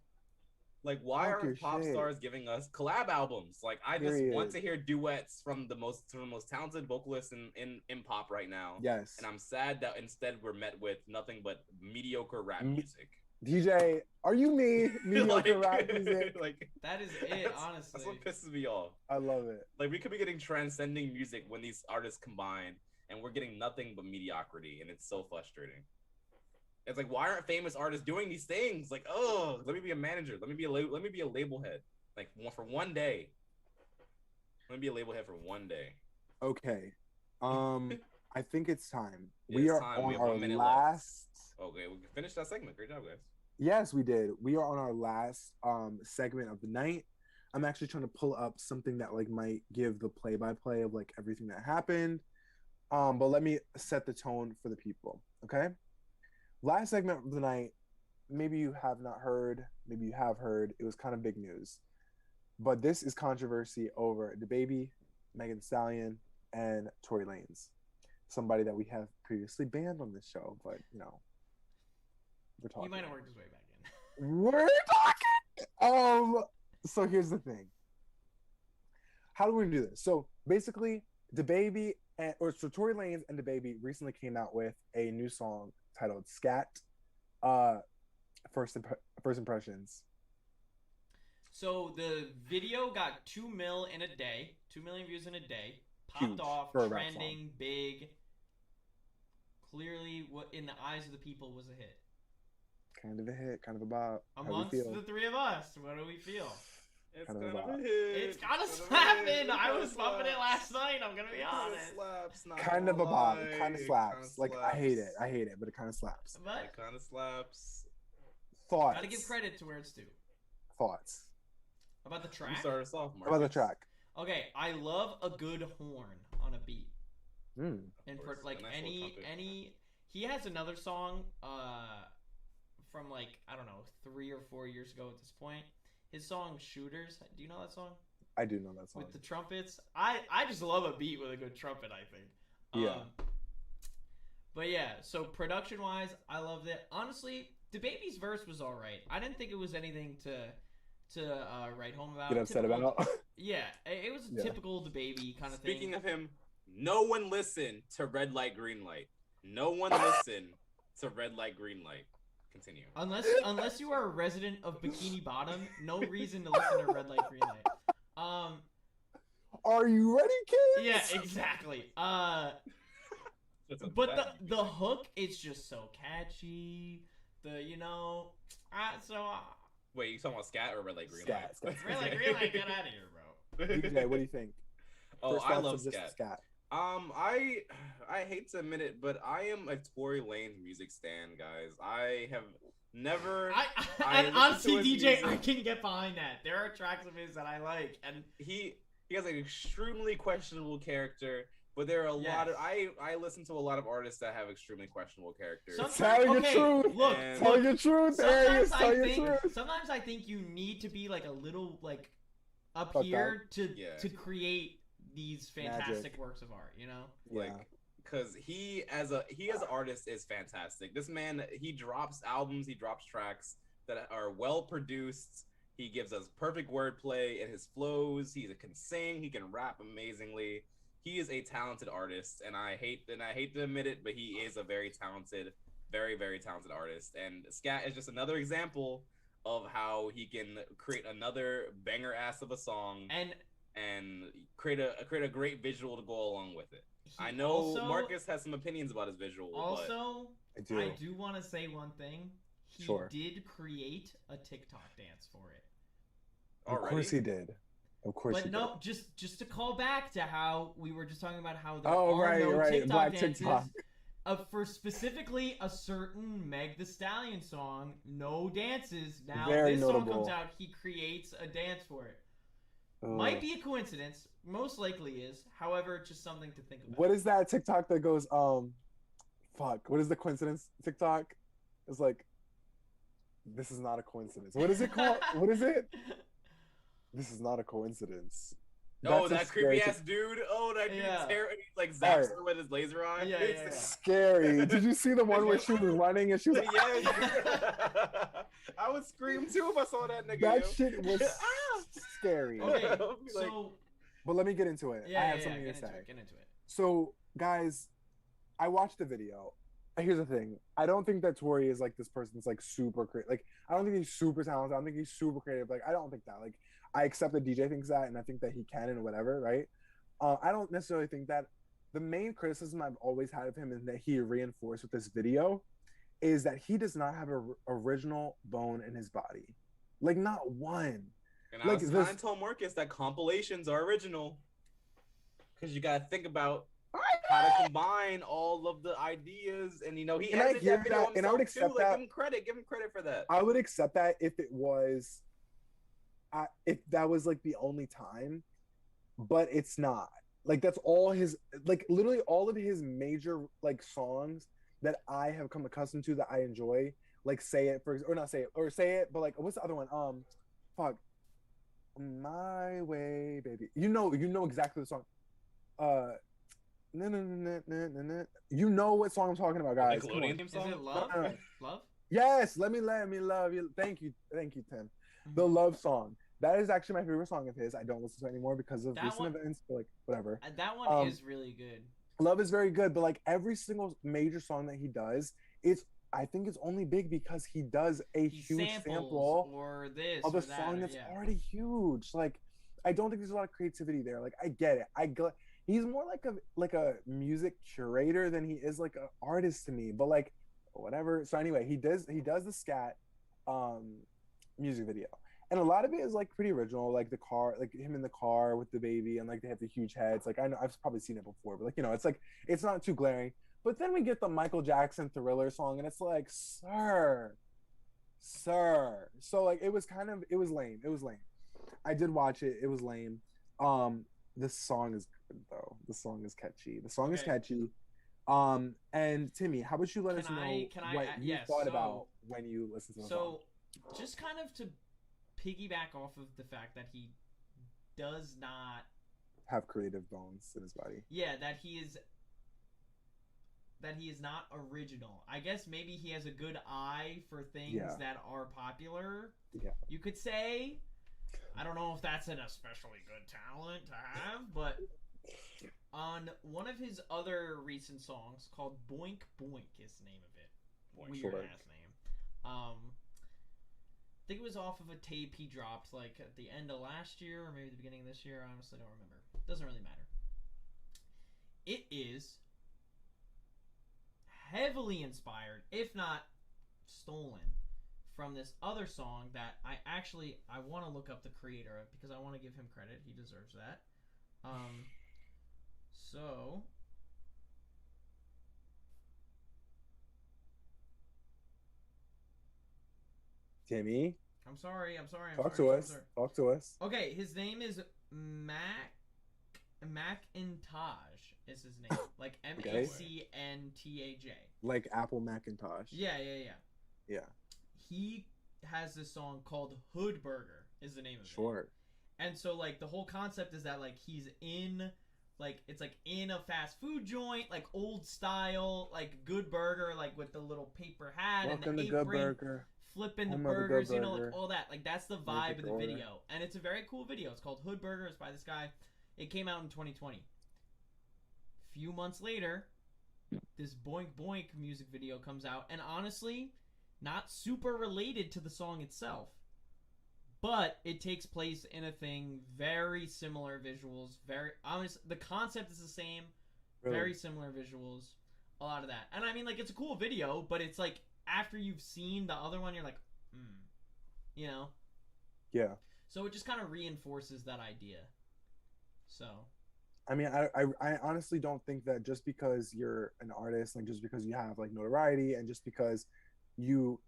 Speaker 4: Like, why
Speaker 3: Talk your
Speaker 4: aren't pop
Speaker 3: shit.
Speaker 4: stars giving us collab albums? Like, I just
Speaker 3: Period.
Speaker 4: want to hear duets from the most talented vocalists in pop right now.
Speaker 3: Yes.
Speaker 4: And I'm sad that instead we're met with nothing but mediocre rap
Speaker 3: Me-
Speaker 4: music.
Speaker 3: DJ, are you me? Mediocre
Speaker 4: Like-
Speaker 3: rap music.
Speaker 4: like,
Speaker 5: That is it.
Speaker 4: that's-
Speaker 5: Honestly.
Speaker 4: That's what pisses me off.
Speaker 3: I love it.
Speaker 4: Like, we could be getting transcending music when these artists combine, and we're getting nothing but mediocrity, and it's so frustrating. It's like, why aren't famous artists doing these things? Like, oh, let me be a manager. Let me be a label head. Like, for one day. Let me be a label head for one day.
Speaker 3: Okay. I think it's time.
Speaker 4: Yeah,
Speaker 3: We
Speaker 4: it's
Speaker 3: are
Speaker 4: time. We
Speaker 3: on
Speaker 4: have
Speaker 3: our
Speaker 4: 1 minute left.
Speaker 3: last.
Speaker 4: Okay, we can finish that segment. Great job, guys.
Speaker 3: Yes, we did. We are on our last segment of the night. I'm actually trying to pull up something that like might give the play-by-play of like everything that happened. But let me set the tone for the people. Okay. Last segment of the night. Maybe you have not heard. Maybe you have heard. It was kind of big news. But this is controversy over DaBaby, Megan Thee Stallion, and Tory Lanez. Somebody that we have previously banned on this show, but you know, we're talking.
Speaker 5: He might have worked his way back in.
Speaker 3: We're talking. So here's the thing. How do we do this? So basically, DaBaby so Tory Lanez and DaBaby recently came out with a new song titled "Scat." First impressions.
Speaker 5: So the video got 2 mil in a day, 2 million views in a day. Popped
Speaker 3: Huge
Speaker 5: off,
Speaker 3: for a rap
Speaker 5: trending, big. Clearly, what in the eyes of the people was a hit.
Speaker 3: Kind of a hit, kind of a bop. How do you
Speaker 5: Amongst
Speaker 3: feel?
Speaker 5: the three of us, what do we feel?
Speaker 4: It's
Speaker 3: Kind of
Speaker 4: gonna
Speaker 3: a
Speaker 4: be
Speaker 3: vibe.
Speaker 4: hit.
Speaker 5: It's gotta
Speaker 4: It's gonna
Speaker 5: slap
Speaker 4: be hit.
Speaker 5: in. I
Speaker 4: It
Speaker 5: was bumping it
Speaker 4: slaps.
Speaker 5: last night. I'm gonna be
Speaker 4: It
Speaker 5: honest.
Speaker 4: slaps, not
Speaker 3: Kind of a
Speaker 4: gonna
Speaker 3: bop.
Speaker 4: lie.
Speaker 3: It kind of
Speaker 4: It
Speaker 3: slaps.
Speaker 4: kinda
Speaker 3: Like I hate it.
Speaker 4: slaps.
Speaker 3: I hate it, but it kind of slaps.
Speaker 5: But
Speaker 4: It kind of slaps.
Speaker 3: Thoughts.
Speaker 5: gotta give credit to where it's due.
Speaker 3: Thoughts
Speaker 5: About the
Speaker 4: You
Speaker 5: track.
Speaker 4: start us off, Marcus.
Speaker 3: about the track.
Speaker 5: Okay, I love a good horn on a beat.
Speaker 3: Mm.
Speaker 5: And
Speaker 4: course,
Speaker 5: like
Speaker 4: a nice little trumpet.
Speaker 5: he has another song from like I don't know 3 or 4 years ago at this point. His song Shooters. Do you know that song?
Speaker 3: I do know that song.
Speaker 5: with the trumpets. I just love a beat with a good trumpet, I think.
Speaker 3: Yeah.
Speaker 5: But yeah, so production wise, I loved it. Honestly, DaBaby's verse was alright. I didn't think it was anything to write home about.
Speaker 3: Get upset
Speaker 5: Typical-
Speaker 3: about.
Speaker 5: Yeah, it was a typical DaBaby kind of thing.
Speaker 4: Speaking of him, no one listened to Red Light, Green Light. No one listened to Red Light, Green Light. Continue.
Speaker 5: Unless you are a resident of Bikini Bottom, no reason to listen to Red Light, Green Light.
Speaker 3: Are you ready, kids?
Speaker 5: Yeah, exactly. But the hook is just so catchy.
Speaker 4: Wait, you talking about scat or Red Light, Green
Speaker 3: Scat,
Speaker 4: Light?
Speaker 3: scat.
Speaker 5: Red Light, Green Light, get out of here, bro.
Speaker 3: DJ, what do you think?
Speaker 4: Oh,
Speaker 3: First
Speaker 4: I
Speaker 3: thoughts
Speaker 4: love
Speaker 3: of just
Speaker 4: scat. I hate to admit it, but I am a Tory Lanez music stan, guys. I have never.
Speaker 5: And honestly,
Speaker 4: listen to his
Speaker 5: DJ,
Speaker 4: music.
Speaker 5: I can get behind that. There are tracks of his that I like, and
Speaker 4: He has an extremely questionable character, but there are a lot of I listen to a lot of artists that have extremely questionable characters.
Speaker 5: sometimes,
Speaker 3: Tell your
Speaker 5: okay,
Speaker 3: truth.
Speaker 5: look,
Speaker 4: And-
Speaker 3: Tell your truth, Arius. Tell your truth.
Speaker 5: sometimes I think you need to be like a little like up
Speaker 3: Fucked
Speaker 5: here
Speaker 4: Yeah.
Speaker 5: to create these fantastic
Speaker 3: Magic.
Speaker 5: works of art, you know?
Speaker 3: Yeah.
Speaker 4: Because he as an artist is fantastic. This man, he drops albums, he drops tracks that are well produced. He gives us perfect wordplay in his flows. He can sing, he can rap amazingly. He is a talented artist, and I hate to admit it, but he is a very talented, very, very talented artist. And Scat is just another example of how he can create another banger ass of a song and create a great visual to go along with it. I know
Speaker 5: also,
Speaker 4: Marcus has some opinions about his visual.
Speaker 5: Also,
Speaker 3: I
Speaker 5: I
Speaker 3: do.
Speaker 5: do want to say one thing. He
Speaker 3: Sure.
Speaker 5: did create a TikTok dance for it.
Speaker 3: Of course he did. Of course he
Speaker 5: But
Speaker 3: did.
Speaker 5: no, just to call back to how we were just talking about how there
Speaker 3: Oh,
Speaker 5: are no
Speaker 3: right.
Speaker 5: TikTok
Speaker 3: Black
Speaker 5: dances.
Speaker 3: TikTok.
Speaker 5: For specifically a certain Meg The Stallion song, no dances. Now
Speaker 3: Very
Speaker 5: this
Speaker 3: notable.
Speaker 5: song comes out, he creates a dance for it.
Speaker 3: Ugh.
Speaker 5: Might be a coincidence. Most likely is. However, just something to think about.
Speaker 3: What is that TikTok that goes, fuck, what is the coincidence TikTok? It's like, this is not a coincidence. What is it called? What is it? This is not a coincidence.
Speaker 4: Oh,
Speaker 3: That's a
Speaker 4: that
Speaker 3: scary
Speaker 4: creepy ass dude. Oh, that dude
Speaker 5: Yeah.
Speaker 4: like zaps her with his laser eye.
Speaker 5: Yeah,
Speaker 3: It's
Speaker 5: yeah.
Speaker 3: scary. Did you see the one where she was running and she was like,
Speaker 4: Yeah. I would scream too if I saw that nigga.
Speaker 3: that
Speaker 4: yo.
Speaker 3: shit was scary.
Speaker 5: Okay,
Speaker 4: I'll be like-
Speaker 5: so
Speaker 3: But let me get into it.
Speaker 5: yeah,
Speaker 3: I have
Speaker 5: yeah,
Speaker 3: something
Speaker 5: get
Speaker 3: to say.
Speaker 5: into it, get into it.
Speaker 3: So, guys, I watched the video. Here's the thing. I don't think that Tory is like this person's like super creative. Like, I don't think he's super talented. I don't think he's super creative. Like, I don't think that. Like, I accept that DJ thinks that, and I think that he can and whatever, right? I don't necessarily think that. The main criticism I've always had of him and that he reinforced with this video is that he does not have an original bone in his body. Like, not one.
Speaker 4: And I
Speaker 3: Like,
Speaker 4: was trying to tell Marcus that compilations are original. Because you gotta think about how to combine all of the ideas, and he
Speaker 3: And I
Speaker 4: edited
Speaker 3: hear
Speaker 4: that video
Speaker 3: that, and I would
Speaker 4: himself,
Speaker 3: accept
Speaker 4: too. Like,
Speaker 3: that.
Speaker 4: give him credit for that.
Speaker 3: I would accept that if it was, if that was like the only time, but it's not. Like, that's all his, like literally all of his major like songs that I have come accustomed to that I enjoy. Like Say It or not Say It or Say It, but like what's the other one? Fuck, My Way, Baby. You know exactly the song. You know what song I'm talking about, guys. Come on.
Speaker 4: Nickelodeon theme
Speaker 5: Is
Speaker 4: song?
Speaker 5: it Love?
Speaker 3: No.
Speaker 5: Love?
Speaker 3: Yes, let me love you. Thank you, Tim. The Love song. That is actually my favorite song of his. I don't listen to it anymore because of
Speaker 5: That
Speaker 3: recent
Speaker 5: one-
Speaker 3: events, but like whatever.
Speaker 5: That one is really good.
Speaker 3: Love is very good, but like every single major song that he does, I think it's only big because he does a
Speaker 5: He
Speaker 3: huge
Speaker 5: samples
Speaker 3: sample
Speaker 5: or this
Speaker 3: of
Speaker 5: or
Speaker 3: a
Speaker 5: that,
Speaker 3: song
Speaker 5: or-
Speaker 3: that's
Speaker 5: yeah.
Speaker 3: already huge. Like, I don't think there's a lot of creativity there. Like, I get it. He's more like a music curator than he is like an artist to me. But like, whatever. So anyway, he does the scat music video, and a lot of it is like pretty original. Like the car, like him in the car with DaBaby, and like they have the huge heads. Like I know I've probably seen it before, but like it's not too glaring. But then we get the Michael Jackson Thriller song, and it's like, sir. So like it was lame. It was lame. I did watch it. It was lame. This song is good though. The song is catchy. Is catchy. And Timmy, how about you let us know what you thought about when you listened to the song?
Speaker 5: So, just kind of to piggyback off of the fact that he does not
Speaker 3: have creative bones in his body.
Speaker 5: Yeah, that he is not original. I guess maybe he has a good eye for things that are popular.
Speaker 3: Yeah.
Speaker 5: You could say. I don't know if that's an especially good talent to have, but on one of his other recent songs called Boink Boink is the name of it. Weird ass name. I think it was off of a tape he dropped like at the end of last year or maybe the beginning of this year. I honestly don't remember. Doesn't really matter. It is heavily inspired, if not stolen, from this other song that I want to look up the creator of because I want to give him credit. He deserves that. So
Speaker 3: Timmy,
Speaker 5: I'm sorry.
Speaker 3: talk to us.
Speaker 5: Okay, his name is Macintosh is his name. Like MACNTAJ.
Speaker 3: Like Apple Macintosh.
Speaker 5: Yeah.
Speaker 3: Yeah.
Speaker 5: He has this song called Hood Burger is the name of it.
Speaker 3: Sure.
Speaker 5: And so like the whole concept is that like he's in like it's like in a fast food joint, like old style, like good burger, like with the little paper hat and the apron,
Speaker 3: Good Burger.
Speaker 5: flipping the
Speaker 3: Home of the
Speaker 5: burgers,
Speaker 3: Good
Speaker 5: you know, like
Speaker 3: Burger.
Speaker 5: all that. Like that's the vibe of the
Speaker 3: order.
Speaker 5: video, and it's a very cool video. It's called Hood Burger. It's by this guy. It came out in 2020. Few months later, this Boink Boink music video comes out, and honestly, not super related to the song itself, but it takes place in a thing very similar visuals. Very honest, the concept is the same,
Speaker 3: Really?
Speaker 5: very similar visuals, a lot of that. And I mean, like, it's a cool video, but it's like after you've seen the other one, you're like, you know.
Speaker 3: Yeah.
Speaker 5: So it just kind of reinforces that idea. So.
Speaker 3: I mean, I honestly don't think that just because you're an artist, like just because you have like notoriety and just because you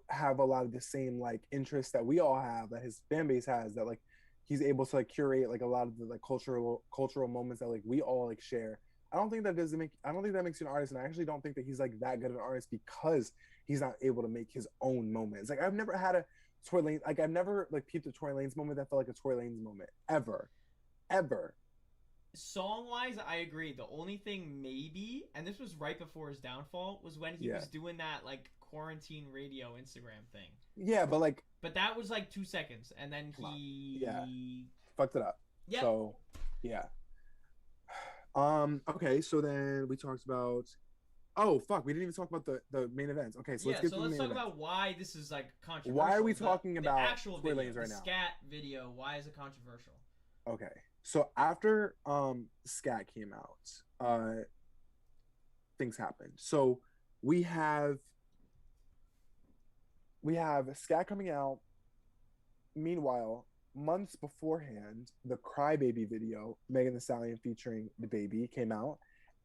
Speaker 3: have a lot of the same like interests that we all have, that his fan base has, that like he's able to like curate like a lot of the like cultural moments that like we all like share. I don't think that makes you an artist, and I actually don't think that he's like that good an artist because he's not able to make his own moments. Like I've never had a Tory Lanez, like I've never like peeped a Tory Lanez moment that felt like a Tory Lanez moment ever.
Speaker 5: Song-wise, I agree. The only thing maybe, and this was right before his downfall, was when he was doing that like quarantine radio Instagram thing.
Speaker 3: Yeah, but
Speaker 5: that was like 2 seconds, and then he
Speaker 3: fucked it up.
Speaker 5: Yep.
Speaker 3: So yeah. Okay, so then we talked about. Oh fuck, we didn't even talk about the main events. Okay, so let's get to the main events.
Speaker 5: About why this is like controversial.
Speaker 3: Why are we talking about
Speaker 5: the actual
Speaker 3: Tory
Speaker 5: video,
Speaker 3: Lanez right
Speaker 5: the
Speaker 3: now?
Speaker 5: scat video? Why is it controversial?
Speaker 3: Okay, so after Scat came out, things happened. So we have Scat coming out. Meanwhile, months beforehand, the Crybaby video, Megan Thee Stallion featuring DaBaby, came out,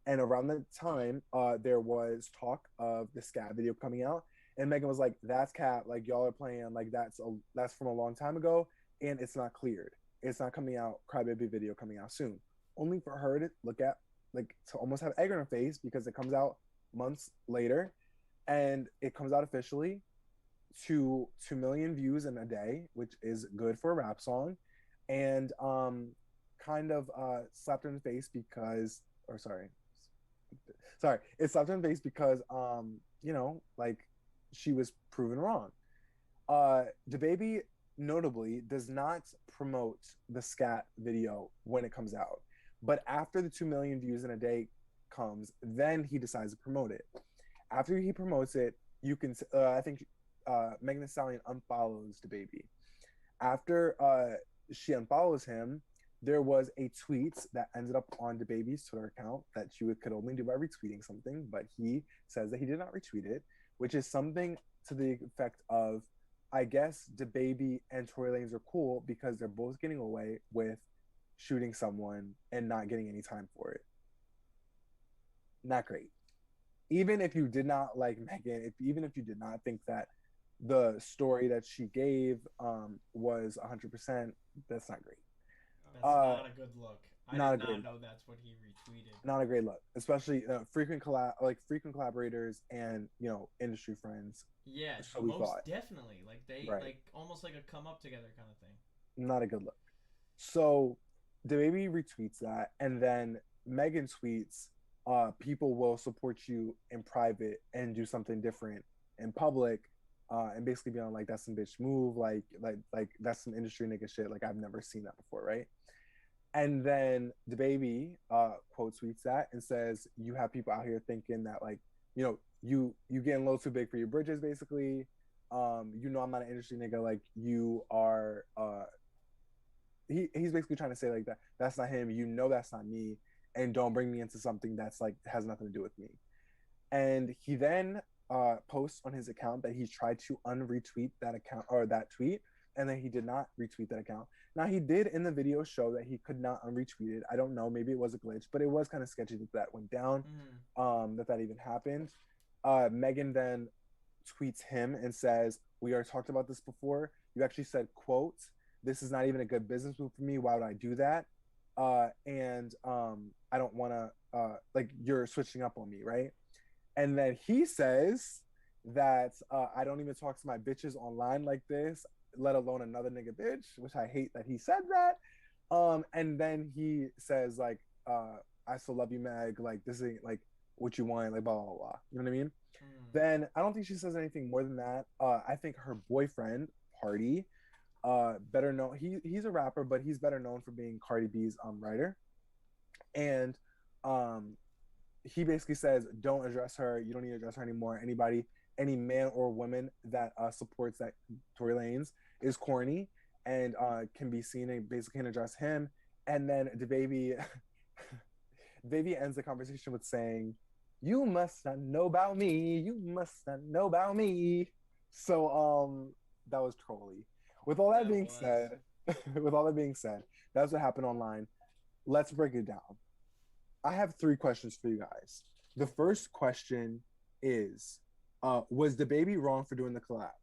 Speaker 3: and around that time, there was talk of the Scat video coming out, and Megan was like, "That's Cat, like y'all are playing, like that's from a long time ago, and it's not cleared. It's not coming out. Crybaby video coming out soon." Only for her to look at, like, to almost have egg on her face because it comes out months later, and it comes out officially to 2 million views in a day, which is good for a rap song, and kind of slapped her in the face because, it slapped her in the face because you know, like she was proven wrong. DaBaby notably does not promote the Scat video when it comes out, but after the 2 million views in a day comes, then he decides to promote it. After he promotes it, you can I think Megan Thee Stallion unfollows DaBaby. After she unfollows him, there was a tweet that ended up on DaBaby's Twitter account that she could only do by retweeting something, but he says that he did not retweet it, which is something to the effect of, I guess DaBaby and Tory Lanez are cool because they're both getting away with shooting someone and not getting any time for it. Not great. Even if you did not like Megan, even if you did not think that the story that she gave was 100%, that's not great.
Speaker 5: That's not a good look. I did not know that's what he retweeted.
Speaker 3: Not a great look, especially frequent collaborators and, you know, industry friends.
Speaker 5: Yeah,
Speaker 3: so
Speaker 5: most definitely. Like they like almost like a come up together kind of thing.
Speaker 3: Not a good look. So DaBaby retweets that, and then Megan tweets, people will support you in private and do something different in public, and basically be on like that's some bitch move, like that's some industry nigga shit. Like I've never seen that before, right? And then DaBaby quote tweets that and says, "You have people out here thinking that like, you getting a little too big for your bridges, basically. I'm not an industry nigga. Like you are." He's basically trying to say like that's not him. That's not me, and don't bring me into something that's like has nothing to do with me. And he then posts on his account that he tried to unretweet that account or that tweet, and then he did not retweet that account. Now he did in the video show that he could not unretweet it. I don't know, maybe it was a glitch, but it was kind of sketchy that went down, that even happened. Megan then tweets him and says, "We already talked about this before. You actually said, quote, this is not even a good business move for me. Why would I do that? And I don't want to, like, you're switching up on me, right?" And then he says that I don't even talk to my bitches online like this, let alone another nigga bitch, which I hate that he said that. And then he says, like, I still love you, Meg. Like, this ain't like what you want, like, blah, blah, blah. You know what I mean? Then I don't think she says anything more than that. I think her boyfriend, Party, better known, he's a rapper, but he's better known for being Cardi B's writer. And he basically says, don't address her. You don't need to address her anymore. Any man or woman that supports that Tory Lanez is corny and can be seen and basically can address him. And then DaBaby ends the conversation with saying, "You must not know about me. You must not know about me." So that was trolly. With all that being said, that's what happened online. Let's break it down. I have 3 questions for you guys. The first question is, was DaBaby wrong for doing the collab?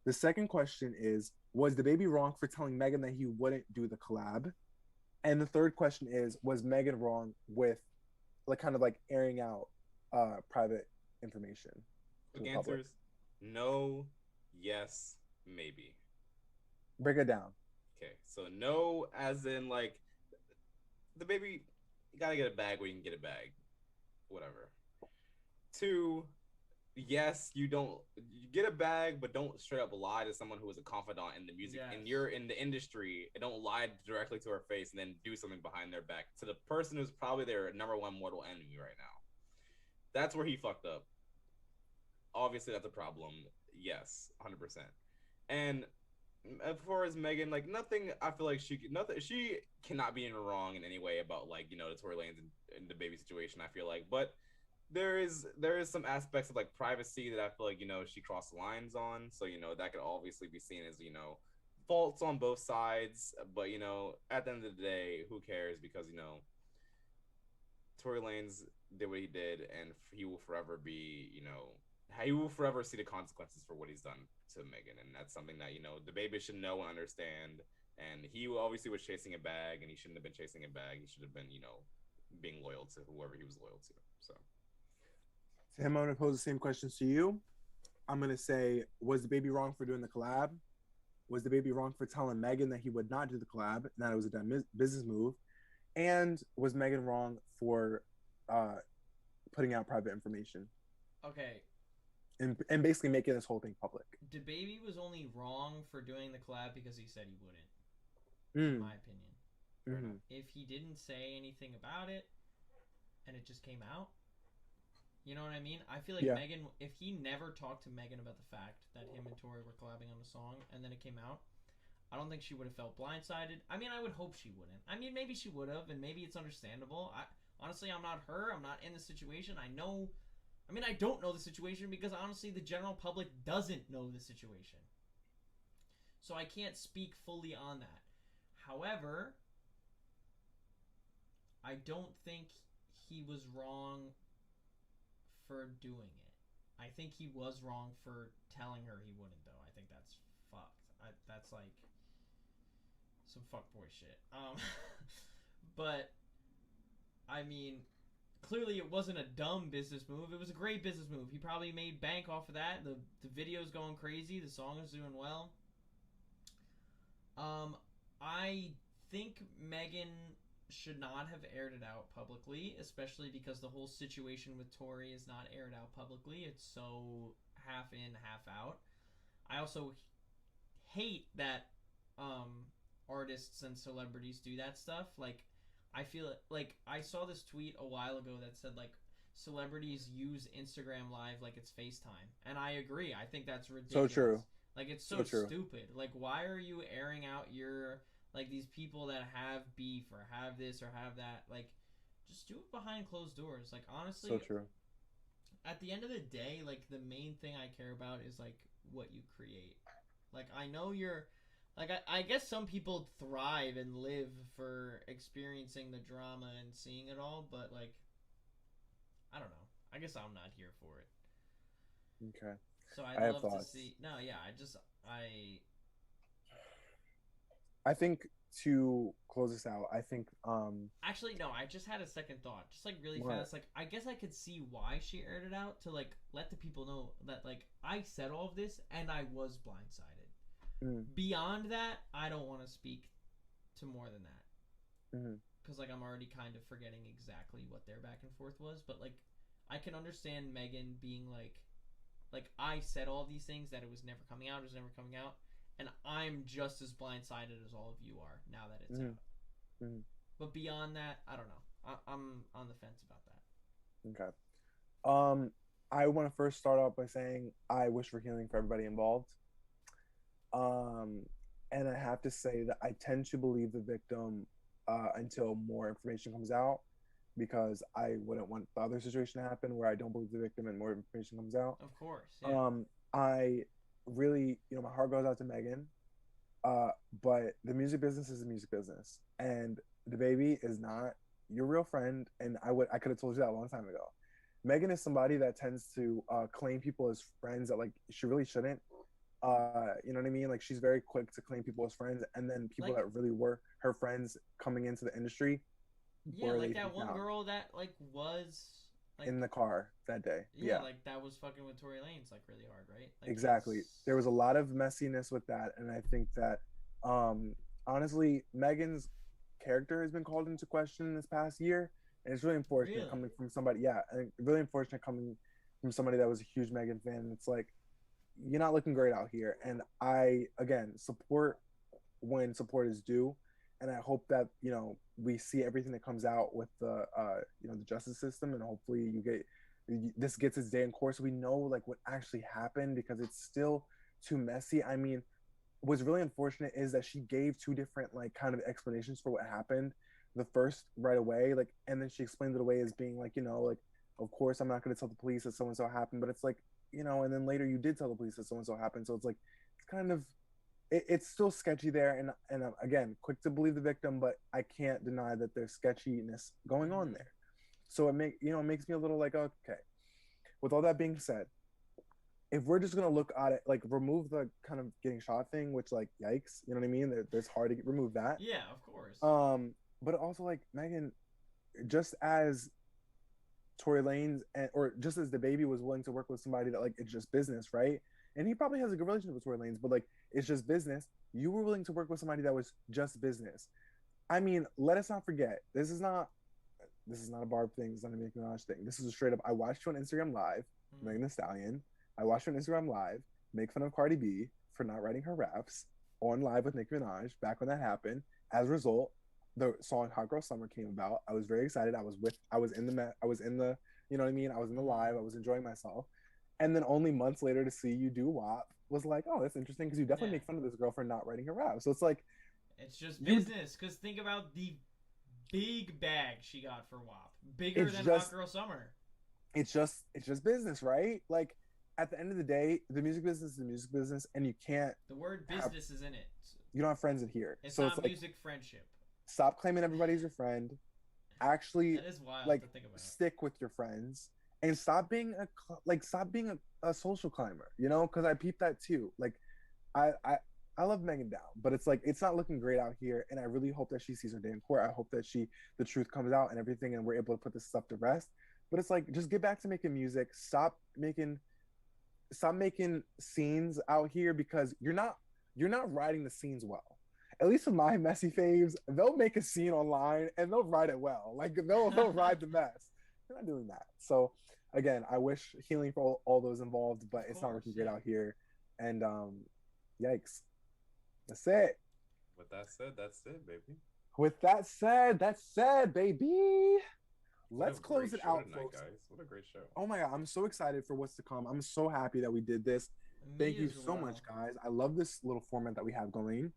Speaker 3: The second question is, was DaBaby wrong for telling Megan that he wouldn't do the collab? And the third question is, was Megan wrong with like kind of like airing out private information?
Speaker 4: The answers: no, yes, maybe.
Speaker 3: Break it down.
Speaker 4: Okay, so no, as in like DaBaby, you gotta get a bag where you can get a bag, whatever. 2, yes, you get a bag, but don't straight up lie to someone who is a confidant in the music and you're in the industry. And don't lie directly to her face and then do something behind their back to the person who's probably their number 1 mortal enemy right now. That's where he fucked up. Obviously, that's a problem. Yes, 100%. And as far as Megan, like nothing, I feel like she cannot be in wrong in any way about like the Tory Lanez and the DaBaby situation. I feel like, but there is some aspects of like privacy that I feel like she crossed lines on. So that could obviously be seen as faults on both sides. But at the end of the day, who cares? Because Tory Lanez did what he did, and he will forever be he will forever see the consequences for what he's done to Megan, and that's something that DaBaby should know and understand. And he obviously was chasing a bag, and he shouldn't have been chasing a bag. He should have been being loyal to whoever he was loyal to. So
Speaker 3: Tim, I'm gonna pose the same questions to you. I'm gonna say, was DaBaby wrong for doing the collab? Was DaBaby wrong for telling Megan that he would not do the collab and that it was a dumb business move? And was Megan wrong for putting out private information?
Speaker 5: Okay.
Speaker 3: And basically making this whole thing public.
Speaker 5: DaBaby was only wrong for doing the collab because he said he wouldn't, in my opinion. If he didn't say anything about it, and it just came out, you know what I mean? I feel like Megan, if he never talked to Megan about the fact that him and Tory were collabing on a song, and then it came out, I don't think she would have felt blindsided. I mean, I would hope she wouldn't. I mean, maybe she would have, and maybe it's understandable. Honestly, I'm not her. I'm not in the situation. I don't know the situation because honestly the general public doesn't know the situation. So I can't speak fully on that. However, I don't think he was wrong for doing it. I think he was wrong for telling her he wouldn't, though. I think that's fucked. That's like some fuckboy shit. But I mean, clearly it wasn't a dumb business move. It was a great business move. He probably made bank off of that. The video's going crazy. The song is doing well. I think Megan should not have aired it out publicly, especially because the whole situation with Tory is not aired out publicly. It's so half in, half out. I also hate that artists and celebrities do that stuff. Like, I feel like I saw this tweet a while ago that said like celebrities use Instagram Live like it's FaceTime, and I agree. I think that's ridiculous.
Speaker 3: So true.
Speaker 5: Like, it's so
Speaker 3: true.
Speaker 5: stupid. Like, why are you airing out your like these people that have beef or have this or have that? Like, just do it behind closed doors. Like, honestly,
Speaker 3: So true.
Speaker 5: at the end of the day, like, the main thing I care about is like what you create. Like, I know you're like, I guess some people thrive and live for experiencing the drama and seeing it all, but like, I don't know. I guess I'm not here for it.
Speaker 3: Okay.
Speaker 5: So
Speaker 3: I
Speaker 5: I'd
Speaker 3: have
Speaker 5: love to
Speaker 3: thoughts.
Speaker 5: see. No, yeah,
Speaker 3: I think to close this out, I think
Speaker 5: Actually, no, I just had a second thought. Just like really
Speaker 3: What?
Speaker 5: fast. Like, I guess I could see why she aired it out to like let the people know that like I said all of this and I was blindsided. Beyond that, I don't want to speak to more than that. Because like I'm already kind of forgetting exactly what their back and forth was. But like I can understand Megan being like I said all these things that it was never coming out, and I'm just as blindsided as all of you are now that it's out. But beyond that, I don't know. I'm on the fence about that.
Speaker 3: Okay. I want to first start off by saying I wish for healing for everybody involved. And I have to say that I tend to believe the victim until more information comes out, because I wouldn't want the other situation to happen where I don't believe the victim and more information comes out.
Speaker 5: Of course. Yeah.
Speaker 3: I really, my heart goes out to Megan. But the music business is the music business, and DaBaby is not your real friend. And I could have told you that a long time ago. Megan is somebody that tends to claim people as friends that like she really shouldn't. You know what I mean? Like, she's very quick to claim people as friends, and then people
Speaker 5: Like,
Speaker 3: that really were her friends coming into the industry.
Speaker 5: yeah, like that one girl that like was like
Speaker 3: in the car that day.
Speaker 5: Yeah, like that was fucking with Tory Lanez like really hard, right? Like,
Speaker 3: Exactly. There was a lot of messiness with that, and I think that honestly, Megan's character has been called into question this past year, and it's really unfortunate coming from somebody. Yeah, and really unfortunate coming from somebody that was a huge Megan fan. It's like, you're not looking great out here, and I again support when support is due, and I hope that we see everything that comes out with the the justice system, and hopefully this gets its day in court, so we know like what actually happened, because it's still too messy. I mean, what's really unfortunate is that she gave two different like kind of explanations for what happened. The first right away, like, and then she explained it away as being like, like, of course I'm not going to tell the police that so and so happened, but it's like, and then later you did tell the police that so and so happened. So it's like, it's kind of, it's still sketchy there. And again, quick to believe the victim, but I can't deny that there's sketchiness going on there. So it makes me a little like, okay. With all that being said, if we're just gonna look at it, like, remove the kind of getting shot thing, which, like, yikes, you know what I mean? There's hard to remove that.
Speaker 5: Yeah, of course.
Speaker 3: But also, like, Megan, just as Tory Lanez or just as DaBaby was willing to work with somebody that like it's just business, right? And he probably has a good relationship with Tory Lanez, but like it's just business. You were willing to work with somebody that was just business. I mean, let us not forget, this is not a Barb thing. It's not a Nicki Minaj thing. This is a straight up. I watched you on Instagram Live, Megan Thee Stallion. I watched you on Instagram Live make fun of Cardi B for not writing her raps on Live with Nicki Minaj back when that happened. As a result, the song Hot Girl Summer came about. I was very excited. I was in the, you know what I mean? I was in the live. I was enjoying myself. And then only months later to see you do WAP was like, oh, that's interesting, because you definitely make fun of this girl for not writing her rap. So it's like,
Speaker 5: it's just business. Because think about the big bag she got for WAP, bigger than Hot Girl Summer.
Speaker 3: It's just business, right? Like, at the end of the day, the music business is the music business, and you can't.
Speaker 5: The word business is in it.
Speaker 3: You don't have friends in here.
Speaker 5: It's
Speaker 3: so
Speaker 5: not
Speaker 3: it's
Speaker 5: music
Speaker 3: like,
Speaker 5: friendship.
Speaker 3: Stop claiming everybody's your friend. Actually,
Speaker 5: that is wild
Speaker 3: like,
Speaker 5: to think about.
Speaker 3: stick with your friends, and stop being a social climber. Because I peep that too. Like, I love Megan down, but it's like, it's not looking great out here, and I really hope that she sees her day in court. I hope that the truth comes out and everything, and we're able to put this stuff to rest. But it's like, just get back to making music. Stop making scenes out here, because you're not writing the scenes well. at least with my messy faves, they'll make a scene online and they'll ride it well. Like they'll ride the mess. They're not doing that. So again, I wish healing for all those involved, but it's not working great out here. And yikes. That's it.
Speaker 4: With that said, that's it, baby.
Speaker 3: With that said, baby. Let's close it out,
Speaker 4: tonight,
Speaker 3: folks.
Speaker 4: Guys. What a great show.
Speaker 3: Oh my God, I'm so excited for what's to come. I'm so happy that we did this. Thank you so much, guys. I love this little format that we have going.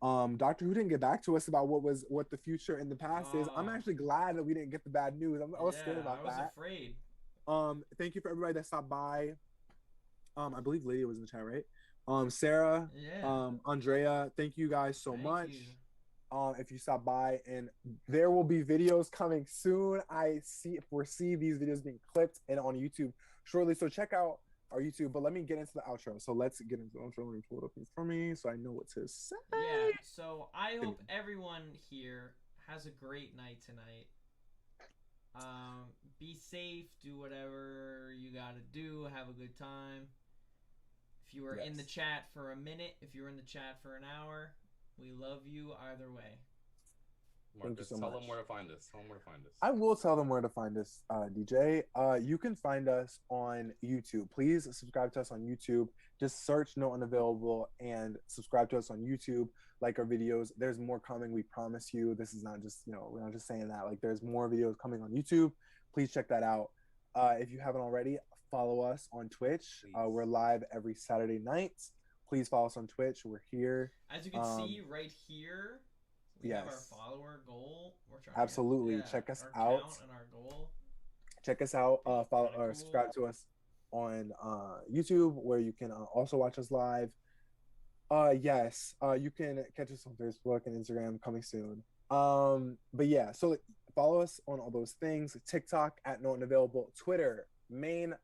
Speaker 3: Doctor Who didn't get back to us about what the future and the past is. I'm actually glad that we didn't get the bad news. I was scared about that.
Speaker 5: I was afraid.
Speaker 3: Thank you for everybody that stopped by. I believe Lydia was in the chat, right? Sarah, Andrea, thank you guys so much. If you stop by, and there will be videos coming soon. I foresee these videos being clipped and on YouTube shortly. So check out our YouTube. But let me get into the outro. So let's get into the outro. Let me pull it up for me so I know what to say.
Speaker 5: Yeah. So I hope everyone here has a great night tonight. Be safe. Do whatever you gotta do. Have a good time. If you were in the chat for a minute, if you were in the chat for an hour, we love you either way.
Speaker 4: Marcus, tell them where to find us.
Speaker 3: I will tell them where to find us, DJ. You can find us on YouTube. Please subscribe to us on YouTube. Just search No Unavailable and subscribe to us on YouTube. Like our videos. There's more coming. We promise you. This is not just, we're not just saying that. Like there's more videos coming on YouTube. Please check that out. If you haven't already, follow us on Twitch. We're live every Saturday night. Please follow us on Twitch. We're here.
Speaker 5: As you can see right here, we have our follower goal. We're trying
Speaker 3: absolutely
Speaker 5: to
Speaker 3: check us
Speaker 5: our
Speaker 3: out.
Speaker 5: Count and our goal.
Speaker 3: Check us out. Follow or subscribe to us on YouTube, where you can also watch us live. You can catch us on Facebook and Instagram coming soon. But yeah, so follow us on all those things. TikTok at No Unavailable. Twitter, main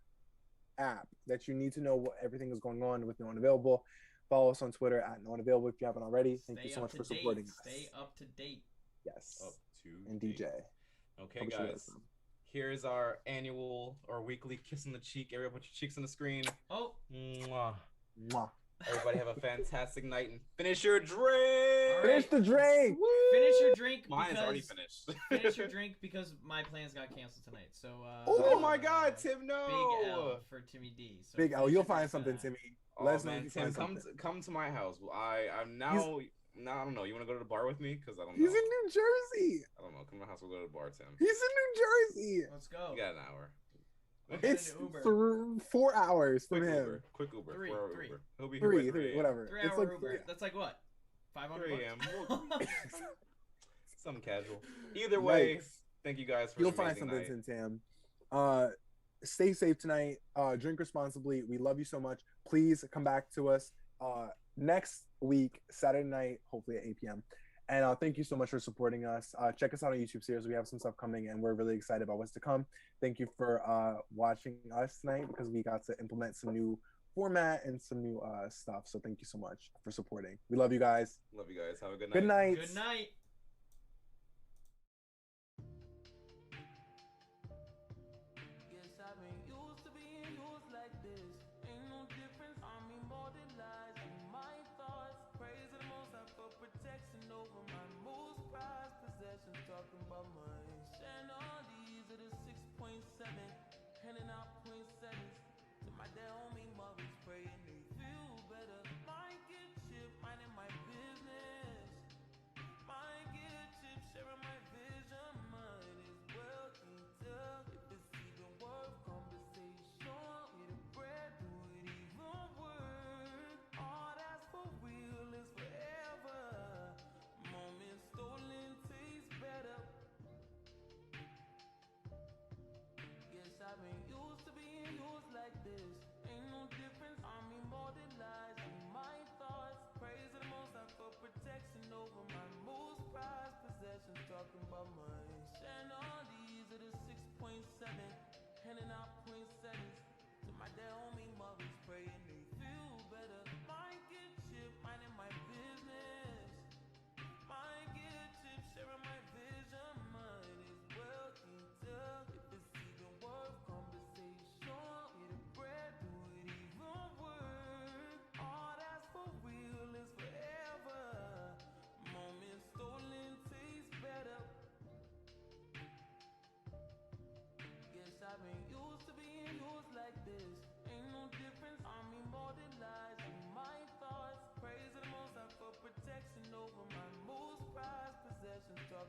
Speaker 3: app that you need to know what everything is going on with No Unavailable. Follow us on Twitter at No Unavailable if you haven't already. Thank you so much for supporting us.
Speaker 5: Stay up to date.
Speaker 3: Yes.
Speaker 4: Up to
Speaker 3: and
Speaker 4: date.
Speaker 3: DJ.
Speaker 4: Okay, guys. Here's our annual or weekly kiss on the cheek. Everybody put your cheeks on the screen.
Speaker 5: Oh.
Speaker 4: Mwah.
Speaker 3: Mwah.
Speaker 4: Everybody have a fantastic night and finish your drink.
Speaker 5: Right.
Speaker 3: Finish the drink.
Speaker 5: Woo. Finish your drink.
Speaker 4: Mine is already finished.
Speaker 5: Finish your drink because my plans got canceled tonight. So.
Speaker 4: Oh my God, Tim! No.
Speaker 5: Big L for Timmy D. So
Speaker 3: big L. You'll find something, Timmy. Let us know if you
Speaker 4: Tim,
Speaker 3: find
Speaker 4: come to my house. I'm now. No, I don't know. You want to go to the bar with me? Because I don't know.
Speaker 3: He's in New Jersey.
Speaker 4: I don't know. Come to my house. We'll go to the bar, Tim.
Speaker 3: He's in New Jersey.
Speaker 5: Let's go.
Speaker 4: You got an hour.
Speaker 3: It's 4 hours from him.
Speaker 4: Quick Uber.
Speaker 5: Three.
Speaker 4: Uber. He'll be here
Speaker 3: Three, whatever.
Speaker 5: 3
Speaker 3: it's
Speaker 5: hour
Speaker 3: like
Speaker 5: Uber. That's like what? 500
Speaker 4: 3
Speaker 5: bucks?
Speaker 4: a.m. Something casual. Either way, thank you guys for
Speaker 3: You'll find something, Tim. Stay safe tonight. Drink responsibly. We love you so much. Please come back to us next week, Saturday night, hopefully at 8 p.m. And thank you so much for supporting us. Check us out on YouTube series. We have some stuff coming, and we're really excited about what's to come. Thank you for watching us tonight because we got to implement some new format and some new stuff. So thank you so much for supporting. We love you guys.
Speaker 4: Love you guys. Have a good night.
Speaker 3: Good night.
Speaker 5: Good night.
Speaker 1: Yes, I've been used to being used like this. Ain't no difference. I'm immortalized in my thoughts. Praise the most I for protection over my most prized possessions. Talking about mine. Sharing all these are the 6.7. Handing out .7s to my dead homie mothers. Praying they feel better. Might get chipped, minding my business. Might get a chip, sharing my vision. Mine is well, can't tell if it's even worth conversation. Eat a bread, do it even work. All that's for real is forever. Moments stolen taste better. Yes, I've been used to being used like this. Ain't no difference. I'm immortalized in my thoughts. Praise the most I for protection over my most prized possessions. Talking about mine. Sharing all these are the 6.7. Handing out .7s to my dead homie mothers. Praying they feel better. Might get chipped, minding my business. Might get a chip, sharing my vision. Mine is well, can't tell if it's even worth conversation. Eat a bread, do it even work. All that's for real is forever.
Speaker 2: Talk